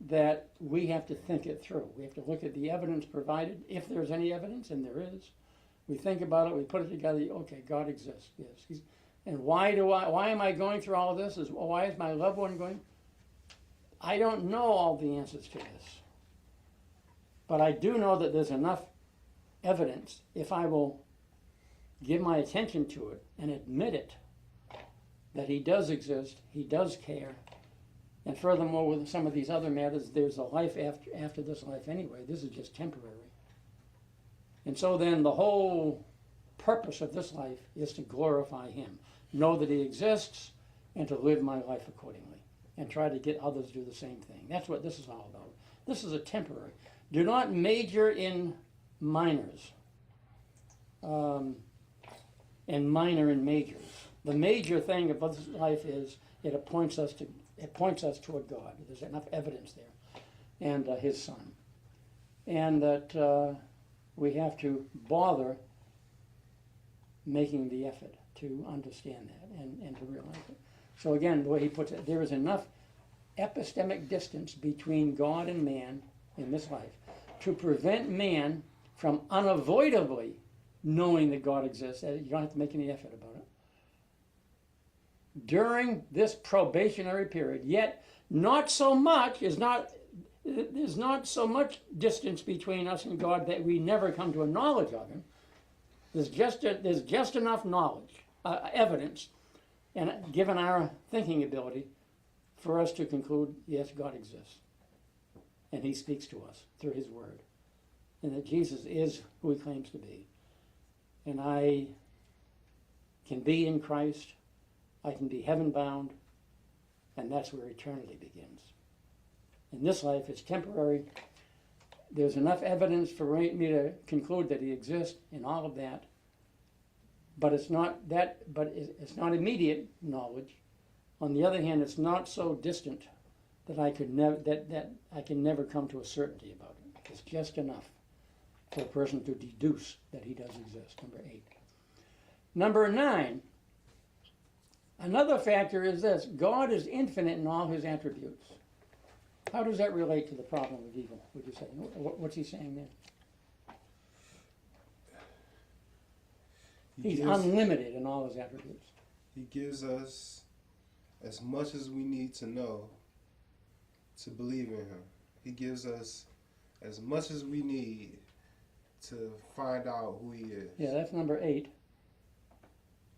that we have to think it through. We have to look at the evidence provided, if there's any evidence, and there is. We think about it, we put it together, okay, God exists, yes. And why am I going through all of this? Why is my loved one going? I don't know all the answers to this. But I do know that there's enough evidence, if I will give my attention to it and admit it, that he does exist, he does care, and furthermore, with some of these other matters, there's a life after this life anyway. This is just temporary. And so then the whole purpose of this life is to glorify him, know that he exists, and to live my life accordingly, and try to get others to do the same thing. That's what this is all about. This is a temporary. Do not major in minors and minor in majors. The major thing about this life is it points us toward God. There's enough evidence there, and his Son. and that we have to bother making the effort to understand that and to realize it. So again, the way he puts it, there is enough epistemic distance between God and man in this life to prevent man from unavoidably knowing that God exists. You don't have to make any effort about it. During this probationary period, yet not so much there's not so much distance between us and God that we never come to a knowledge of Him. There's just enough knowledge, evidence, and given our thinking ability, for us to conclude, yes, God exists, and He speaks to us through His Word, and that Jesus is who He claims to be. And I can be in Christ, I can be heaven-bound, and that's where eternity begins. In this life, it's temporary. There's enough evidence for me to conclude that He exists in all of that, but it's not that. But it's not immediate knowledge. On the other hand, it's not so distant that I could never that I can never come to a certainty about it. It's just enough for a person to deduce that He does exist. Number 8. Number 9. Another factor is this: God is infinite in all His attributes. How does that relate to the problem of evil, would you say? What's he saying there? He's unlimited in all His attributes. He gives us as much as we need to know to believe in Him. He gives us as much as we need to find out who He is. Yeah, that's number 8.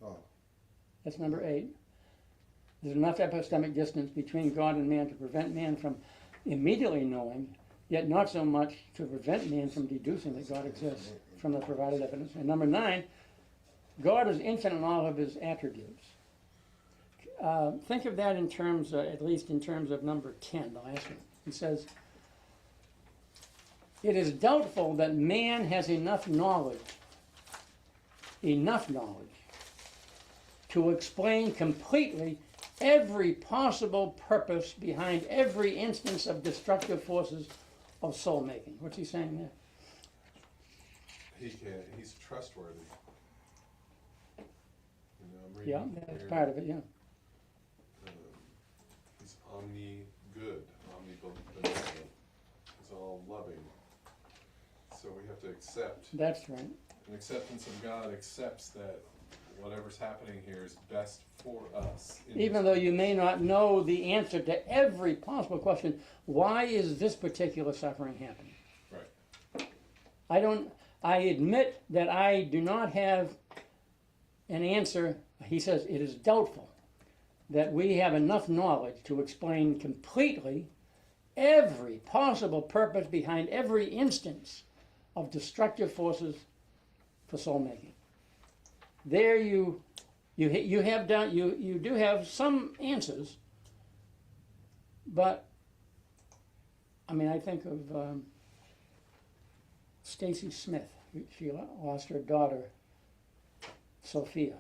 Oh. That's number 8. There's enough epistemic distance between God and man to prevent man from immediately knowing, yet not so much to prevent man from deducing that God exists from the provided evidence. And number 9, God is infinite in all of His attributes. Think of that in terms, at least in terms of number 10, the last one. He says, it is doubtful that man has enough knowledge to explain completely every possible purpose behind every instance of destructive forces of soul making. What's he saying there? He's trustworthy. You know, I'm Yeah, reading that's here, part of it, yeah. He's omni-good, omnibenevolent. He's all loving. So we have to accept. That's right. An acceptance of God accepts that whatever's happening here is best for us. Even though you may not know the answer to every possible question, why is this particular suffering happening? Right. I admit that I do not have an answer. He says it is doubtful that we have enough knowledge to explain completely every possible purpose behind every instance of destructive forces for soul making. There you do have some answers, but I mean, I think of Stacy Smith. She lost her daughter Sophia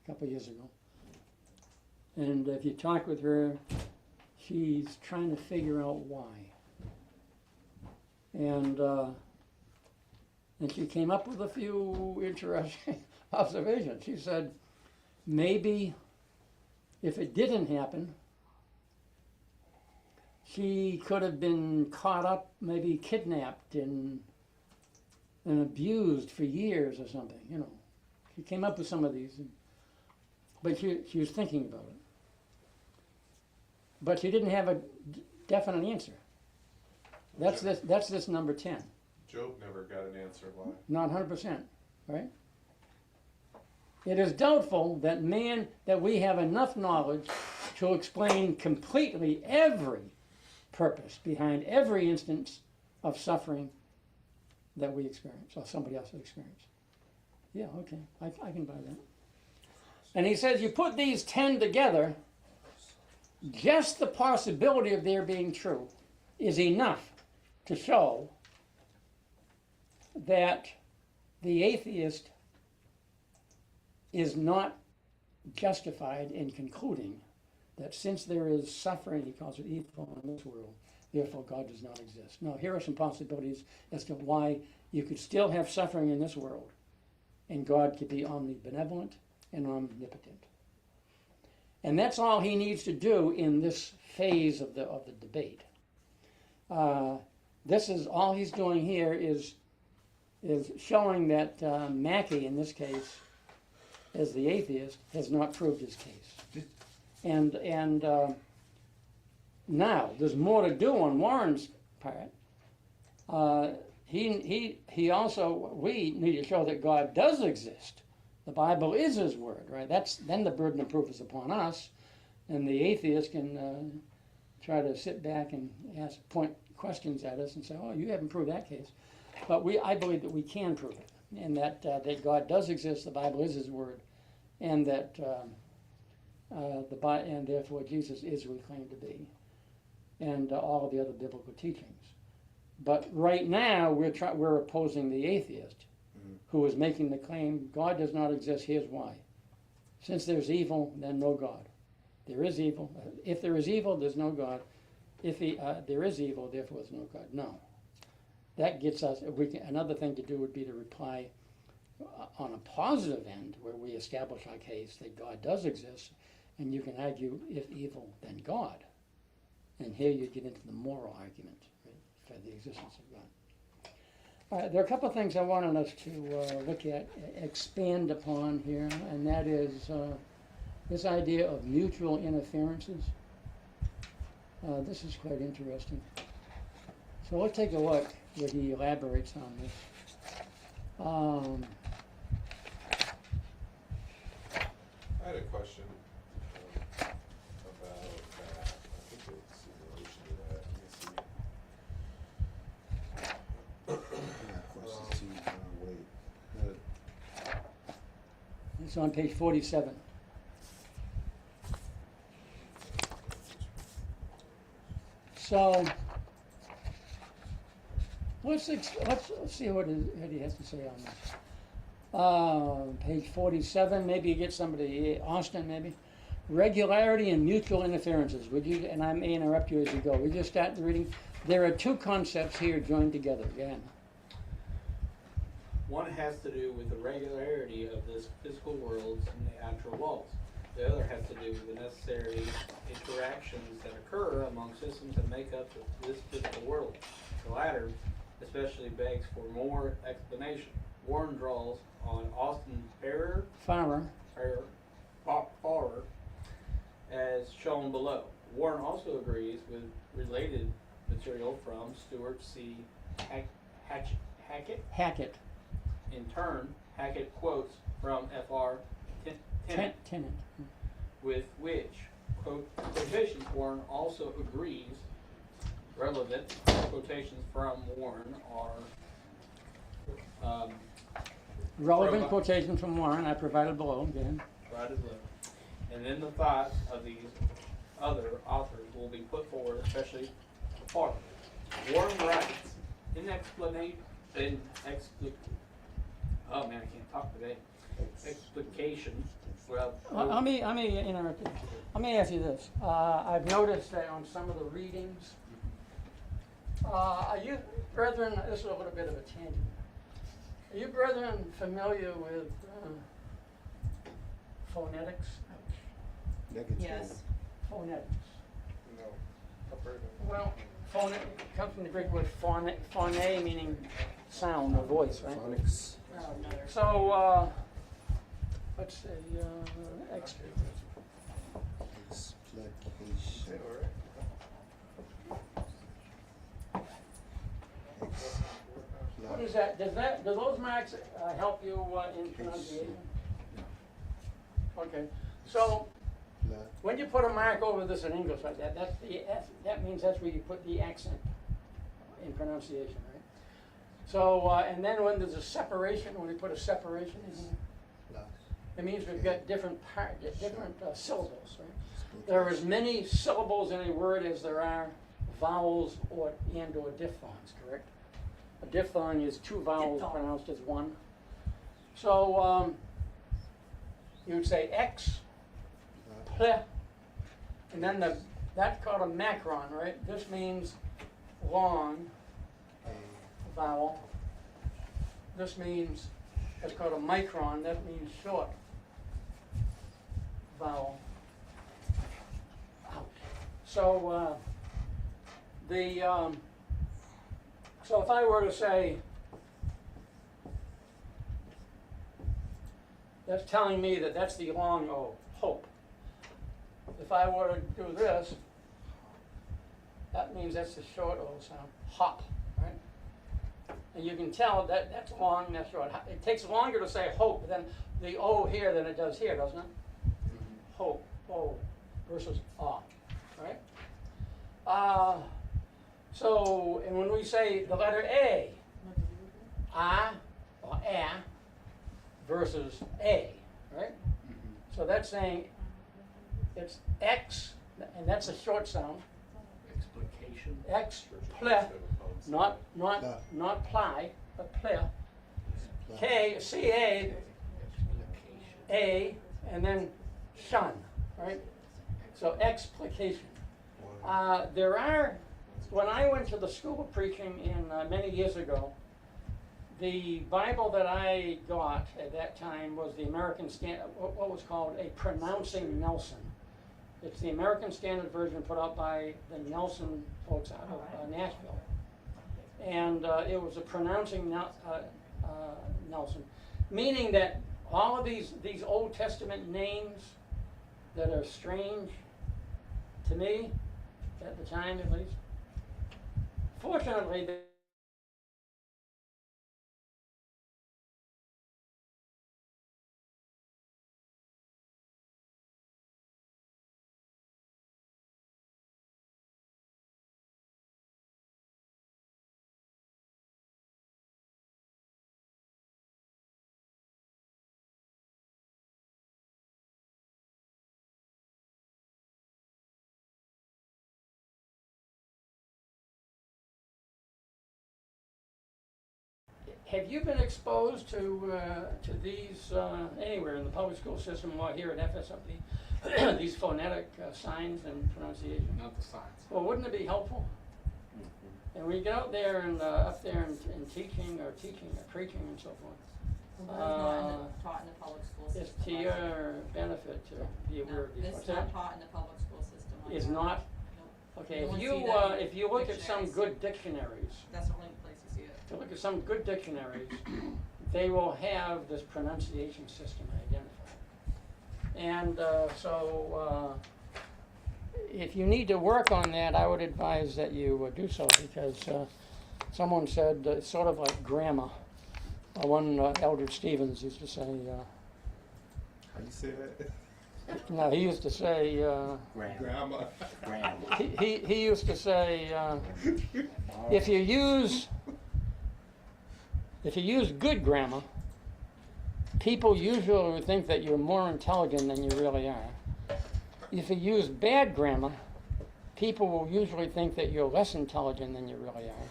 a couple of years ago, and if you talk with her, she's trying to figure out why. And she came up with a few interesting observations. She said, maybe if it didn't happen, she could have been caught up, maybe kidnapped and abused for years or something, you know. She came up with some of these, but she was thinking about it. But she didn't have a definite answer. That's this number 10. Job never got an answer why. Not 100%, right? It is doubtful that we have enough knowledge to explain completely every purpose behind every instance of suffering that we experience or somebody else has experienced. Yeah, okay, I can buy that. And he says you put these 10 together, just the possibility of their being true is enough to show that the atheist is not justified in concluding that since there is suffering, he calls it evil in this world, therefore God does not exist. Now, here are some possibilities as to why you could still have suffering in this world, and God could be omnibenevolent and omnipotent. And that's all he needs to do in this phase of the debate. This is all he's doing here is showing that Mackey, in this case, as the atheist, has not proved his case. And now there's more to do on Warren's part. He also, we need to show that God does exist. The Bible is his word, right? Then the burden of proof is upon us, and the atheist can try to sit back and point questions at us and say, "Oh, you haven't proved that case." But I believe that we can prove it, and that God does exist. The Bible is his word, and that and therefore Jesus is who he claimed to be, and all of the other biblical teachings. But right now we're opposing the atheist, who is making the claim God does not exist. Here's why: since there's evil, then no God. There is evil. If there is evil, there's no God. If there is evil, therefore there's no God. No. That gets us. Another thing to do would be to reply on a positive end, where we establish our case that God does exist, and you can argue, if evil, then God. And here you get into the moral argument, right, for the existence of God. All right, there are a couple of things I wanted us to look at, expand upon here, and that is this idea of mutual interferences. This is quite interesting. So let's take a look where he elaborates on this. I had a question about that. I think it's in relation to that. Let me see. It's on page 47. So let's see what he has to say on this. Page 47. Maybe you get somebody, Austin, maybe. Regularity and mutual interferences. Would you? And I may interrupt you as you go. We just start the reading. There are two concepts here joined together. Again. One has to do with the regularity of this physical world and the natural laws. The other has to do with the necessary interactions that occur among systems that make up this physical world. The latter especially begs for more explanation. Warren draws on Austin Farrer, as shown below. Warren also agrees with related material from Stuart C. Hackett. In turn, Hackett quotes from F.R. Tennant. With which quotations Warren also agrees. Relevant quotations from Warren are relevant quotations from Warren I provided below. Again. Provided below. And then the thoughts of these other authors will be put forward, especially Farrer. Warren writes oh man, I can't talk today. Explication. Well, Let me interrupt you. Let me ask you this. I've noticed that on some of the readings, are you brethren, this is a little bit of a tangent. Are you brethren familiar with phonetics? Yes. Phonetics. No. I've heard of it. Well, comes from the Greek word phone, meaning sound or voice, right? Phonics. So, let's say, what is that? Do those marks help you in pronunciation? Okay. So, when you put a mark over this in English like that, that means that's where you put the accent in pronunciation, right? So, and then when there's a separation, when we put a separation in here, it means we've got different syllables, right? There are as many syllables in a word as there are vowels or diphthongs, correct? A diphthong is two vowels pronounced as one. So, you would say X, ple, And then that's called a macron, right? This means long vowel. This means, it's called a micron, that means short vowel. Ouch. So so if I were to say, that's telling me that that's the long O, hope. If I were to do this, that means that's the short O sound, hop, right? And you can tell that that's long, that's short. It takes longer to say hope than the O here than it does here, doesn't it? Hope, O, versus ah, right? So, and when we say the letter A, or a, versus a, right? So that's saying it's X, and that's a short sound. Explication. X, ple, not ply, but ple. K, C-A, A, and then shun, right? So explication. There are, when I went to the school of preaching many years ago, the Bible that I got at that time was the American what was called a Pronouncing Nelson. It's the American Standard Version put out by the Nelson folks out of Nashville. And it was a Pronouncing Nelson, meaning that all of these Old Testament names that are strange to me, at the time at least, fortunately, have you been exposed to these anywhere in the public school system or here at FSLP, these phonetic signs and pronunciation? Not the signs. Well, wouldn't it be helpful? And when you get out there and up there and teaching or preaching and so forth, Well, that is not taught in the public school system. it's to your benefit to be aware of these. This What's is not that? taught in the public school system. Is not? Nope. Okay, You if won't you see that in if you look at some dictionaries. good dictionaries, That's the only place you see it. if you look at some good dictionaries, they will have this pronunciation system identified. And so if you need to work on that, I would advise that you do so, because someone said it's sort of like grammar. One Elder Stevens used to say, How you say that? no, he used to say, Grandma. he used to say, if you use good grammar, people usually would think that you're more intelligent than you really are. If you use bad grammar, people will usually think that you're less intelligent than you really are.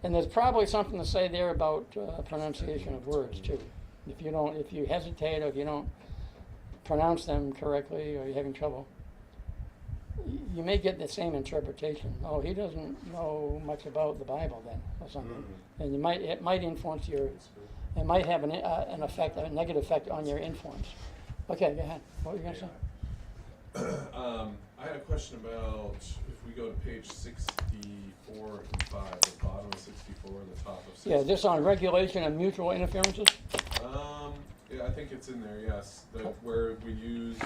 And there's probably something to say there about pronunciation of words too. If you hesitate or if you don't pronounce them correctly or you're having trouble, you may get the same interpretation. Oh, he doesn't know much about the Bible then, or something. And it might influence it might have an effect, a negative effect on your influence. Okay, go ahead. What were you going to say? I had a question about if we go to page 64 and 5, the bottom of 64 and the top of 64. Yeah, this on regulation and mutual interferences? Yeah, I think it's in there, yes. Where we use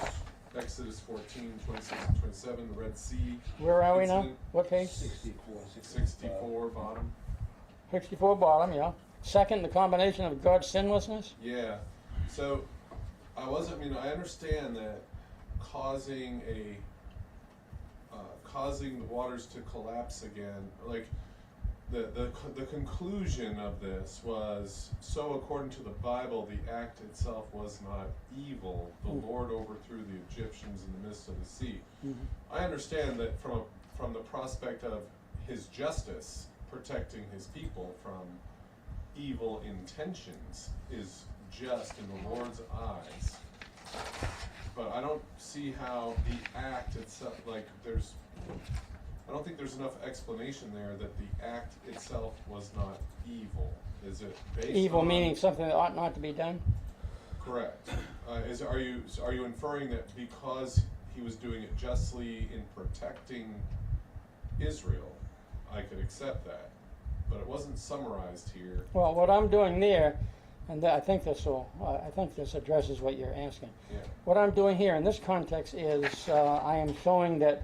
Exodus 14, 26 and 27, the Red Sea. Where are we now? incident. What page? 64 bottom. 64 bottom, yeah. Second, the combination of God's sinlessness? Yeah. So I understand that causing the waters to collapse again, like the conclusion of this was, so according to the Bible, the act itself was not evil. The Lord overthrew the Egyptians in the midst of the sea. I understand that from the prospect of his justice protecting his people from evil intentions is just in the Lord's eyes. but I don't see how the act itself, like, I don't think there's enough explanation there that the act itself was not evil. Is it based Evil on? meaning something that ought not to be done? Correct. Are you inferring that because he was doing it justly in protecting Israel, I could accept that, but it wasn't summarized here. Well, what I'm doing there, and I think this addresses what you're asking. Yeah. What I'm doing here in this context is I am showing that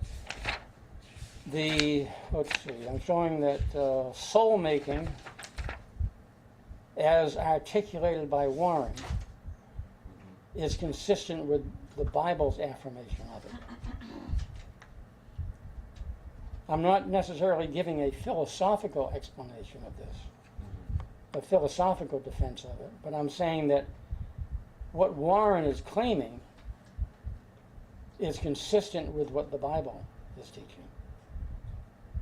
I'm showing that soul making, as articulated by Warren, is consistent with the Bible's affirmation of it. I'm not necessarily giving a philosophical explanation of this, a philosophical defense of it, but I'm saying that what Warren is claiming is consistent with what the Bible is teaching.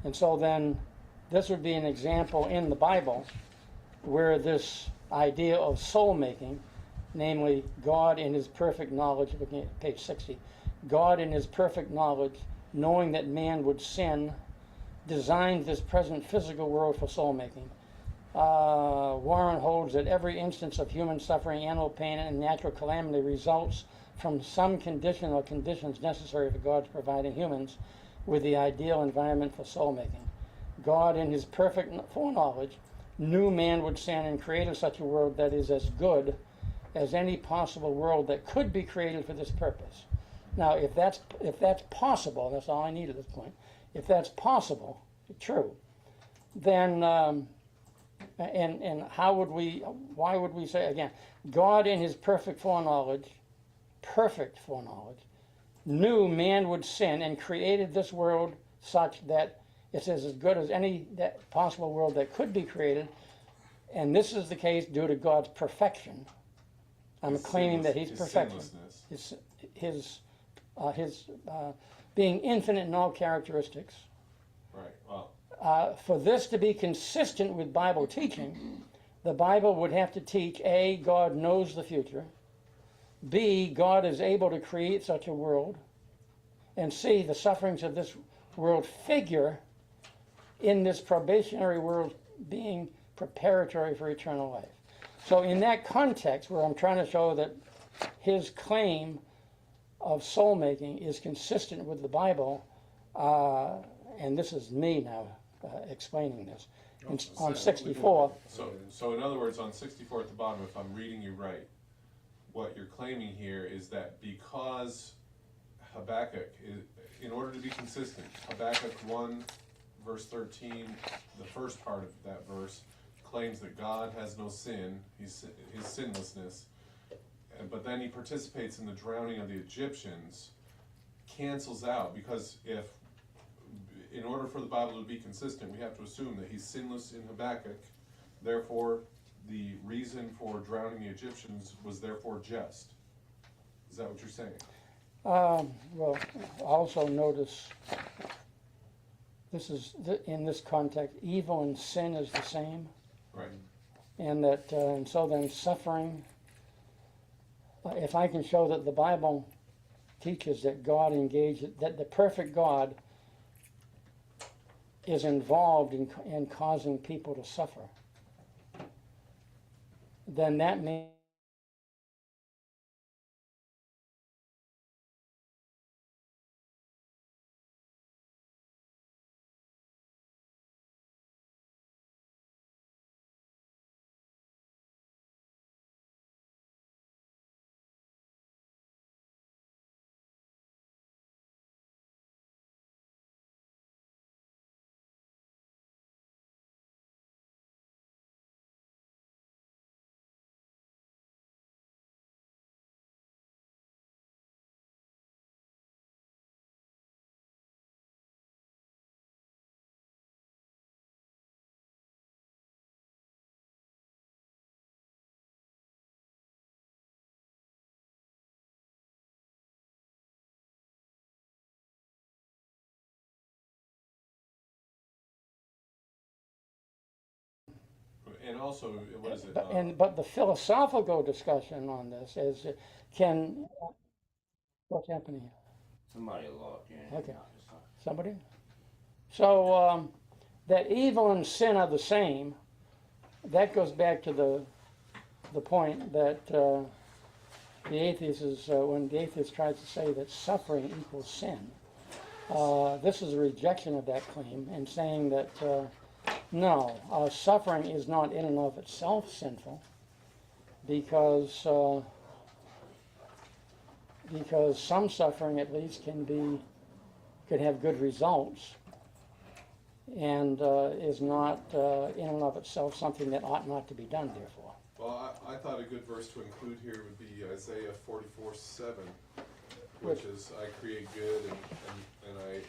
And so then this would be an example in the Bible where this idea of soul making, namely God in his perfect knowledge, looking at page 60, God in his perfect knowledge, knowing that man would sin, designed this present physical world for soul making. Warren holds that every instance of human suffering, animal pain, and natural calamity results from some condition or conditions necessary for God's providing humans with the ideal environment for soul making. God, in his perfect foreknowledge, knew man would sin and created such a world that is as good as any possible world that could be created for this purpose. Now, if that's possible, that's all I need at this point. If that's possible, true, then and why would we say again? God, in his perfect foreknowledge, knew man would sin and created this world such that it's as good as any that possible world that could be created, and this is the case due to God's perfection. I'm claiming that he's perfection. His being infinite in all characteristics. Right. Well. For this to be consistent with Bible teaching, the Bible would have to teach A, God knows the future, B, God is able to create such a world, and C, the sufferings of this world figure in this probationary world being preparatory for eternal life. So in that context, where I'm trying to show that his claim of soul making is consistent with the Bible, and this is me now explaining this, on 64. So in other words, on 64 at the bottom, if I'm reading you right, what you're claiming here is that because Habakkuk, in order to be consistent, Habakkuk 1 verse 13, the first part of that verse, claims that God has no sin, his sinlessness, but then he participates in the drowning of the Egyptians, cancels out, because in order for the Bible to be consistent, we have to assume that he's sinless in Habakkuk, therefore the reason for drowning the Egyptians was therefore just. Is that what you're saying? Well, also notice this is in this context, evil and sin is the same. Right. And that, and so then suffering, if I can show that the Bible teaches that God that the perfect God is involved in causing people to suffer, then that means And also, what is it? but the philosophical discussion on this is can What's happening here? Somebody logged in. Okay. Somebody? So, that evil and sin are the same. That goes back to the point that the atheist is, when the atheist tries to say that suffering equals sin, this is a rejection of that claim and saying that no, suffering is not in and of itself sinful because some suffering at least could have good results and is not in and of itself something that ought not to be done, therefore. Well, I thought a good verse to include here would be Isaiah 44:7, which is, I create good and I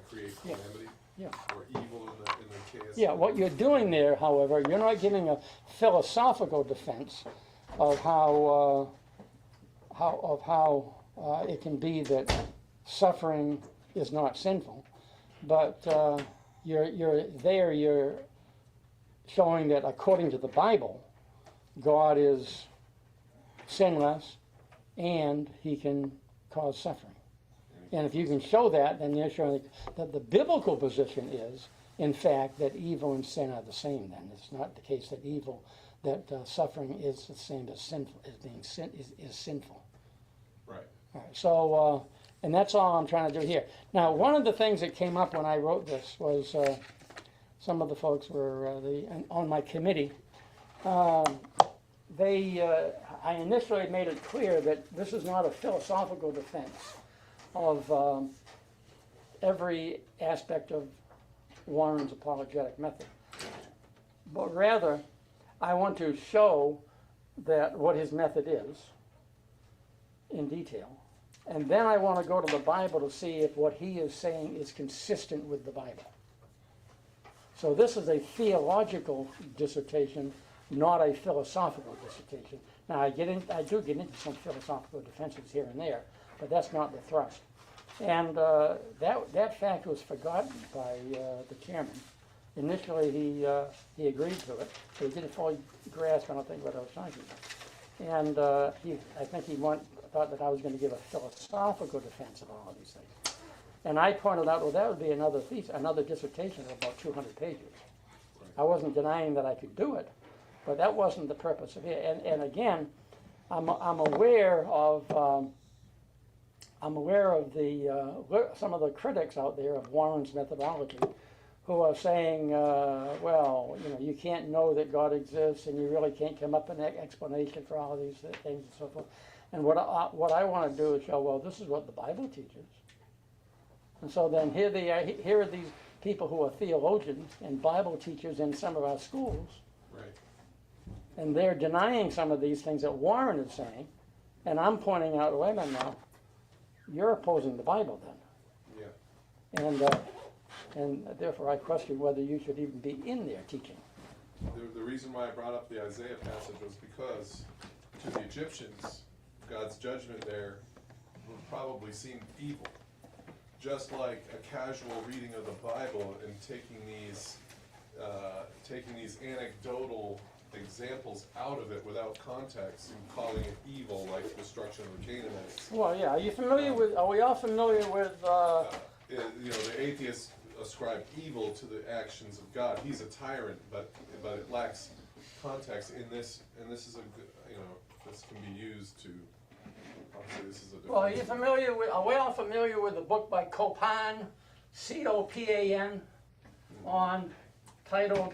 create calamity. Yeah. Or evil in the KSV. Yeah, what you're doing there, however, you're not giving a philosophical defense of how it can be that suffering is not sinful, but you're showing that according to the Bible, God is sinless and he can cause suffering. And if you can show that, then you're showing that the biblical position is, in fact, that evil and sin are the same. Then it's not the case that suffering is the same as sinful, as being is sinful. Right. All right. So, and that's all I'm trying to do here. Now, one of the things that came up when I wrote this was some of the folks were on my committee. I initially made it clear that this is not a philosophical defense of every aspect of Warren's apologetic method, but rather I want to show that what his method is in detail, and then I want to go to the Bible to see if what he is saying is consistent with the Bible. So this is a theological dissertation, not a philosophical dissertation. Now I do get into some philosophical defenses here and there, but that's not the thrust. And that fact was forgotten by the chairman. Initially, he agreed to it, but he didn't fully grasp, I don't think, what I was talking about. And I think he thought that I was going to give a philosophical defense of all of these things. And I pointed out, well, that would be another dissertation of about 200 pages. I wasn't denying that I could do it, but that wasn't the purpose of it. And again, I'm aware of some of the critics out there of Warren's methodology who are saying, well, you can't know that God exists, and you really can't come up with an explanation for all of these things and so forth. And what I want to do is show, well, this is what the Bible teaches. And so then here are these people who are theologians and Bible teachers in some of our schools. Right. And they're denying some of these things that Warren is saying, and I'm pointing out, wait a minute now, you're opposing the Bible then. Yeah. And therefore I question whether you should even be in there teaching. The reason why I brought up the Isaiah passage was because to the Egyptians, God's judgment there would probably seem evil. Just like a casual reading of the Bible and taking these anecdotal examples out of it without context and calling it evil, like destruction of the Canaanites. Well, yeah. Are we all familiar with? The atheists ascribe evil to the actions of God. He's a tyrant, but it lacks context in this. And this is this can be used to. Obviously, this is a. Well, are we all familiar with the book by Copan, Copan, titled